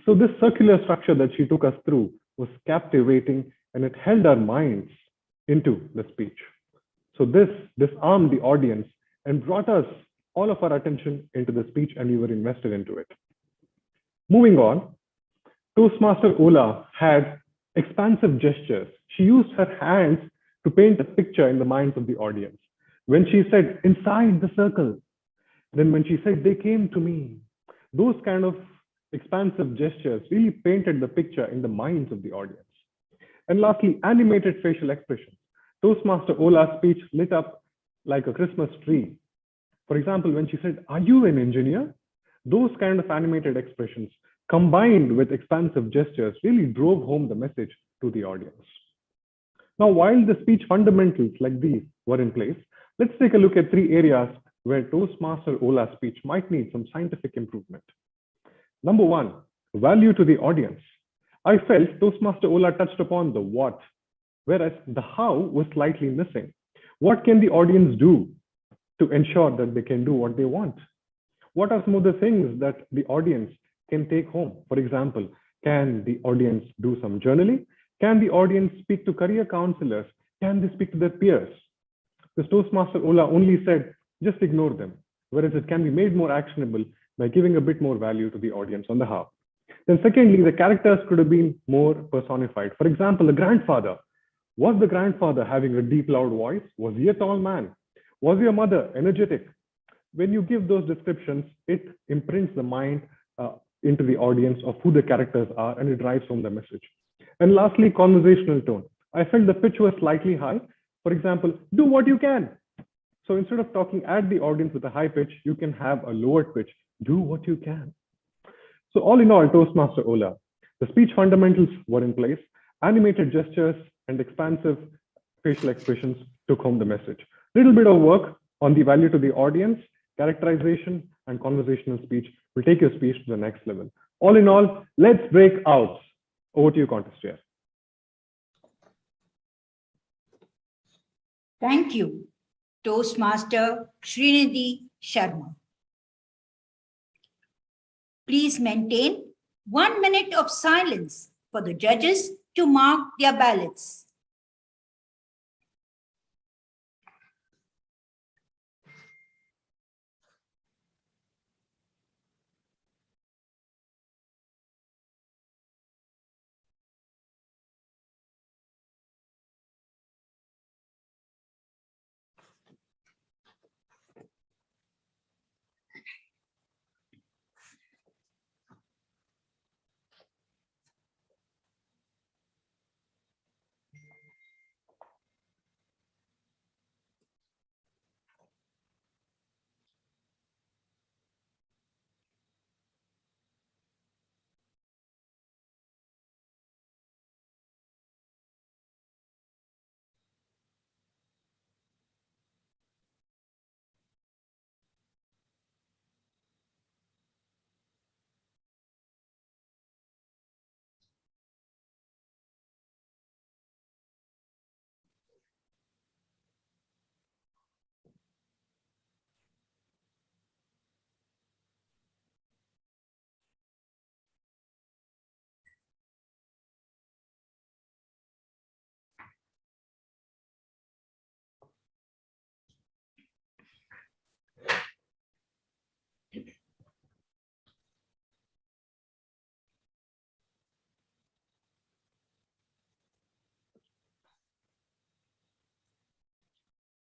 So this circular structure that she took us through was captivating, and it held our minds into the speech. So this disarmed the audience and brought us all of our attention into the speech, and we were invested into it. Moving on, Toastmaster Ola had expansive gestures. She used her hands to paint a picture in the minds of the audience. When she said, inside the circle, then when she said, they came to me, those kind of expansive gestures really painted the picture in the minds of the audience. And lastly, animated facial expressions. Toastmaster Ola's speech lit up like a Christmas tree. For example, when she said, are you an engineer? Those kind of animated expressions combined with expansive gestures really drove home the message to the audience. Now, while the speech fundamentals like these were in place, let's take a look at 3 areas where Toastmaster Ola's speech might need some scientific improvement. Number 1, value to the audience. I felt Toastmaster Ola touched upon the what, whereas the how was slightly missing. What can the audience do to ensure that they can do what they want? What are some of the things that the audience can take home? For example, can the audience do some journaling? Can the audience speak to career counselors? Can they speak to their peers? Because Toastmaster Ola only said, just ignore them, whereas it can be made more actionable by giving a bit more value to the audience on the how. Then secondly, the characters could have been more personified. For example, the grandfather. Was the grandfather having a deep, loud voice? Was he a tall man? Was your mother energetic? When you give those descriptions, it imprints the mind into the audience of who the characters are, and it drives home the message. And lastly, conversational tone. I felt the pitch was slightly high. For example, do what you can. So instead of talking at the audience with a high pitch, you can have a lowered pitch. Do what you can. So all in all, Toastmaster Ola, the speech fundamentals were in place. Animated gestures and expansive facial expressions took home the message. Little bit of work on the value to the audience, characterization, and conversational speech will take your speech to the next level. All in all, let's break out. Over to you, Contest Chair. Thank you, Toastmaster Srinidhi Sharma. Please maintain 1 minute of silence for the judges to mark their ballots.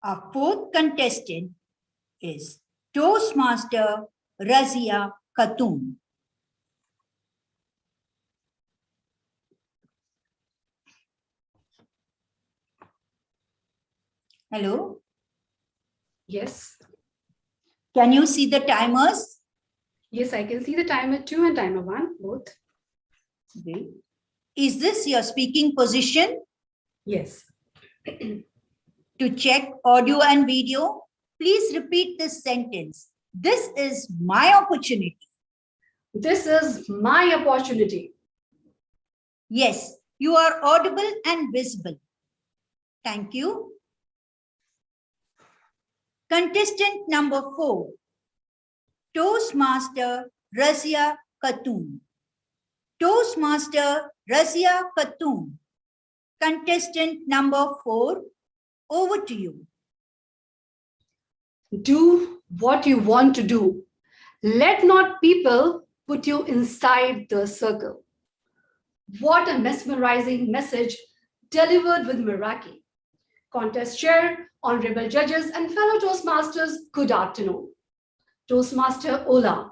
Our 4th contestant is Toastmaster Razia Khatun. Hello? Yes. Can you see the timers? Yes, I can see the timer 2 and timer 1, both. Okay. Is this your speaking position? Yes. To check audio and video, please repeat this sentence. This is my opportunity. This is my opportunity. Yes, you are audible and visible. Thank you. Contestant number 4, Toastmaster Razia Khatun. Toastmaster Razia Khatun. Contestant number 4, over to you. Do what you want to do. Let not people put you inside the circle. What a mesmerizing message delivered with Meraki. Contest chair, honorable judges, and fellow Toastmasters, good afternoon. Toastmaster Ola,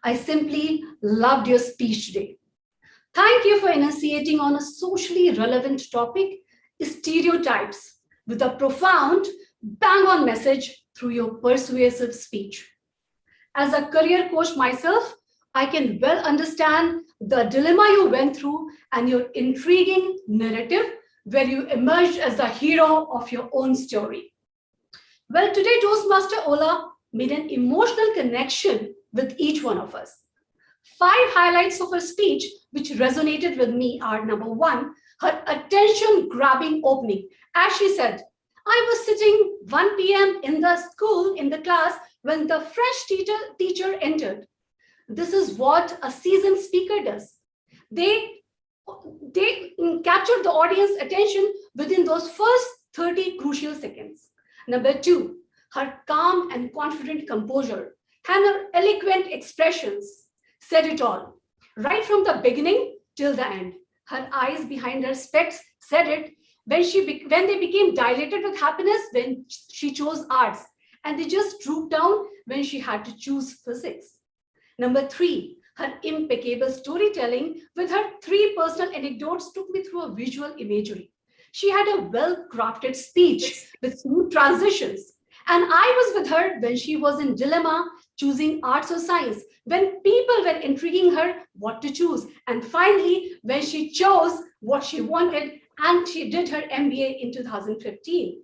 I simply loved your speech today. Thank you for enunciating on a socially relevant topic, stereotypes, with a profound, bang-on message through your persuasive speech. As a career coach myself, I can well understand the dilemma you went through and your intriguing narrative where you emerged as the hero of your own story. Well, today Toastmaster Ola made an emotional connection with each one of us. 5 highlights of her speech which resonated with me are: number 1, her attention-grabbing opening. As she said, I was sitting 1 p.m. in the school, in the class, when the French teacher entered. This is what a seasoned speaker does. They capture the audience attention within those first 30 crucial seconds. Number 2, her calm and confident composure and her eloquent expressions said it all. Right from the beginning till the end. Her eyes behind her specs said it when they became dilated with happiness when she chose arts, and they just drooped down when she had to choose physics. Number 3, her impeccable storytelling with her 3 personal anecdotes took me through a visual imagery. She had a well-crafted speech with smooth transitions. And I was with her when she was in dilemma choosing arts or science, when people were intriguing her what to choose. And finally, when she chose what she wanted and she did her MBA in 2015.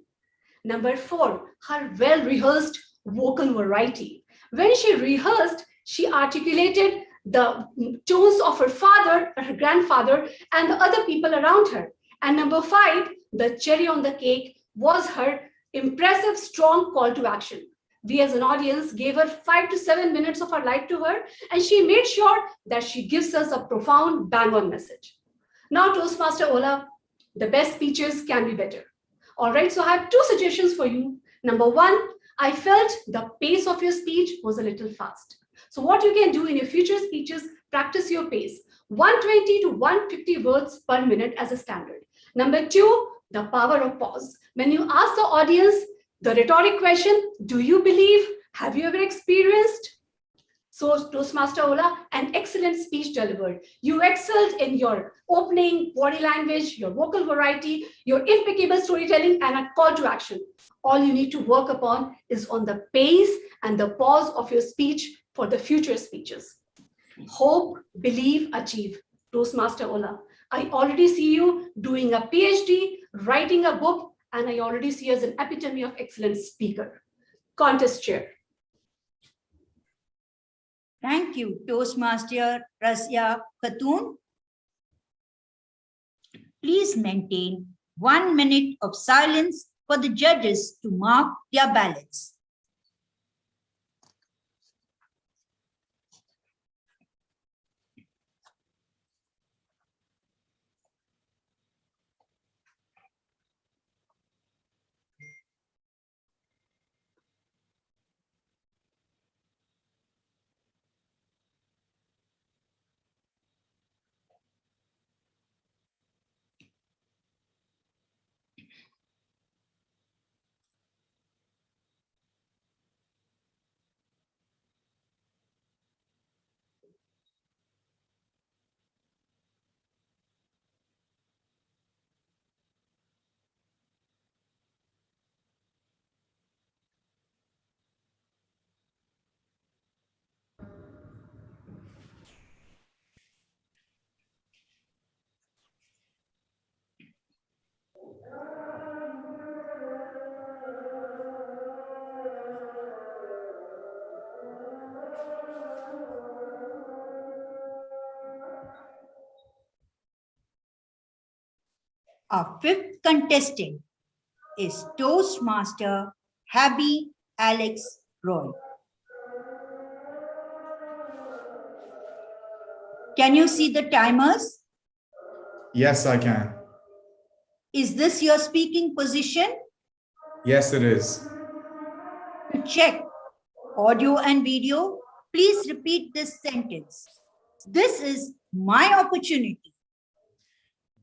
Number 4, her well-rehearsed vocal variety. When she rehearsed, she articulated the tones of her father, her grandfather, and the other people around her. And number 5, the cherry on the cake was her impressive, strong call to action. We as an audience gave her 5 to 7 minutes of our life to her, and she made sure that she gives us a profound bang-on message. Now, Toastmaster Ola, the best speeches can be better. All right, so I have 2 suggestions for you. Number 1, I felt the pace of your speech was a little fast. So what you can do in your future speeches, practice your pace. 120 to 150 words per minute as a standard. Number 2, the power of pause. When you ask the audience the rhetoric question, do you believe? Have you ever experienced? So Toastmaster Ola, an excellent speech delivered. You excelled in your opening, body language, your vocal variety, your impeccable storytelling, and a call to action. All you need to work upon is on the pace and the pause of your speech for the future speeches. Hope, believe, achieve. Toastmaster Ola, I already see you doing a PhD, writing a book, and I already see you as an epitome of excellent speaker. Contest chair. Thank you, Toastmaster Rasya Khatun. Please maintain 1 minute of silence for the judges to mark their ballots. Our 5th contestant is Toastmaster Habby Alex Roy. Can you see the timers? Yes, I can. Is this your speaking position? Yes, it is. To check audio and video, please repeat this sentence. This is my opportunity.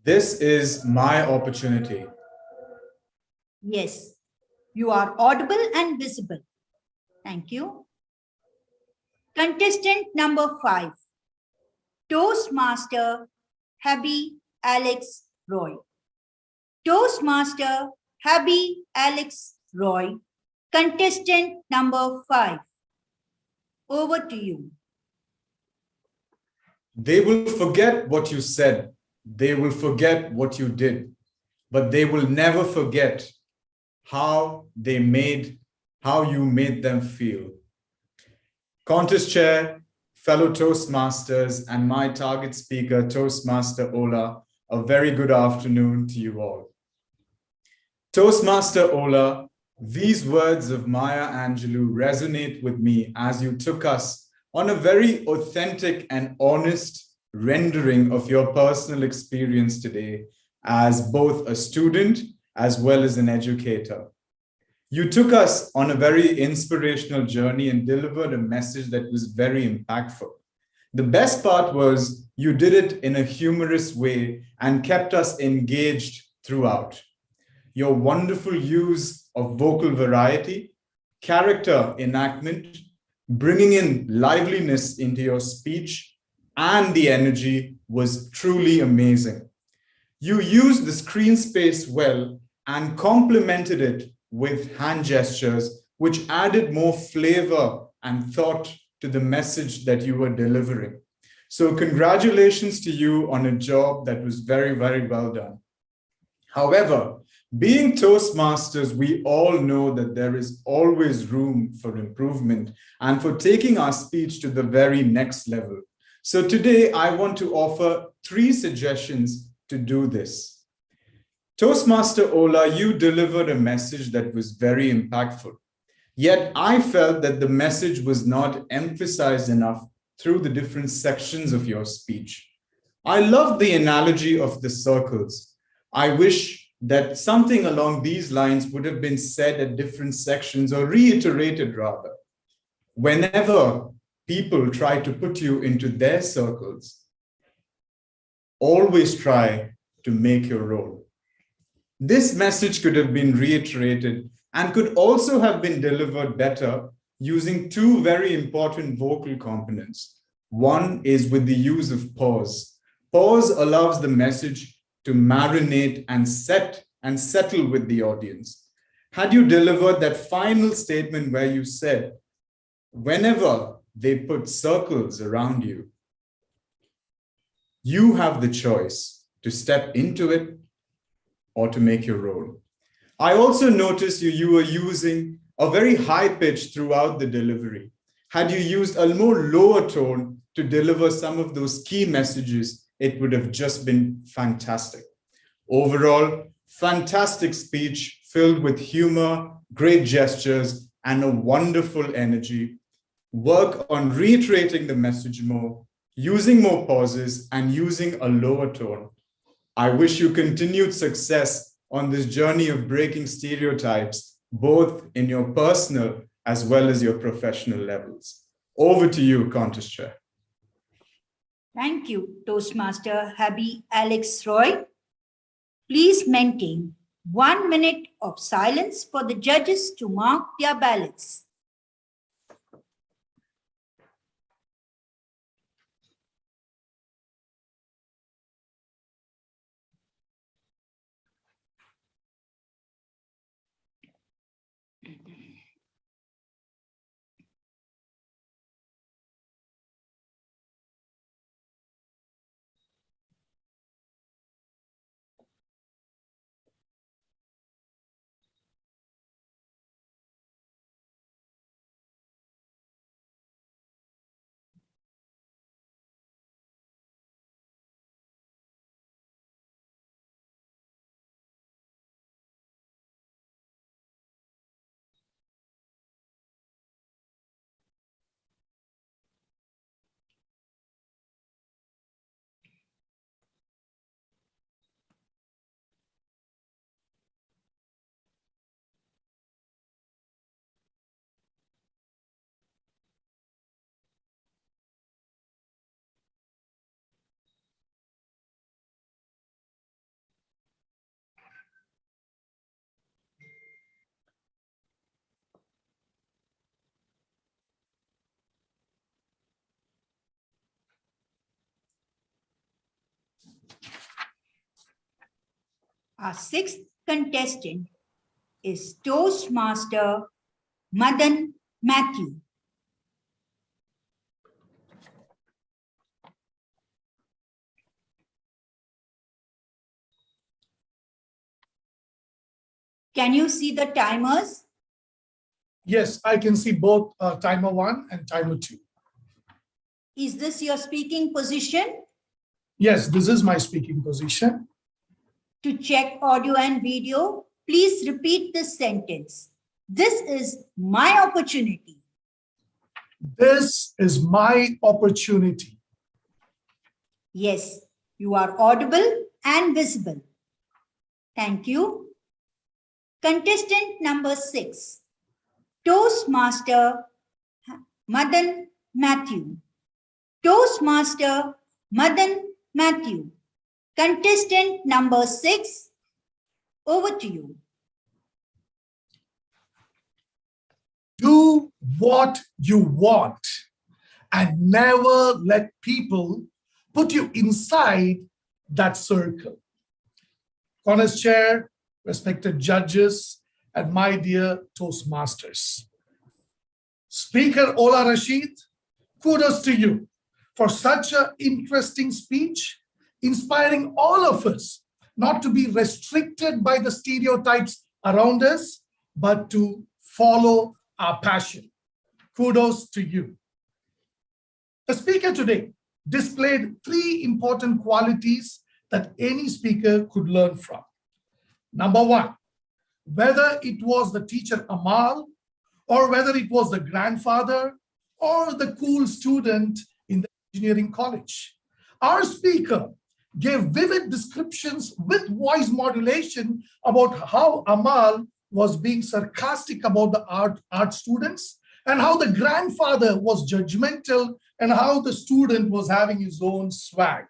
This is my opportunity. Yes, you are audible and visible. Thank you. Contestant number 5, Toastmaster Happy Alex Roy. Toastmaster Happy Alex Roy, contestant number 5. Over to you. They will forget what you said. They will forget what you did, but they will never forget how you made them feel. Contest chair, fellow Toastmasters, and my target speaker, Toastmaster Ola, a very good afternoon to you all. Toastmaster Ola, these words of Maya Angelou resonate with me as you took us on a very authentic and honest rendering of your personal experience today as both a student as well as an educator. You took us on a very inspirational journey and delivered a message that was very impactful. The best part was you did it in a humorous way and kept us engaged throughout. Your wonderful use of vocal variety, character enactment, bringing in liveliness into your speech, and the energy was truly amazing. You used the screen space well and complemented it with hand gestures, which added more flavor and thought to the message that you were delivering. So congratulations to you on a job that was very, very well done. However, being Toastmasters, we all know that there is always room for improvement and for taking our speech to the very next level. So today I want to offer 3 suggestions to do this. Toastmaster Ola, you delivered a message that was very impactful. Yet I felt that the message was not emphasized enough through the different sections of your speech. I love the analogy of the circles. I wish that something along these lines would have been said at different sections or reiterated rather. Whenever people try to put you into their circles, always try to make your role. This message could have been reiterated and could also have been delivered better using 2 very important vocal components. One is with the use of pause. Pause allows the message to marinate and settle with the audience. Had you delivered that final statement where you said, whenever they put circles around you, you have the choice to step into it or to make your role. I also noticed you were using a very high pitch throughout the delivery. Had you used a more lower tone to deliver some of those key messages, it would have just been fantastic. Overall, fantastic speech filled with humor, great gestures, and a wonderful energy. Work on reiterating the message more, using more pauses, and using a lower tone. I wish you continued success on this journey of breaking stereotypes, both in your personal as well as your professional levels. Over to you, Contest Chair. Thank you, Toastmaster Happy Alex Roy. Please maintain 1 minute of silence for the judges to mark their ballots. Our sixth contestant is Toastmaster Madan Matthew. Can you see the timers? Yes, I can see both timer 1 and timer 2. Is this your speaking position? Yes, this is my speaking position. To check audio and video, please repeat this sentence. This is my opportunity. This is my opportunity. Yes, you are audible and visible. Thank you. Contestant number 6, Toastmaster Madan Matthew. Toastmaster Madan Matthew. Contestant number 6, over to you. Do what you want and never let people put you inside that circle. Contest chair, respected judges, and my dear Toastmasters. Speaker Ola Rashid, kudos to you for such an interesting speech, inspiring all of us not to be restricted by the stereotypes around us, but to follow our passion. Kudos to you. The speaker today displayed 3 important qualities that any speaker could learn from. Number 1, whether it was the teacher Amal, or whether it was the grandfather or the cool student in the engineering college, our speaker gave vivid descriptions with voice modulation about how Amal was being sarcastic about the art students, and how the grandfather was judgmental, and how the student was having his own swag.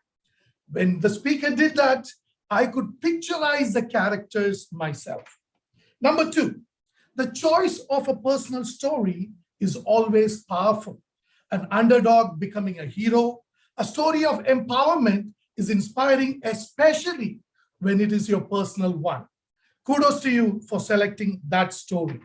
When the speaker did that, I could picturize the characters myself. Number 2, the choice of a personal story is always powerful. An underdog becoming a hero, a story of empowerment is inspiring, especially when it is your personal one. Kudos to you for selecting that story.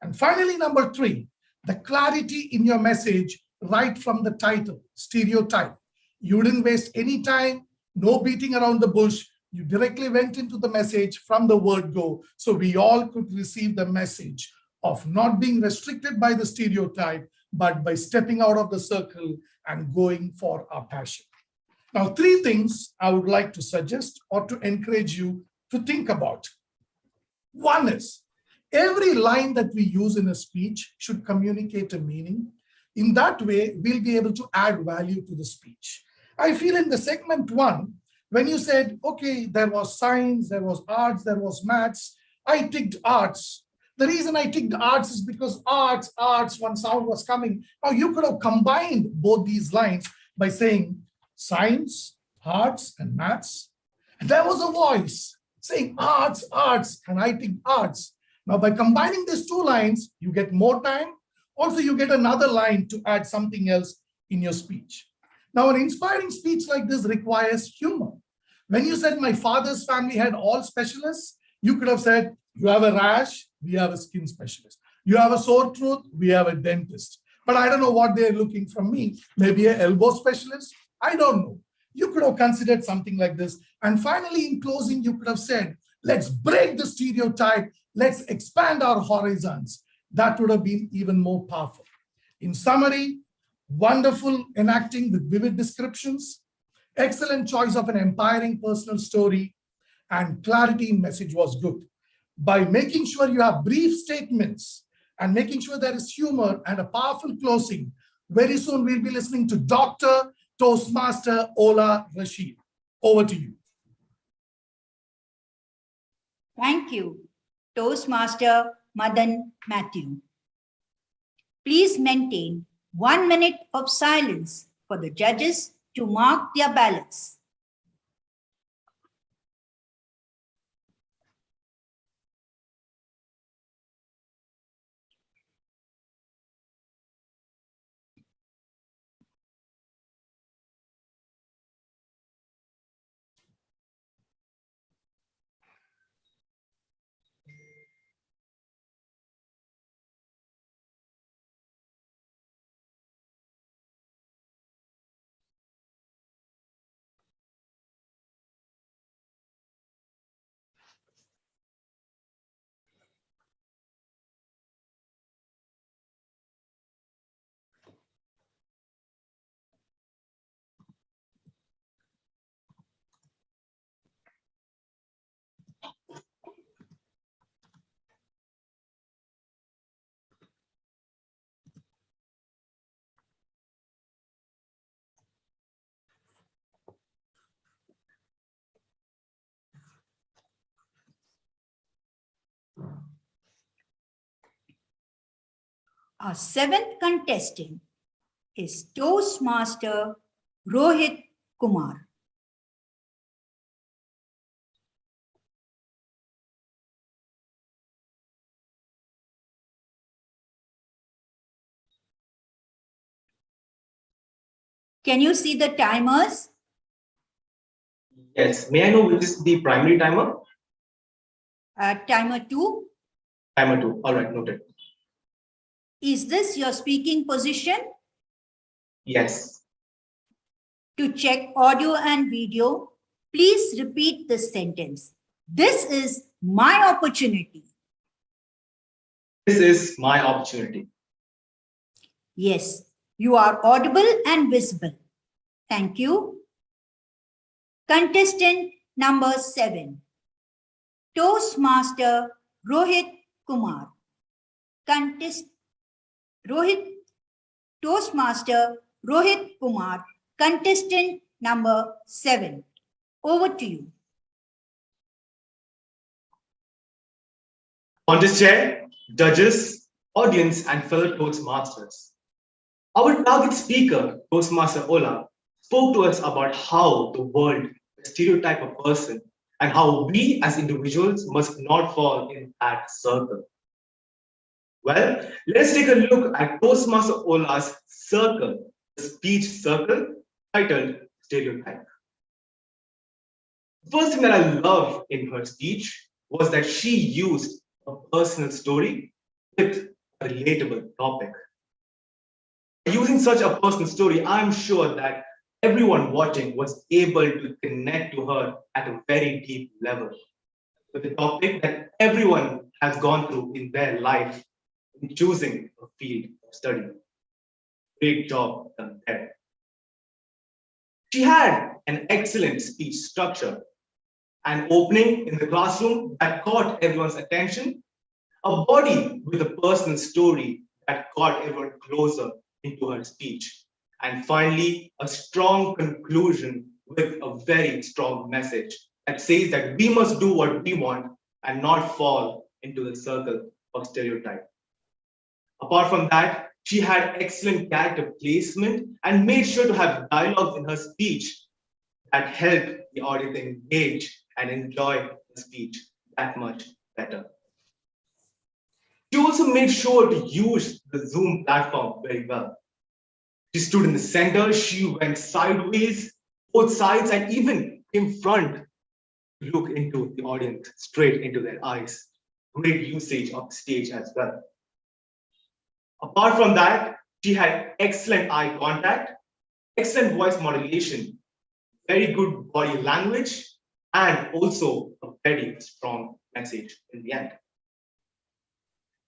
And finally, number 3, the clarity in your message right from the title, stereotype. You didn't waste any time, no beating around the bush. You directly went into the message from the word go, so we all could receive the message of not being restricted by the stereotype, but by stepping out of the circle and going for our passion. Now, 3 things I would like to suggest or to encourage you to think about. One is, every line that we use in a speech should communicate a meaning. In that way, we'll be able to add value to the speech. I feel in the segment 1, when you said, okay, there was science, there was arts, there was maths, I ticked arts. The reason I ticked arts is because arts, one sound was coming. Now you could have combined both these lines by saying science, arts, and maths. And there was a voice saying arts, and I ticked arts. Now by combining these 2 lines, you get more time. Also, you get another line to add something else in your speech. Now, an inspiring speech like this requires humor. When you said my father's family had all specialists, you could have said, you have a rash, we have a skin specialist. You have a sore throat, we have a dentist. But I don't know what they're looking from me. Maybe an elbow specialist? I don't know. You could have considered something like this. And finally, in closing, you could have said, let's break the stereotype. Let's expand our horizons. That would have been even more powerful. In summary, wonderful enacting with vivid descriptions, excellent choice of an empowering personal story, and clarity in message was good. By making sure you have brief statements and making sure there is humor and a powerful closing, very soon we'll be listening to Dr. Toastmaster Ola Rashid. Over to you. Thank you, Toastmaster Madan Matthew. Please maintain 1 minute of silence for the judges to mark their ballots. Our seventh contestant is Toastmaster Rohit Kumar. Can you see the timers? Yes. May I know which is the primary timer? Timer 2. Timer 2. All right, noted. Is this your speaking position? Yes. To check audio and video, please repeat this sentence. This is my opportunity. This is my opportunity. Yes, you are audible and visible. Thank you. Contestant number 7, Toastmaster Rohit Kumar. Toastmaster Rohit Kumar, contestant number 7. Over to you. Contest chair, judges, audience, and fellow Toastmasters. Our target speaker, Toastmaster Ola, spoke to us about how the world stereotype a person and how we as individuals must not fall in that circle. Well, let's take a look at Toastmaster Ola's circle, the speech circle, titled Stereotype. The first thing that I loved in her speech was that she used a personal story with a relatable topic. Using such a personal story, I'm sure that everyone watching was able to connect to her at a very deep level with the topic that everyone has gone through in their life in choosing a field of study. Great job done there. She had an excellent speech structure, an opening in the classroom that caught everyone's attention, a body with a personal story that got everyone closer into her speech, and finally, a strong conclusion with a very strong message that says that we must do what we want and not fall into the circle of stereotype. Apart from that, she had excellent character placement and made sure to have dialogues in her speech that helped the audience engage and enjoy the speech that much better. She also made sure to use the Zoom platform very well. She stood in the center, she went sideways, both sides, and even in front to look into the audience, straight into their eyes. Great usage of the stage as well. Apart from that, she had excellent eye contact, excellent voice modulation, very good body language, and also a very strong message in the end.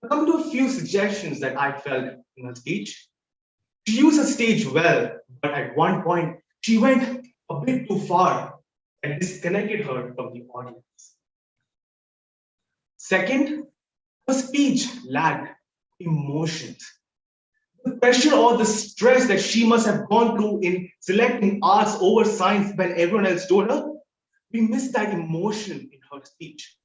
Coming to a few suggestions that I felt in her speech. She used her stage well, but at one point, she went a bit too far and disconnected her from the audience. Second, her speech lacked emotions. The pressure or the stress that she must have gone through in selecting arts over science when everyone else told her, we missed that emotion in her speech.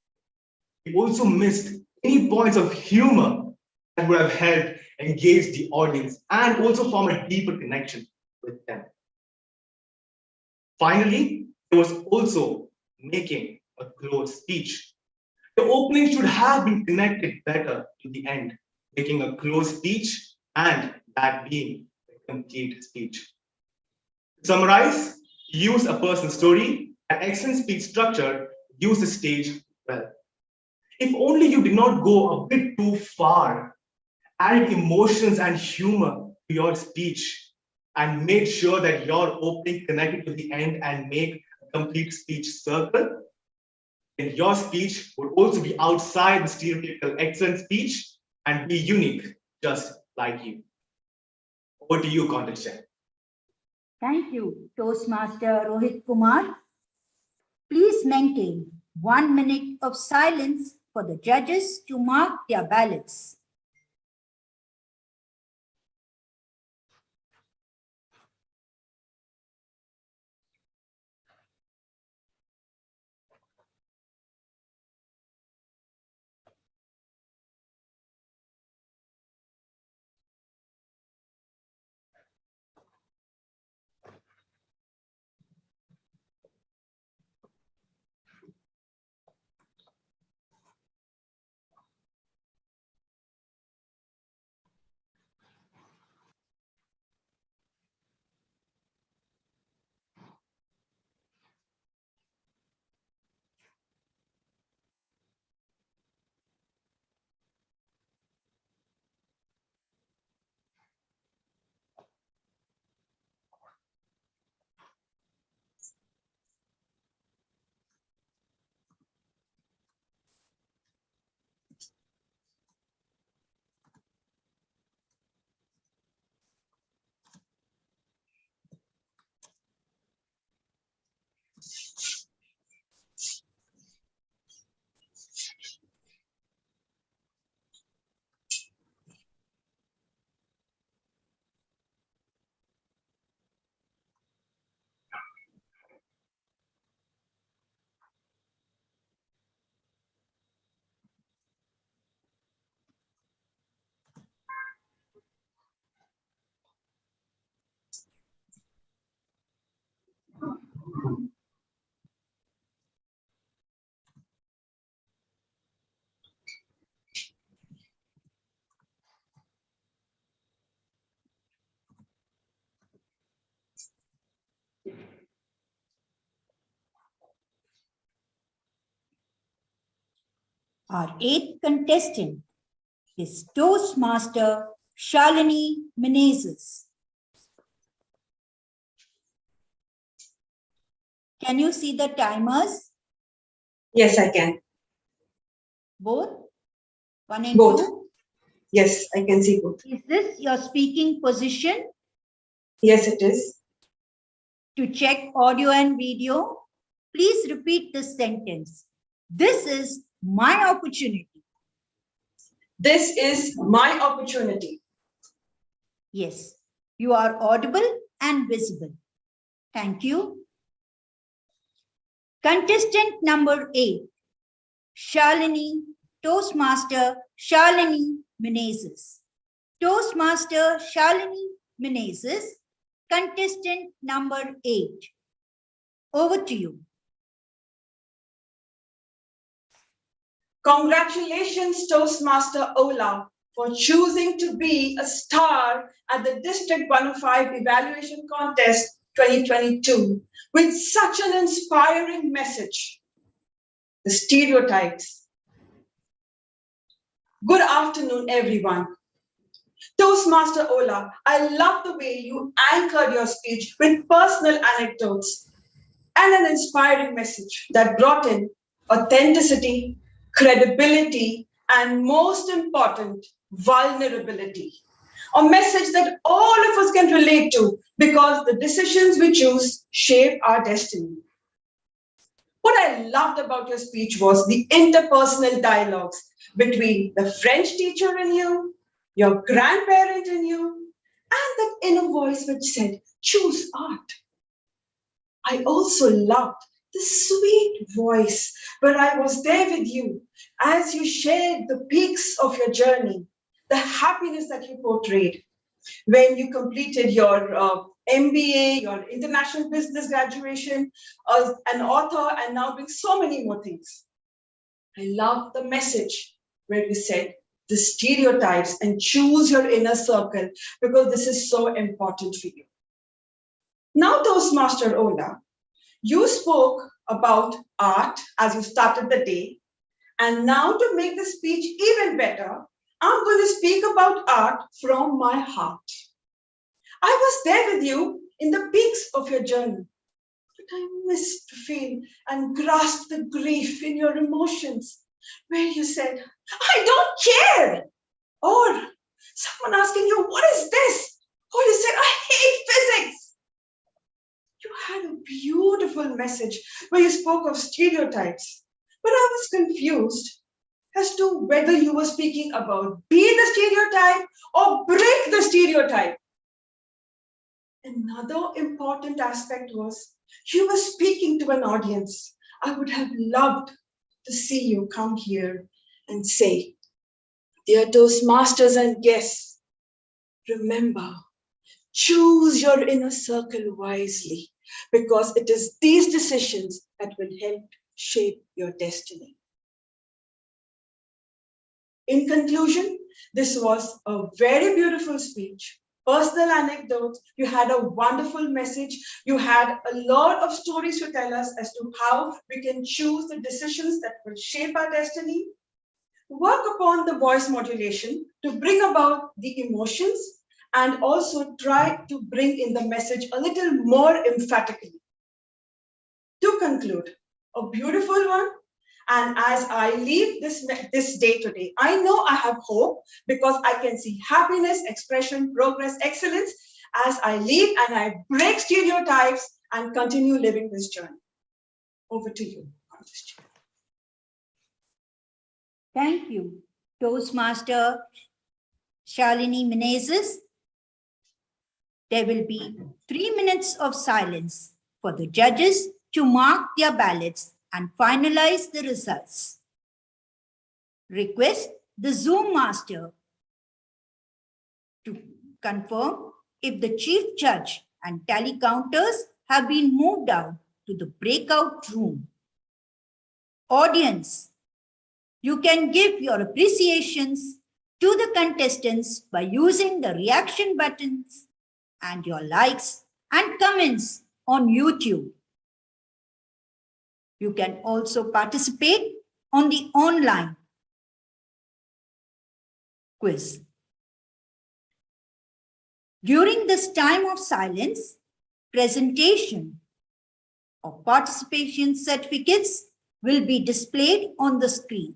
We also missed any points of humor that would have helped engage the audience and also form a deeper connection with them. Finally, there was also making a closed speech. The opening should have been connected better to the end, making a closed speech and that being a complete speech. To summarize, use a personal story, an excellent speech structure, use the stage well. If only you did not go a bit too far, added emotions and humor to your speech, and made sure that your opening connected to the end and make a complete speech circle, then your speech would also be outside the stereotypical excellent speech and be unique, just like you. Over to you, Contestant. Thank you, Toastmaster Rohit Kumar. Please maintain 1 minute of silence for the judges to mark their ballots. Our eighth contestant is Toastmaster Shalini Menezes. Can you see the timers? Yes, I can. Both? 1 and Both. 2? Yes, I can see both. Is this your speaking position? Yes, it is. To check audio and video, please repeat this sentence. This is my opportunity. This is my opportunity. Yes, you are audible and visible. Thank you. Contestant number 8, Toastmaster Shalini Menezes. Toastmaster Shalini Menezes, contestant number 8. Over to you. Congratulations, Toastmaster Ola, for choosing to be a star at the District 105 Evaluation Contest 2022 with such an inspiring message. The stereotypes. Good afternoon, everyone. Toastmaster Ola, I love the way you anchored your speech with personal anecdotes and an inspiring message that brought in authenticity, credibility, and most important, vulnerability. A message that all of us can relate to because the decisions we choose shape our destiny. What I loved about your speech was the interpersonal dialogues between the French teacher in you, your grandparent in you, and that inner voice which said, choose art. I also loved the sweet voice where I was there with you as you shared the peaks of your journey, the happiness that you portrayed when you completed your MBA, your international business graduation, as an author, and now doing so many more things. I love the message where you said the stereotypes and choose your inner circle because this is so important for you. Now, Toastmaster Ola, you spoke about art as you started the day. And now to make the speech even better, I'm going to speak about art from my heart. I was there with you in the peaks of your journey, but I missed to feel and grasp the grief in your emotions, where you said, I don't care. Or someone asking you, what is this? Or you said, I hate physics. You had a beautiful message where you spoke of stereotypes, but I was confused as to whether you were speaking about be the stereotype or break the stereotype. Another important aspect was you were speaking to an audience. I would have loved to see you come here and say, dear Toastmasters and guests, remember, choose your inner circle wisely because it is these decisions that will help shape your destiny. In conclusion, this was a very beautiful speech, personal anecdotes. You had a wonderful message. You had a lot of stories to tell us as to how we can choose the decisions that will shape our destiny. Work upon the voice modulation to bring about the emotions and also try to bring in the message a little more emphatically. To conclude, a beautiful one. And as I leave this day today, I know I have hope because I can see happiness, expression, progress, excellence as I leave and I break stereotypes and continue living this journey. Over to you, Contestant. Thank you, Toastmaster Shalini Menezes. There will be 3 minutes of silence for the judges to mark their ballots and finalize the results. Request the Zoom master to confirm if the chief judge and tally counters have been moved out to the breakout room. Audience, you can give your appreciations to the contestants by using the reaction buttons and your likes and comments on YouTube. You can also participate on the online quiz. During this time of silence, presentation of participation certificates will be displayed on the screen.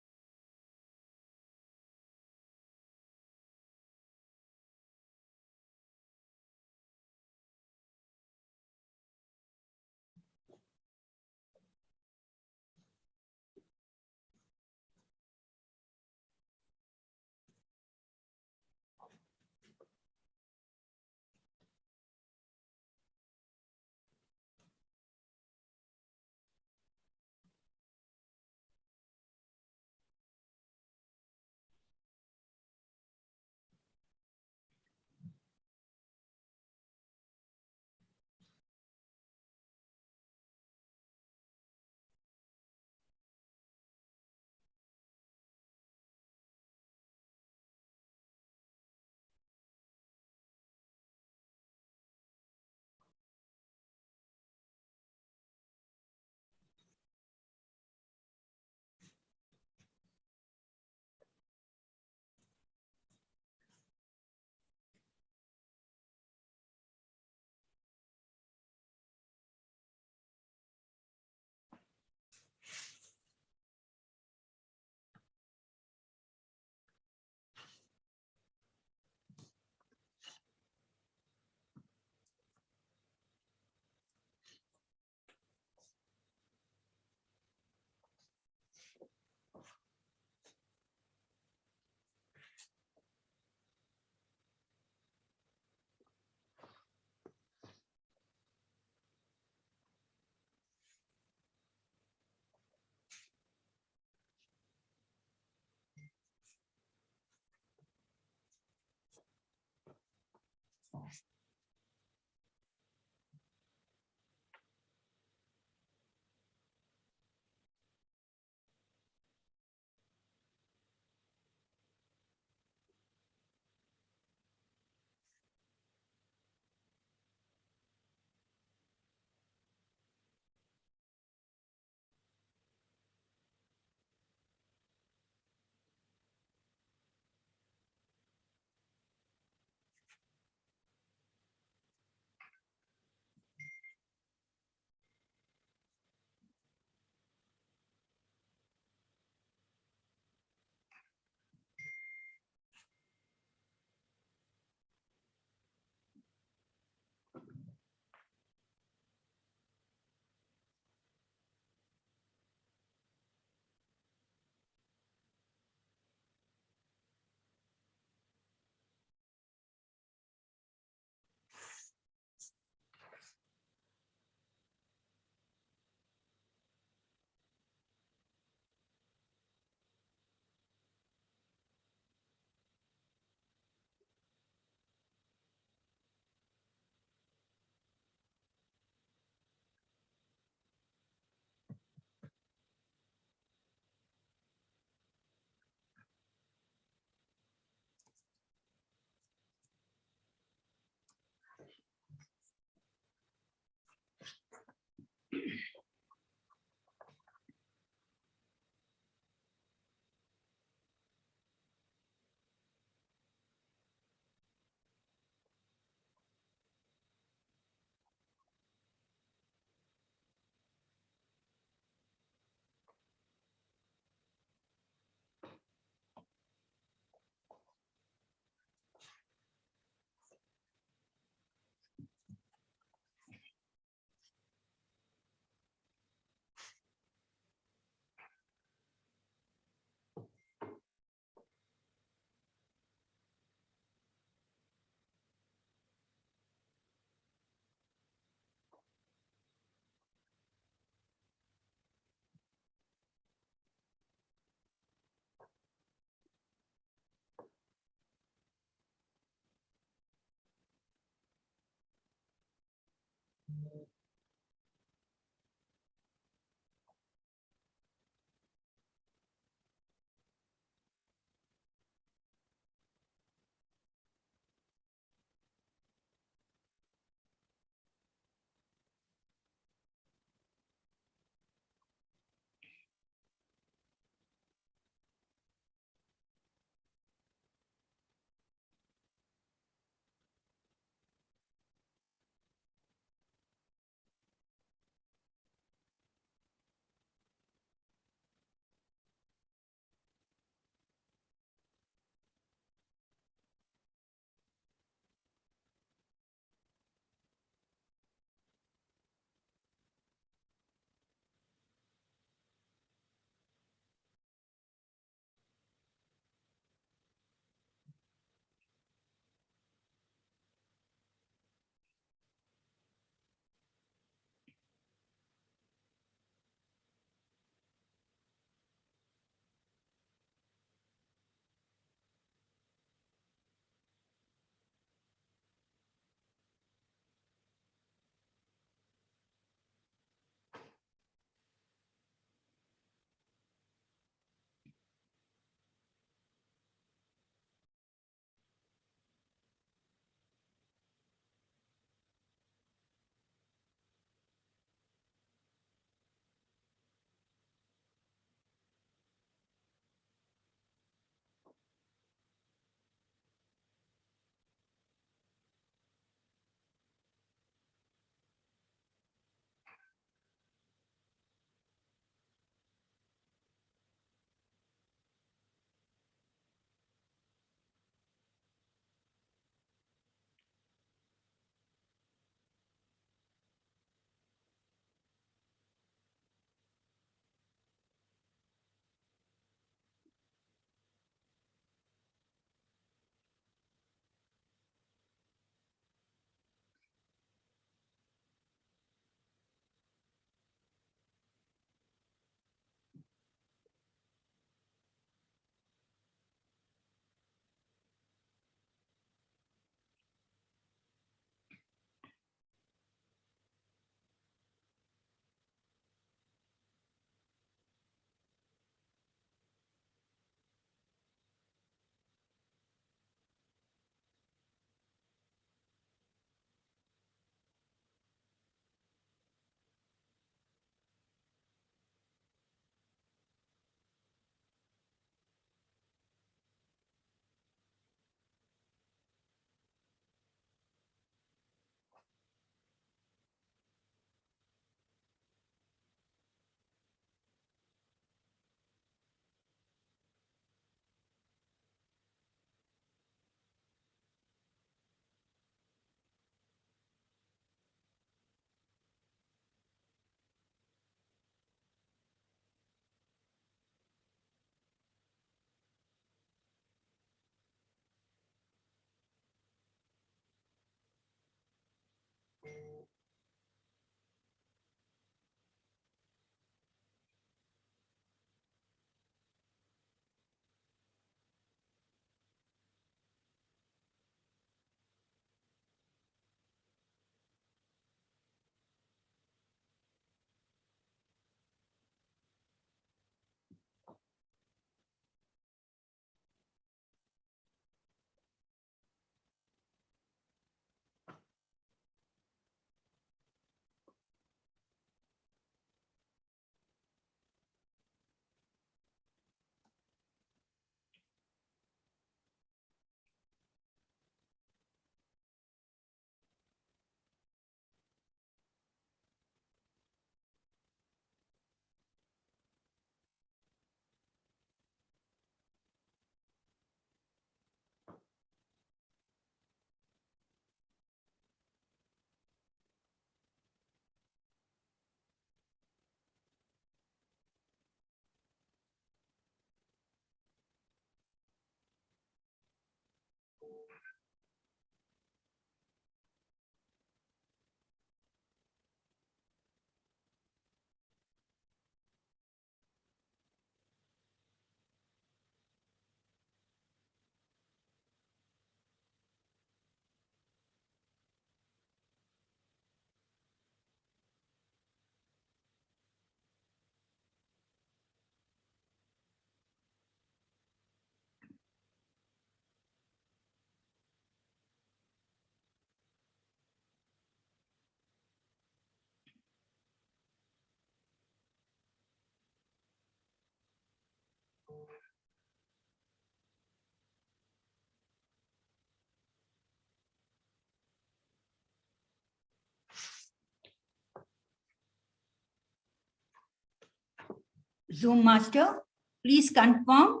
Zoom Master, please confirm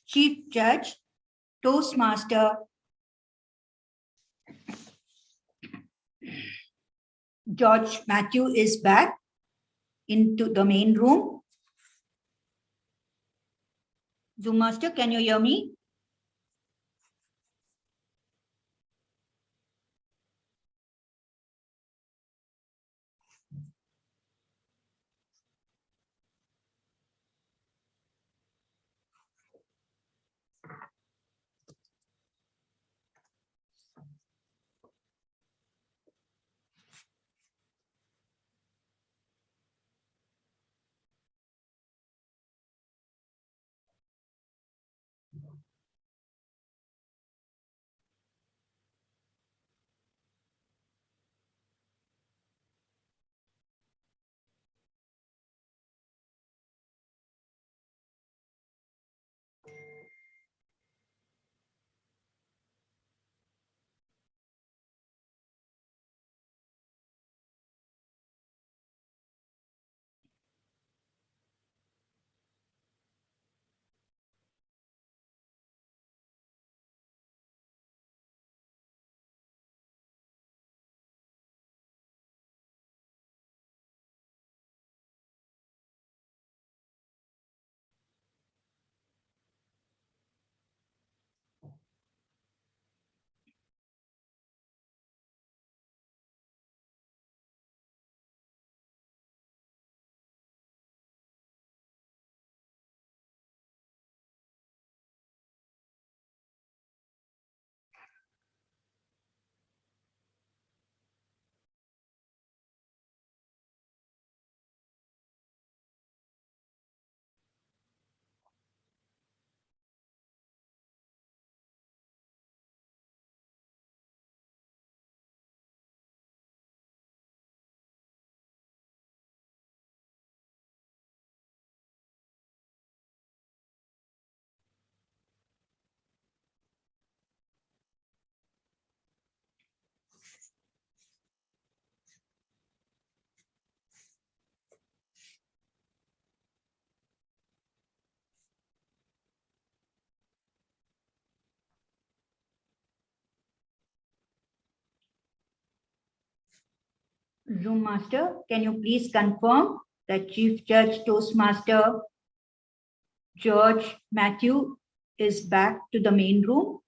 Chief Judge, Toastmaster, George Matthew is back into the main room. Zoom Master, can you hear me? Zoom Master, can you please confirm that Chief Judge Toastmaster George Matthew is back to the main room?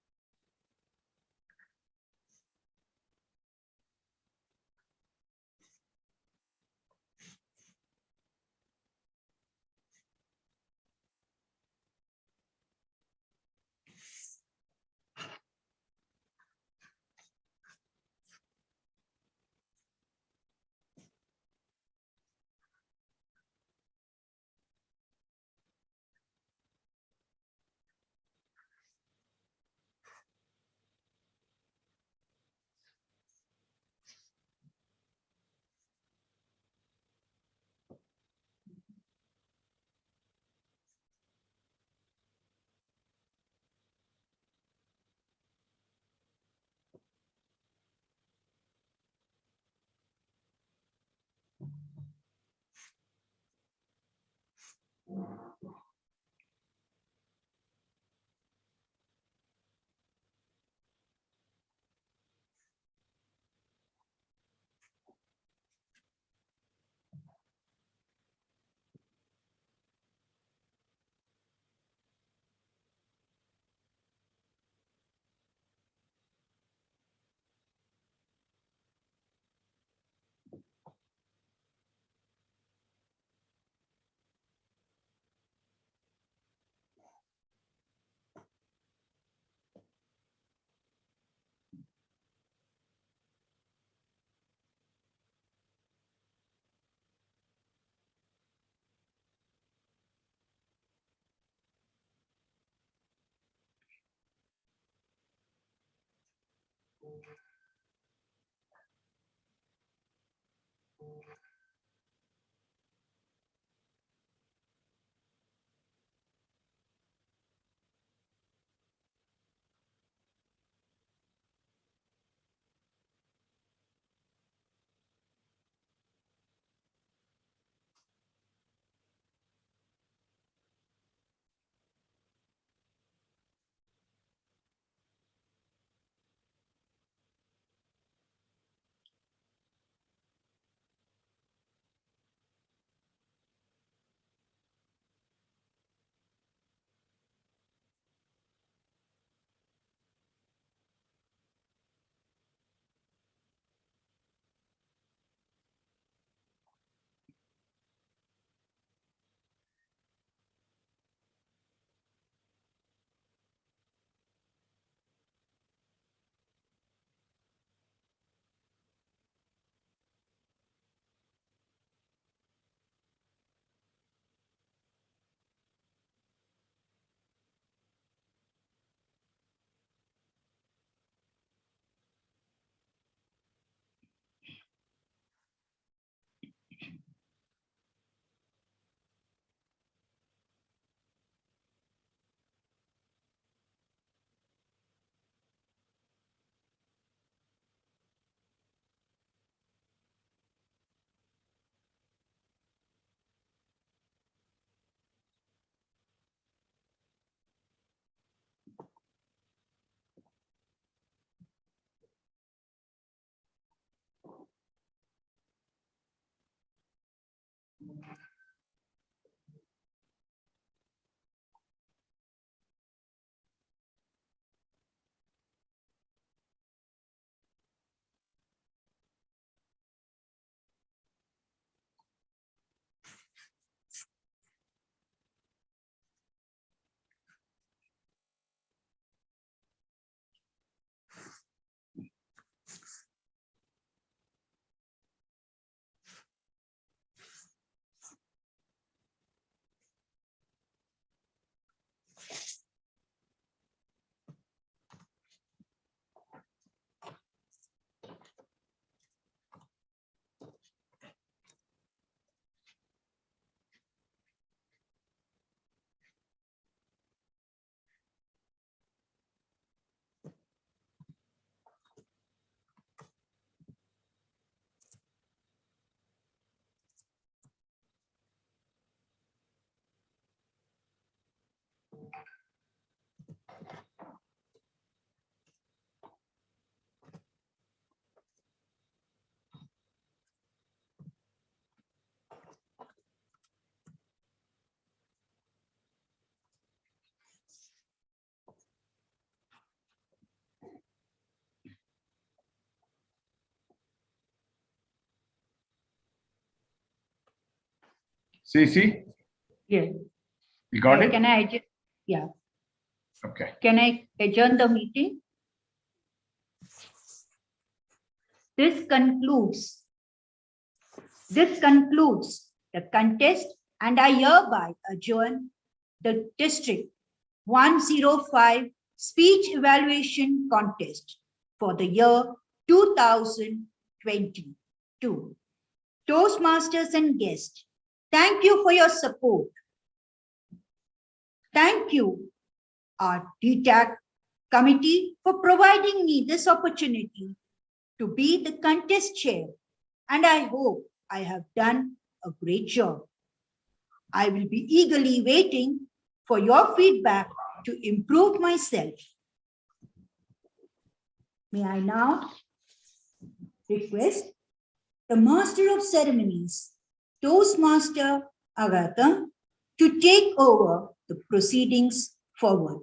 CC, Yes. you got it? Can I adjourn? Yeah. Okay. Can I adjourn the meeting? This concludes the contest, and I hereby adjourn the District 105 Speech Evaluation Contest for the year 2022. Toastmasters and guests, thank you for your support. Thank you, our DTAC committee, for providing me this opportunity to be the contest chair, and I hope I have done a great job. I will be eagerly waiting for your feedback to improve myself. May I now request the Master of Ceremonies, Toastmaster Agatha, to take over the proceedings forward.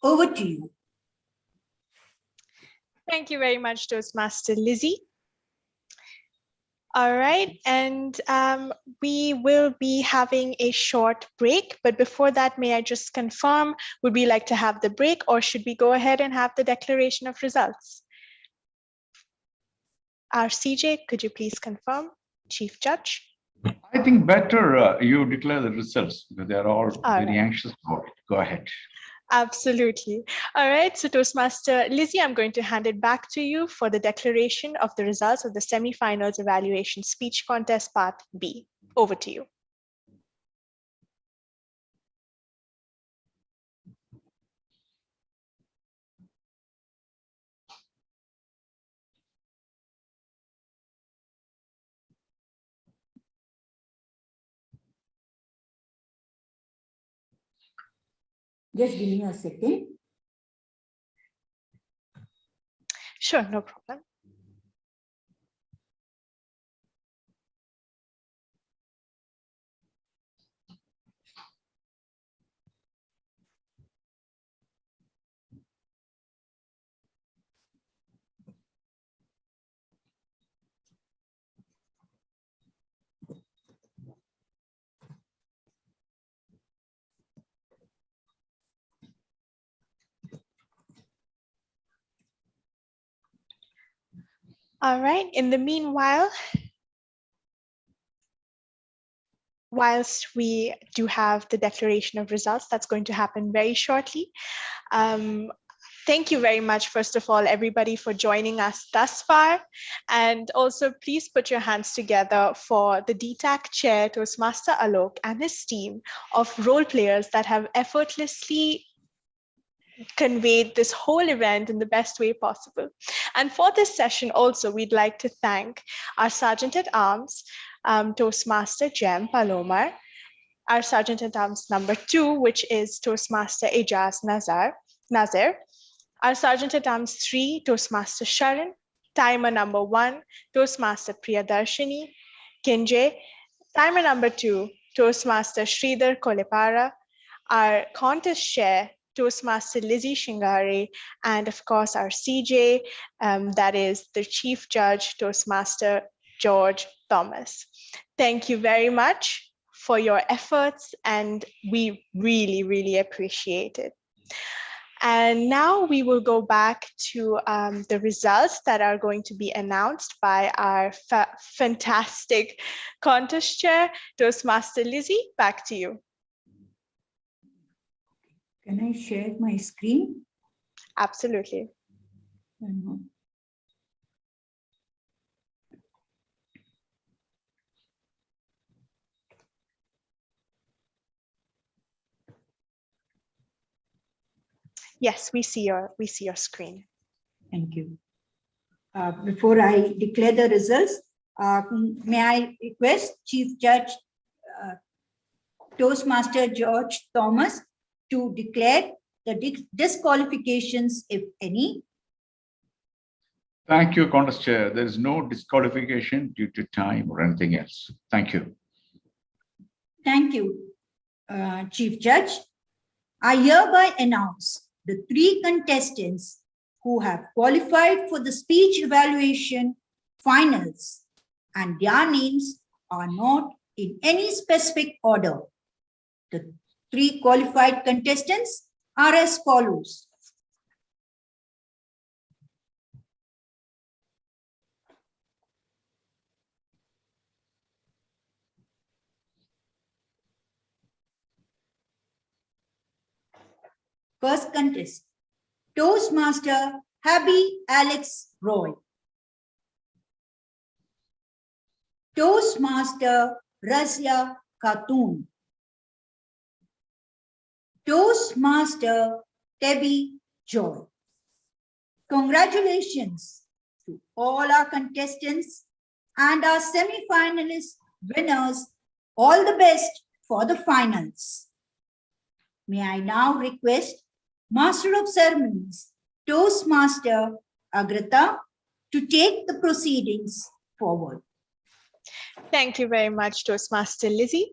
Over to you. Thank you very much, Toastmaster Lizzie. All right, and we will be having a short break, but before that, may I just confirm, would we like to have the break, or should we go ahead and have the declaration of results? Our CJ, could you please confirm, Chief Judge? I think better you declare the results because they are all very right. anxious about it. Go ahead. Absolutely. All right, so Toastmaster Lizzie, I'm going to hand it back to you for the declaration of the results of the semifinals evaluation speech contest part B. Over to you. Just give me a second. Sure, no problem. All right, in the meanwhile, whilst we do have the declaration of results, that's going to happen very shortly. Thank you very much, first of all, everybody, for joining us thus far. And also, please put your hands together for the DTAC chair, Toastmaster Alok, and his team of role players that have effortlessly conveyed this whole event in the best way possible. And for this session also, we'd like to thank our Sergeant at Arms, Toastmaster Jem Palomar, our Sergeant at Arms number 2, which is Toastmaster Ejaz Nazir, our Sergeant at Arms 3, Toastmaster Sharon, Timer number 1, Toastmaster Priyadarshini Kinje, Timer number 2, Toastmaster Sridhar Kolepara, our contest chair, Toastmaster Lizzie Shingari, and of course our CJ, that is the Chief Judge, Toastmaster George Thomas. Thank you very much for your efforts, and we really, really appreciate it. And now we will go back to the results that are going to be announced by our fantastic contest chair, Toastmaster Lizzie. Back to you. Can I share my screen? Absolutely. Yes, we see your screen. Thank you. Before I declare the results, may I request Chief Judge Toastmaster George Thomas to declare the disqualifications, if any. Thank you, Contest Chair. There is no disqualification due to time or anything else. Thank you. Thank you, Chief Judge. I hereby announce the 3 contestants who have qualified for the speech evaluation finals, and their names are not in any specific order. The 3 qualified contestants are as follows. First contest, Toastmaster Happy Alex Roy. Toastmaster Razia Khatun. Toastmaster Debbie Joy. Congratulations to all our contestants and our semi-finalist winners. All the best for the finals. May I now request Master of Ceremonies, Toastmaster Agrita, to take the proceedings forward. Thank you very much, Toastmaster Lizzie.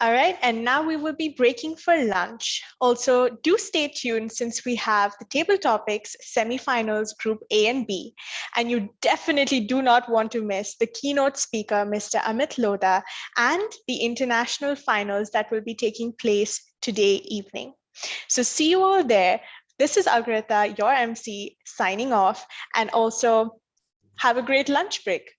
All right, and now we will be breaking for lunch. Also, do stay tuned since we have the table topics, semifinals, group A and B. And you definitely do not want to miss the keynote speaker, Mr. Amit Lodha, and the international finals that will be taking place today evening. So see you all there. This is Agrita, your MC, signing off, and also have a great lunch break.